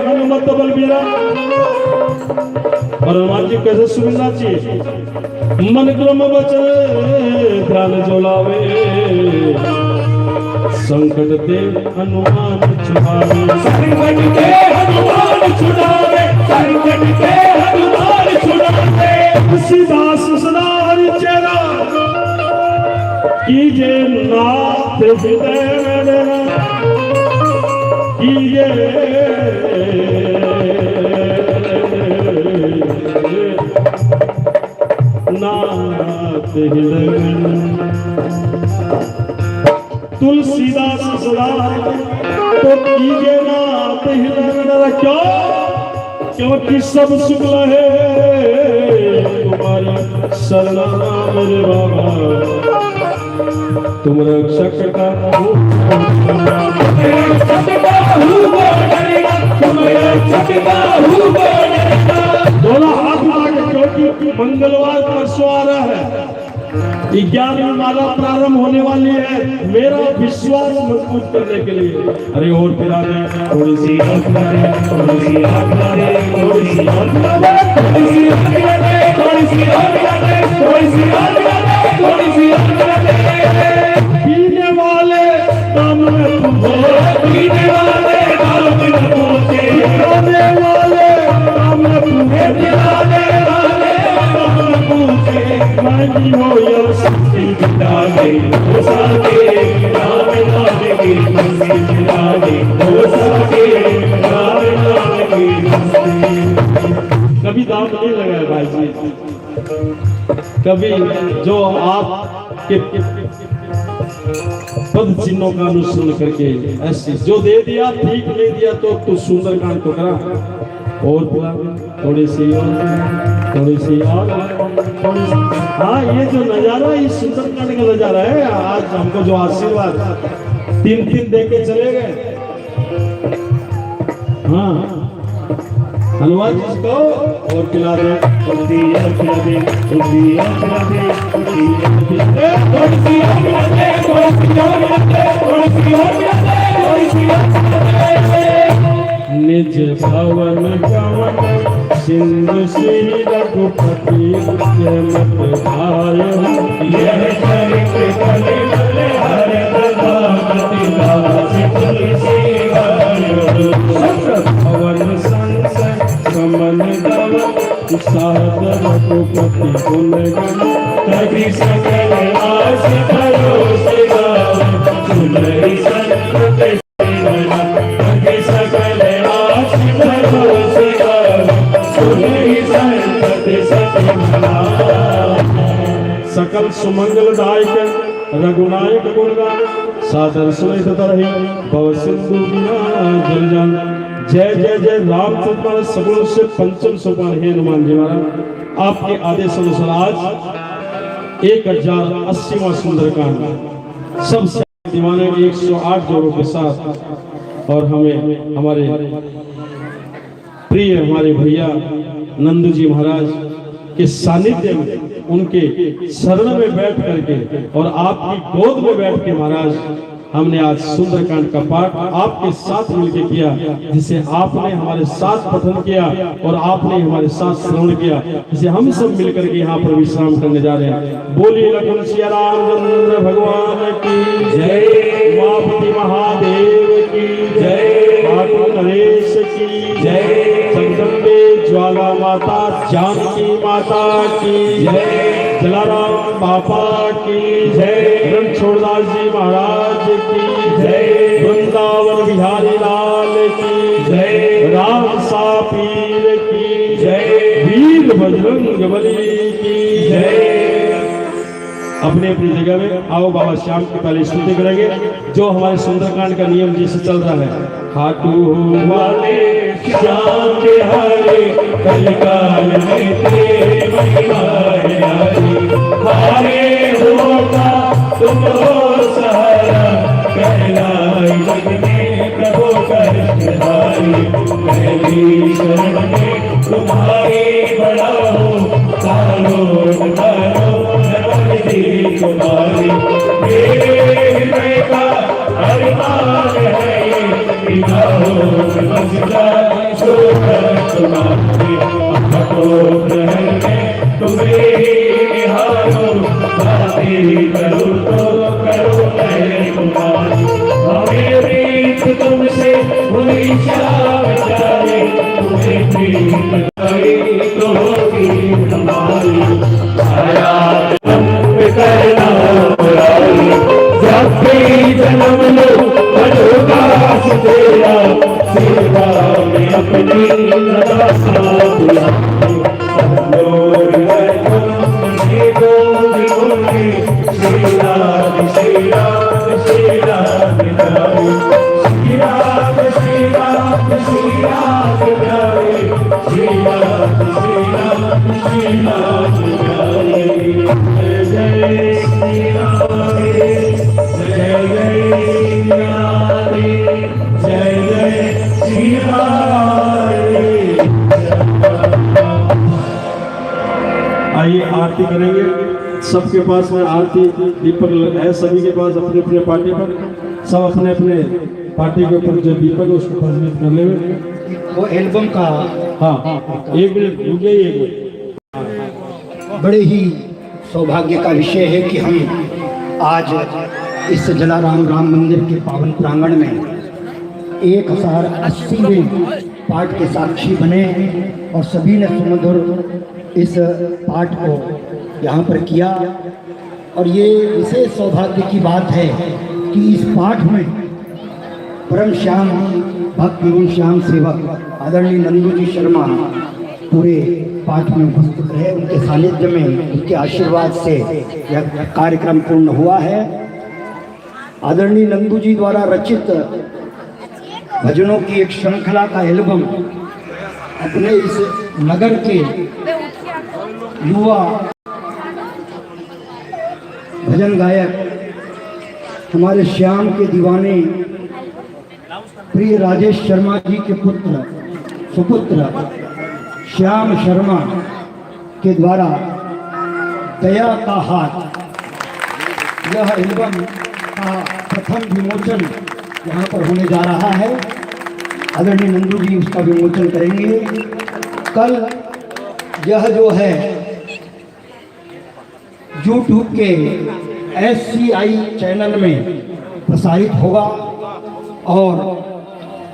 हनुमत बलबीरा। और हनुमान जी कैसे सुनना चाहिए? मन क्रम वचन ध्यान जो लावे, संकट ते हनुमान छुड़ावे, संकट ते हनुमान छुड़ावे, संकट ते हनुमान छुड़ावे। तुलसीदास सदा हरि चेरा, कीजे नाथ हृदय मेरा, कीजे नाथ हृदय। तुलसीदास सदा तो कीजे नाथ हृदय, क्यों? क्योंकि सब शुक्ल है तुम्हारी शरण मेरे बाबा। तुम रक्षक का दोनों हाथ मिला, क्योंकि मंगलवार परसों आ रहा है, 11वीं माला प्रारंभ होने वाली है, मेरा विश्वास मजबूत करने के लिए। अरे और पिला दे थोड़ी सी, और पिला दे थोड़ी सी, और पिला दे थोड़ी सी, और पिला दे थोड़ी सी, और पिला दे थोड़ी सी, और पिला दे थोड़ी सी, और पिला दे थोड़ी सी, और पिला दे। पीने वाले काम में तुम हो, पीने वाले काम में तुम होते, पीने वाले काम में तुम होते, पीने वाले काम में तुम होते। मांगी हो या शक्ति बिता दे, हो सके नाम नाम की मस्ती बिता दे, हो सके नाम नाम की मस्ती। कभी दाम नहीं लगाया भाई जी, कभी जो आपके पद चिन्हों का अनुसरण करके ऐसे जो दे दिया ठीक, नहीं दिया तो सुंदरकांड को करा। और थोड़ी सी, और थोड़ी सी, और थोड़ी सी। हाँ, ये जो नजारा, ये सुंदरकांड का नजारा है। आज हमको जो आशीर्वाद 3-3 दे के चले गए। हाँ, हनुमान जी को और पिला दे, और पिला दे, और पिला दे, और पिला दे, थोड़ी सी, और पिला दे, थोड़ी सी, और पिला दे, थोड़ी सी, और पिला दे, थोड़ी सी, और पिला दे। निज भवन गवन सिंधु श्री रघुपति, मत भाय यह चरित्र कलि बल हर प्रभावति दास तुलसी गायो। भवन संसद समन गव सादर रघुपति गुण गण, तभी सकल आस भरोस गाव, सुनहि संत तभी सकल आस भरोस गाव, सुनहि संत सकल सुमंगलदायक रघुनायक गुणगान, सादर सुनित तरहि भव सिंधु जल जान। जय जय जय रामचंद्र सगुण से पंचम सोपान। हे हनुमान जी महाराज, आपके आदेश अनुसार आज 1080वां सुंदरकांड सब दीवाने 108 जोड़ों के साथ और हमें हमारे प्रिय हमारे भैया नंदू जी महाराज के सानिध्य में उनके शरण में बैठ करके और आपकी गोद में बैठ के महाराज हमने आज सुंदरकांड का पाठ आपके साथ मिलकर किया, जिसे आपने हमारे साथ पठन किया और आपने हमारे साथ श्रवण किया, जिसे हम सब मिलकर के यहाँ पर विश्राम करने जा रहे हैं। बोलिए लखन सिया रामचंद्र भगवान की जय, उमापति महादेव की जय, माता नरेश की जय, जगदम्बे ज्वाला माता जानकी माता की जय, जलाराम बापा की जय, रणछोड़दास जी महाराज की जय, वृंदावन बिहारी लाल की जय, राम सा पीर की जय, वीर बजरंग बली की जय। अपने अपनी जगह में आओ बाबा श्याम की पहले स्तुति करेंगे, जो हमारे सुंदरकांड का नियम जिसे चल रहा है। खाटू वाले श्याम के हरे कलिकाल में तेरे महिमा है हरे होगा तुम हो सहारा, कहलाई जग में प्रभु करधारी, पहली शरण में तुम्हारी बड़ा हो तारो तारो नमस्ते तुम्हारी, मेरे हृदय का अरमान है बिना हो बसता छोड़ तुम्हारी, ग्रहण में तुम्हें निहारो, बातें करो तो करो मैं तुम्हारी, हमें प्रीत तुमसे हुई श्याम जाने, तुम्हें प्रीत करी तो होगी हमारी, आया जन्म करना बुराई, जब भी जन्म लो मनोदास तेरा, सेवा में अपनी नदासा बुलाई, श्री राम श्री राम श्री राम श्री राम श्री राम श्री राम श्री राम श्री राम जय जय श्री राम जय जय राम जय जय श्री राम। आइए आरती करेंगे, सबके पास में आरती दीपक है, सभी के पास अपने अपने पार्टी पर, सब अपने अपने पार्टी के ऊपर जो दीपक है उसको प्रज्वलित कर ले। वो एल्बम का हाँ एक मिनट रुक जाइए, एक मिनट। बड़े ही सौभाग्य का विषय है कि हम आज इस जलाराम राम मंदिर के पावन प्रांगण में 1080वें पाठ के साक्षी बने और सभी ने सुमधुर इस पाठ को यहाँ पर किया। और ये विशेष सौभाग्य की बात है कि इस पाठ में परम श्याम भक्त एवं श्याम सेवक आदरणीय नंदू जी शर्मा पूरे पाठ में उपस्थित रहे, उनके सानिध्य में उनके आशीर्वाद से यह कार्यक्रम पूर्ण हुआ है। आदरणीय नंदू जी द्वारा रचित भजनों की एक श्रृंखला का एल्बम अपने इस नगर के युवा भजन गायक हमारे श्याम के दीवाने प्रिय राजेश शर्मा जी के पुत्र सुपुत्र श्याम शर्मा के द्वारा दया का हाथ, यह एल्बम का प्रथम विमोचन यहाँ पर होने जा रहा है। आदरणीय नंदू जी उसका विमोचन करेंगे। कल यह जो है YouTube के SCI चैनल में प्रसारित होगा और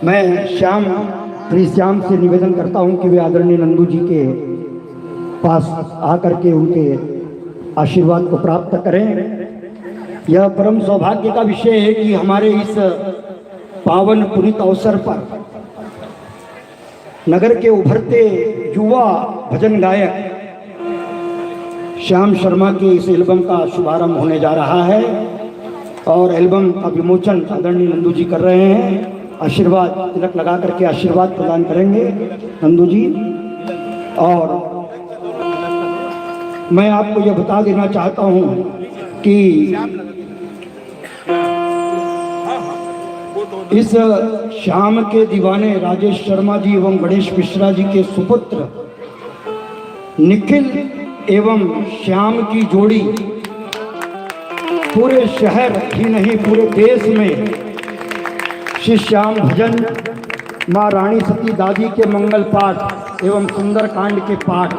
मैं श्री श्याम से निवेदन करता हूं कि वे आदरणीय नंदू जी के पास आकर के उनके आशीर्वाद को प्राप्त करें। यह परम सौभाग्य का विषय है कि हमारे इस पावन पुनीत अवसर पर नगर के उभरते युवा भजन गायक श्याम शर्मा के इस एल्बम का शुभारंभ होने जा रहा है और एल्बम का विमोचन आदरणीय नंदू जी कर रहे हैं। आशीर्वाद तिलक लगा करके आशीर्वाद प्रदान करेंगे नंदू जी। और मैं आपको यह बता देना चाहता हूं कि इस श्याम के दीवाने राजेश शर्मा जी एवं गणेश मिश्रा जी के सुपुत्र निखिल एवं श्याम की जोड़ी पूरे शहर ही नहीं पूरे देश में श्री श्याम भजन, माँ रानी सती दादी के मंगल पाठ एवं सुंदरकांड के पाठ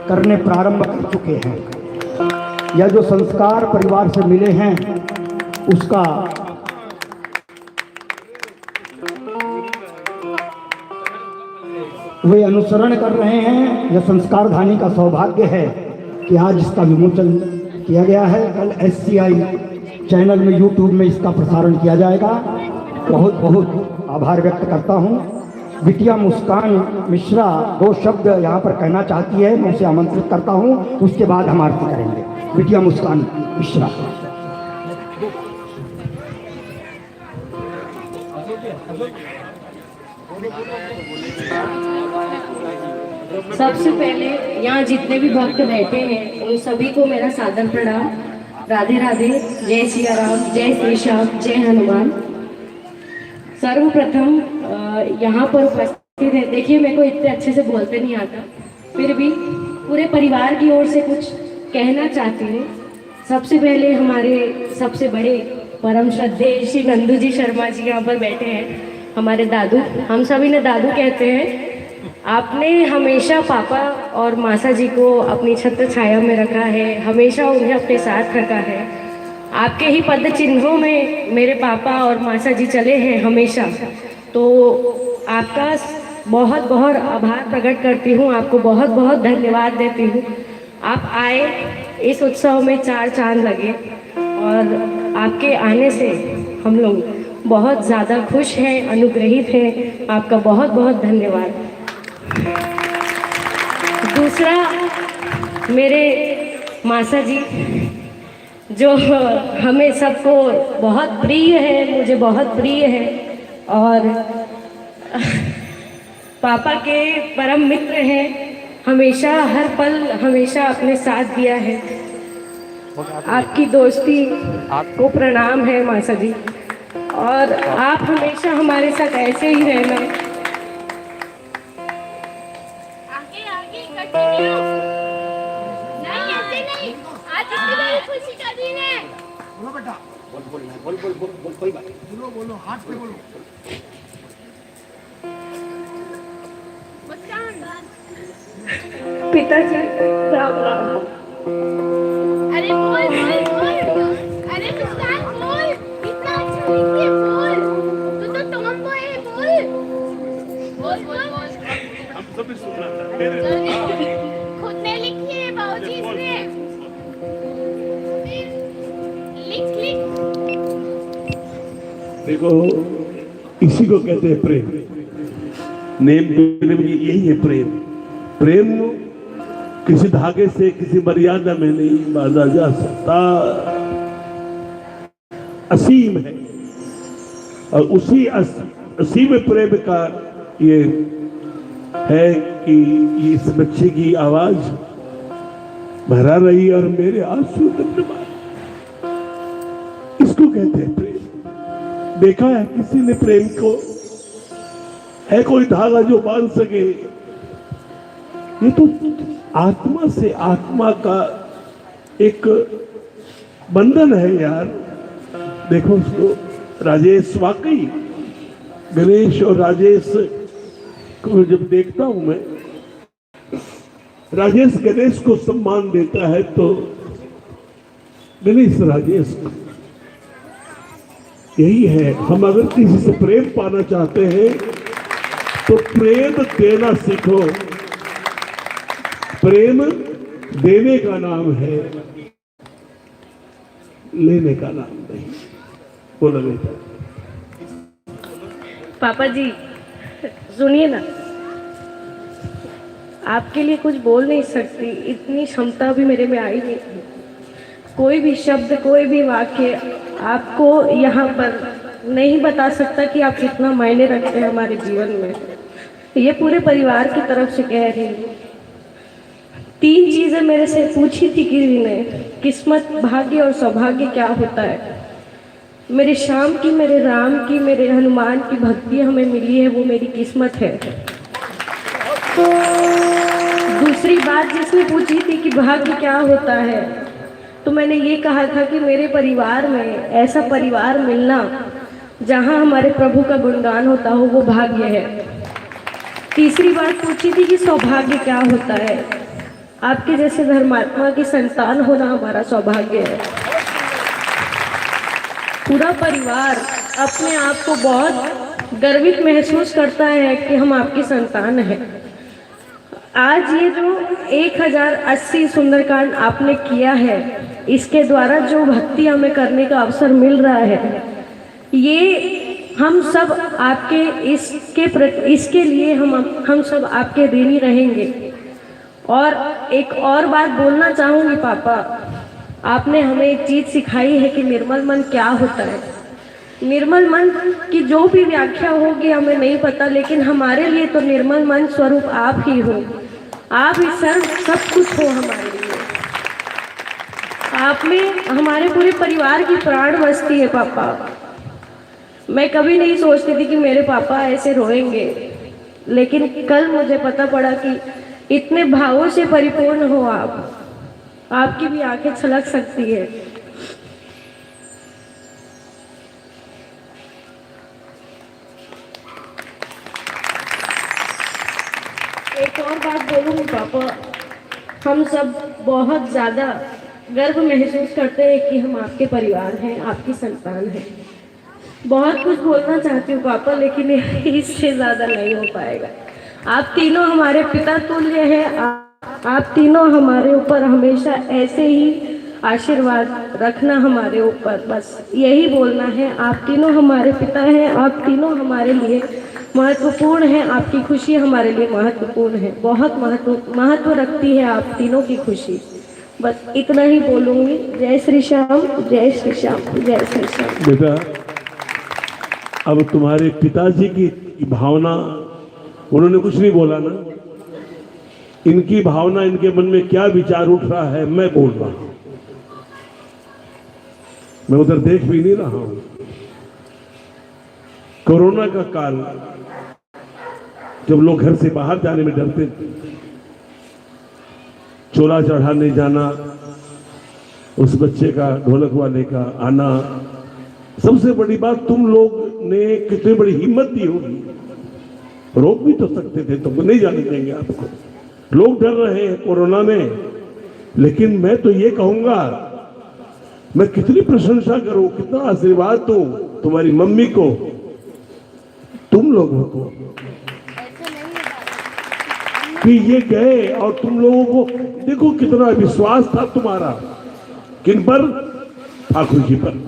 करने प्रारंभ कर चुके हैं। यह जो संस्कार परिवार से मिले हैं उसका वे अनुसरण कर रहे हैं। यह संस्कार धानी का सौभाग्य है कि आज इसका विमोचन किया गया है। कल SCI चैनल में YouTube में इसका प्रसारण किया जाएगा। बहुत बहुत आभार व्यक्त करता हूँ। बिटिया मुस्कान मिश्रा 2 शब्द यहाँ पर कहना चाहती है, मैं उसे आमंत्रित करता हूँ, उसके बाद हम आरती करेंगे। बिटिया मुस्कान मिश्रा। सबसे पहले यहाँ जितने भी भक्त बैठे हैं उन सभी को मेरा सादर प्रणाम। राधे राधे, जय सिया राम, जय श्री श्याम, जय हनुमान। सर्वप्रथम यहाँ पर उपस्थित है, देखिए मेरे को इतने अच्छे से बोलते नहीं आता, फिर भी पूरे परिवार की ओर से कुछ कहना चाहती हूँ। सबसे पहले हमारे सबसे बड़े परम श्रद्धेय श्री नंदू जी शर्मा जी यहाँ पर बैठे हैं, हमारे दादू, हम सभी ने दादू कहते हैं। आपने हमेशा पापा और मासा जी को अपनी छत्र छाया में रखा है, हमेशा उन्हें अपने साथ रखा है। आपके ही पद चिन्हों में मेरे पापा और मासा जी चले हैं हमेशा, तो आपका बहुत बहुत आभार प्रकट करती हूँ, आपको बहुत बहुत धन्यवाद देती हूँ। आप आए, इस उत्सव में 4 चांद लगे और आपके आने से हम लोग बहुत ज़्यादा खुश हैं, अनुग्रहित हैं। आपका बहुत बहुत धन्यवाद। दूसरा, मेरे मासा जी जो हमें सबको बहुत प्रिय है, मुझे बहुत प्रिय है और पापा के परम मित्र हैं, हमेशा हर पल हमेशा अपने साथ दिया है। आपकी दोस्ती को प्रणाम है मासा जी, और आप हमेशा हमारे साथ ऐसे ही रहना। नहीं ऐसे नहीं, आज इतनी बड़ी खुशी का दिन है। बोलो बेटा, बोल कोई बात नहीं, बोलो हाथ पे बोलो। पिताजी राम राम। अरे बोल, अरे मुस्कान बोल, इतना अच्छा लिखती है, बोल। तू तो टॉम बॉय है, बोल। हम सब भी सुन रहे हैं। खुद ने लिखी है बाबूजी इसने। लिख। देखो, इसी को कहते हैं प्रेम। नेम यही है प्रेम। प्रेम किसी धागे से, किसी मर्यादा में नहीं बांधा जा सकता, असीम है। और उसी असीम प्रेम का ये है कि इस बच्चे की आवाज भरा रही और मेरे आंसू धन्यवाद। इसको कहते हैं प्रेम। देखा है किसी ने प्रेम को? है कोई धागा जो बांध सके? ये तो आत्मा से आत्मा का एक बंधन है यार। देखो उसको, राजेश, वाकई गणेश और राजेश को जब देखता हूं मैं, राजेश गणेश को सम्मान देता है तो गणेश राजेश को। यही है, हम अगर किसी से प्रेम पाना चाहते हैं तो प्रेम देना सीखो। प्रेम देने का नाम है, लेने का नाम नहीं। बोला बेटा। पापा जी सुनिए ना, आपके लिए कुछ बोल नहीं सकती, इतनी क्षमता भी मेरे में आई नहीं। कोई भी शब्द, कोई भी वाक्य आपको यहाँ पर नहीं बता सकता कि आप कितना मायने रखते हैं हमारे जीवन में। ये पूरे परिवार की तरफ से कह रही हूँ। 3 चीज़ें मेरे से पूछी थी किसी ने, किस्मत, भाग्य और सौभाग्य क्या होता है। मेरे श्याम की, मेरे राम की, मेरे हनुमान की भक्ति हमें मिली है, वो मेरी किस्मत है। दूसरी बात जिसने पूछी थी कि भाग्य क्या होता है, तो मैंने ये कहा था कि मेरे परिवार में ऐसा परिवार मिलना जहाँ हमारे प्रभु का गुणगान होता हो, वो भाग्य है। तीसरी बात पूछी थी कि सौभाग्य क्या होता है, आपके जैसे धर्मात्मा की संतान होना हमारा सौभाग्य है। पूरा परिवार अपने आप को बहुत गर्वित महसूस करता है कि हम आपकी संतान हैं। आज ये जो 1080 सुंदरकांड आपने किया है, इसके द्वारा जो भक्ति हमें करने का अवसर मिल रहा है, ये हम सब आपके इसके लिए हम सब आपके ऋणी रहेंगे। और एक और बात बोलना चाहूँगी पापा, आपने हमें एक चीज़ सिखाई है कि निर्मल मन क्या होता है। निर्मल मन की जो भी व्याख्या होगी हमें नहीं पता, लेकिन हमारे लिए तो निर्मल मन स्वरूप आप ही हो। आप ही सब कुछ हो हमारे लिए। आप में हमारे पूरे परिवार की प्राण बसती है पापा। मैं कभी नहीं सोचती थी कि मेरे पापा ऐसे रोएंगे, लेकिन कल मुझे पता पड़ा कि इतने भावों से परिपूर्ण हो आप। आपकी भी आंखें छलक सकती है। एक और बात बोलूँगी पापा, हम सब बहुत ज़्यादा गर्व महसूस करते हैं कि हम आपके परिवार हैं, आपकी संतान हैं। बहुत कुछ बोलना चाहती हूँ पापा, लेकिन इससे ज़्यादा नहीं हो पाएगा। आप तीनों हमारे पिता तुल्य हैं। आप तीनों हमारे ऊपर हमेशा ऐसे ही आशीर्वाद रखना हमारे ऊपर, बस यही बोलना है। आप तीनों हमारे पिता हैं, आप तीनों हमारे लिए महत्वपूर्ण हैं। आपकी खुशी हमारे लिए महत्वपूर्ण है, बहुत महत्व रखती है आप तीनों की खुशी। बस इतना ही बोलूँगी। जय श्री श्याम, जय श्री श्याम, जय श्री श्याम। बेटा, अब तुम्हारे पिताजी की भावना, उन्होंने कुछ नहीं बोला ना, इनकी भावना, इनके मन में क्या विचार उठ रहा है मैं बोल रहा हूं। मैं उधर देख भी नहीं रहा हूं। कोरोना का काल, जब लोग घर से बाहर जाने में डरते थे, चोला चढ़ाने जाना, उस बच्चे का, ढोलक वाले का आना, सबसे बड़ी बात तुम लोग ने कितनी बड़ी हिम्मत दी होगी। रोक भी तो सकते थे, तुमको नहीं जाने देंगे आपको। लोग डर रहे हैं कोरोना में, लेकिन मैं तो ये कहूंगा, मैं कितनी प्रशंसा करूं, कितना आशीर्वाद दूं तुम्हारी मम्मी को, तुम लोगों को, कि ये गए और तुम लोगों को देखो कितना विश्वास था तुम्हारा किन पर, ठाकुर जी पर,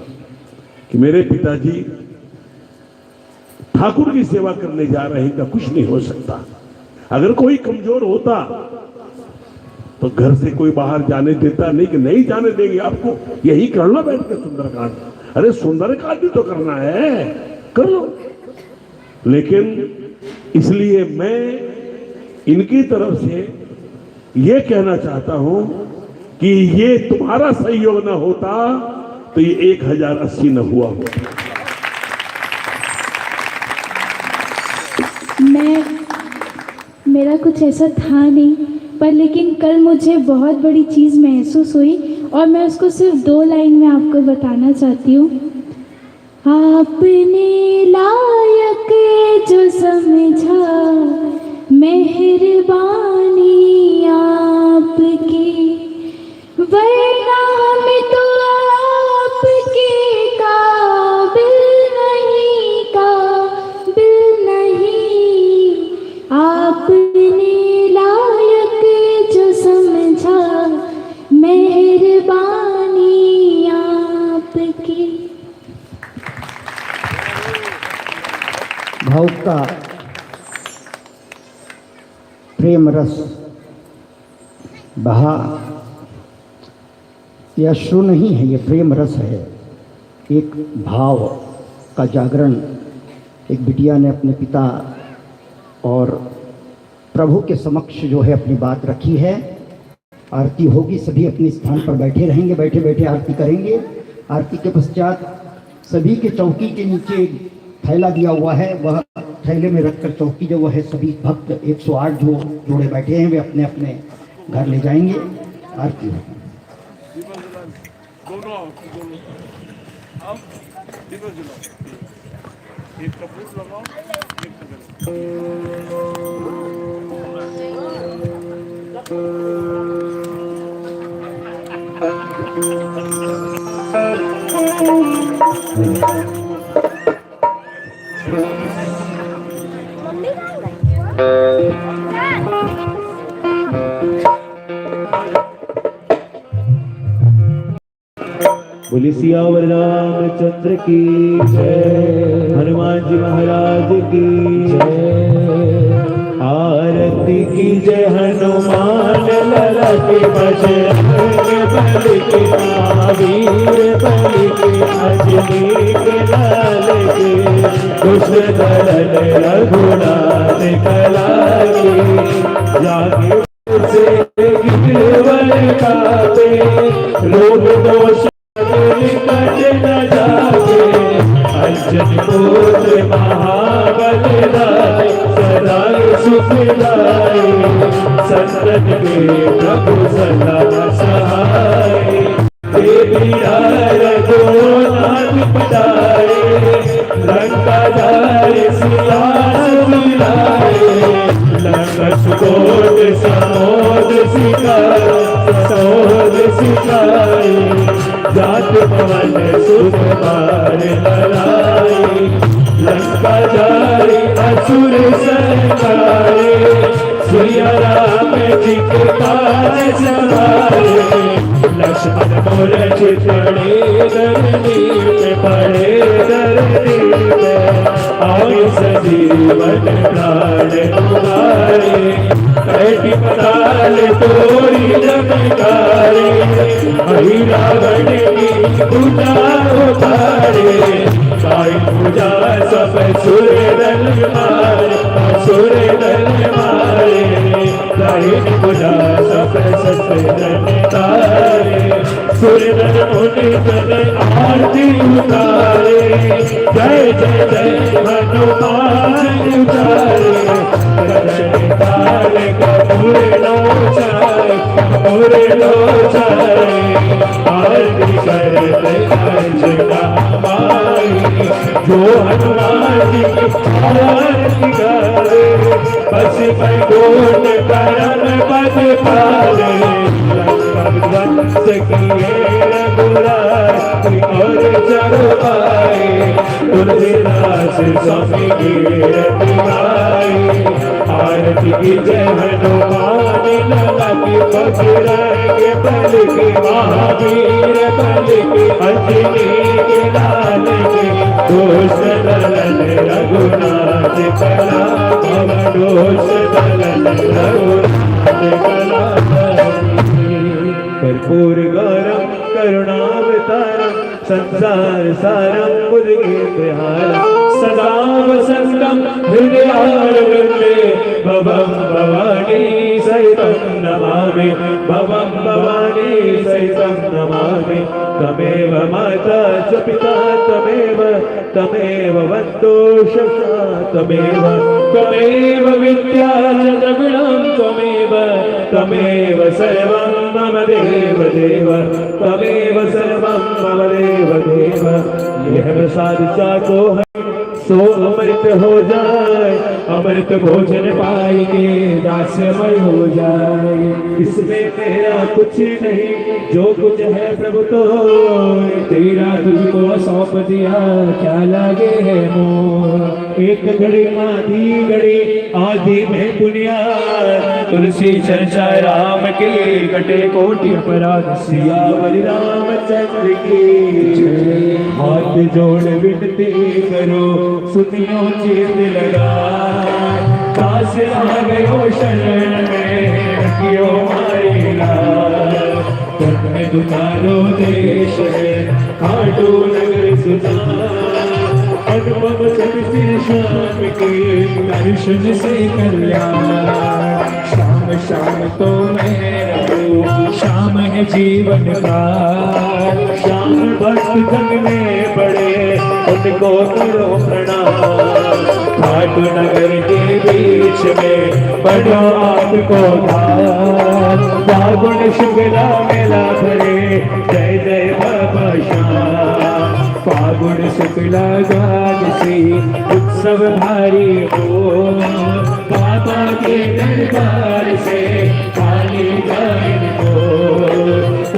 कि मेरे पिताजी ठाकुर की सेवा करने जा रहे हैं, का कुछ नहीं हो सकता। अगर कोई कमजोर होता तो घर से कोई बाहर जाने देता नहीं, कि नहीं जाने देंगे आपको, यही कर लो बैठ के सुंदरकांड। अरे सुंदरकांड भी तो करना है, कर लो। लेकिन इसलिए मैं इनकी तरफ से ये कहना चाहता हूं कि ये तुम्हारा सहयोग न होता तो ये 1080 न हुआ होता। मेरा कुछ ऐसा था नहीं, पर लेकिन कल मुझे बहुत बड़ी चीज़ महसूस हुई और मैं उसको सिर्फ 2 लाइन में आपको बताना चाहती हूँ। आपने लायक जो समझा, मेहरबानी आपकी, वरना मैं तो आपके काबिल नहीं, आपने लायक जो समझा, मेहरबानी आपकी। भाव का प्रेम रस बहा, यह अश्रु नहीं है, ये प्रेम रस है। एक भाव का जागरण एक बिटिया ने अपने पिता और प्रभु के समक्ष जो है अपनी बात रखी है। आरती होगी, सभी अपने स्थान पर बैठे रहेंगे, बैठे बैठे आरती करेंगे। आरती के पश्चात सभी के चौकी के नीचे थैला दिया हुआ है, वह थैले में रखकर चौकी जो वह है सभी भक्त 108 जो जोड़े बैठे हैं वे अपने अपने घर ले जाएंगे। आरती होगी। एक कपूर लगाओ, बोले सियावर रामचंद्र की जय, हनुमान जी महाराज की जय। आरती की जय हनुमान लला के बजरंग बली के महावीर बली के अंजनी के लाल के दुष्ट दलन रघुनाथ कला के जागे से गिरवल कापे लोभ दोष निकट न जागे अंजन पुत्र महाबल दाई सदा सुख दाई संतन के प्रभु सदा सहाय देवी दो नाथ पधारे लंका जाए सिया मिलाए लंका सुकोट समोद सिखाए जात पवन सुख पार लड़ाई लंका जाए असुर संहारे सिया राम जी के पार सवारे लक्ष्मण मोर चितड़े धरनी में पड़े धरनी में आयु सजीवन प्राण तुम्हारे कैटी पताल तोरी जमकारे हरि रावण की पूजा उतारे साई पूजा सब सुर दल मारे साई पूजा सब सत्संग तारे सूर्य मुनि जन आरती उतारे जय जय जय हनुमान उतारे दर्शन काल कपूर लोचाए आरती करते अर्चना माई जो हनुमान जी की आरती करे बस बैकुंठ परम पद पाले वंश किए रघुराई और जग पाए तुलसीदास स्वामी की रतिमाई आरती की जय हनुमान लला की बजरंग बली की महावीर बली की अंजनी के लाल की दोष दलन रघुनाथ कला दोष दलन रघुनाथ कला कर्पूर गौरम करुणावतारम संसार सारम बुद्धिहारम सदा वसंतम हृदयारविंदे भवं भवानी सहितं नमामि भवं भवानी सहितं नमामि तमेव माता च पिता तमेव वन्दो शशा तमेव विद्या च द्रविणं तमेव सर्वं मम देव तमेव सर्वं मम देव यह प्रसाद चाको है सो अमृत हो जाए अमृत भोजन पाएंगे दासमय हो जाए इसमें तेरा कुछ नहीं जो कुछ है प्रभु तो तेरा तुझको सौंप दिया क्या लागे है मोह एक घड़ी आधी घड़ी आदि में दुनिया तुलसी चर्चा राम की कटे कोटि अपराध सियावर रामचंद्र की हाथ जोड़ विनती करो सुनियो चीत लगा दास आ गयो शरण में रखियो मारी लाल तन्ने दुकारो देश है काटो नगर सुजा अनुपम सब श्री श्याम के दर्शन से कल्याण शाम तो मैं रहूं, शाम है जीवन का। श्याम भक्त जगने पड़े उनको करो प्रणाम। घाट नगर के बीच में बढ़ो आपको धाम। फागुन शुक्ला मेला भरे जय जय बाबा श्याम। फागुन शुक्ला गाज से उत्सव भारी हो, बाबा के दरबार से खाली गायन हो।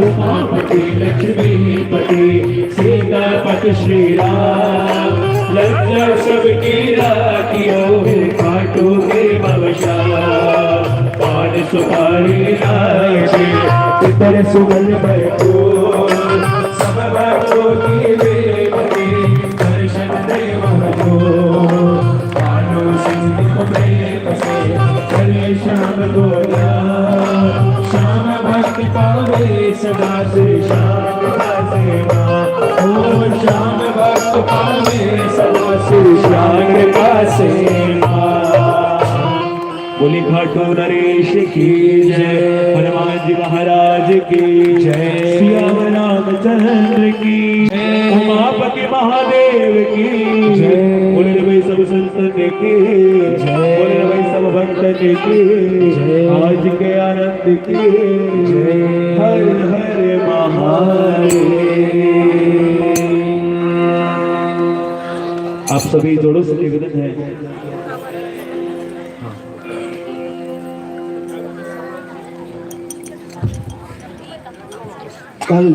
उमापति लक्ष्मीपति सीतापति श्री राम, लज्जा सबकी राखियों घाटों के बवशा। पान सुपारी लाए इधर सुगल भरपूर, सब भक्तों की बेबसी दर्शन देव हो। पानो सिंह प्रेम से करे श्याम गोरा, श्याम भक्त पावे सदा से श्याम का सेवा। ओ श्याम भक्त पावे सदा से श्याम का सेवा। बोली घाटो नरेश की जय, हनुमान जी महाराज की जय, श्याम रामचंद्र की जय, उमापति महादेव की जय। बोले भाई सब संतन की जय, बोले भाई सब भक्तन की जय, आज के आनंद की जय। हर हर महादेव। आप सभी जोड़ों से निवेदन है, कल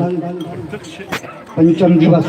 पंचम दिवस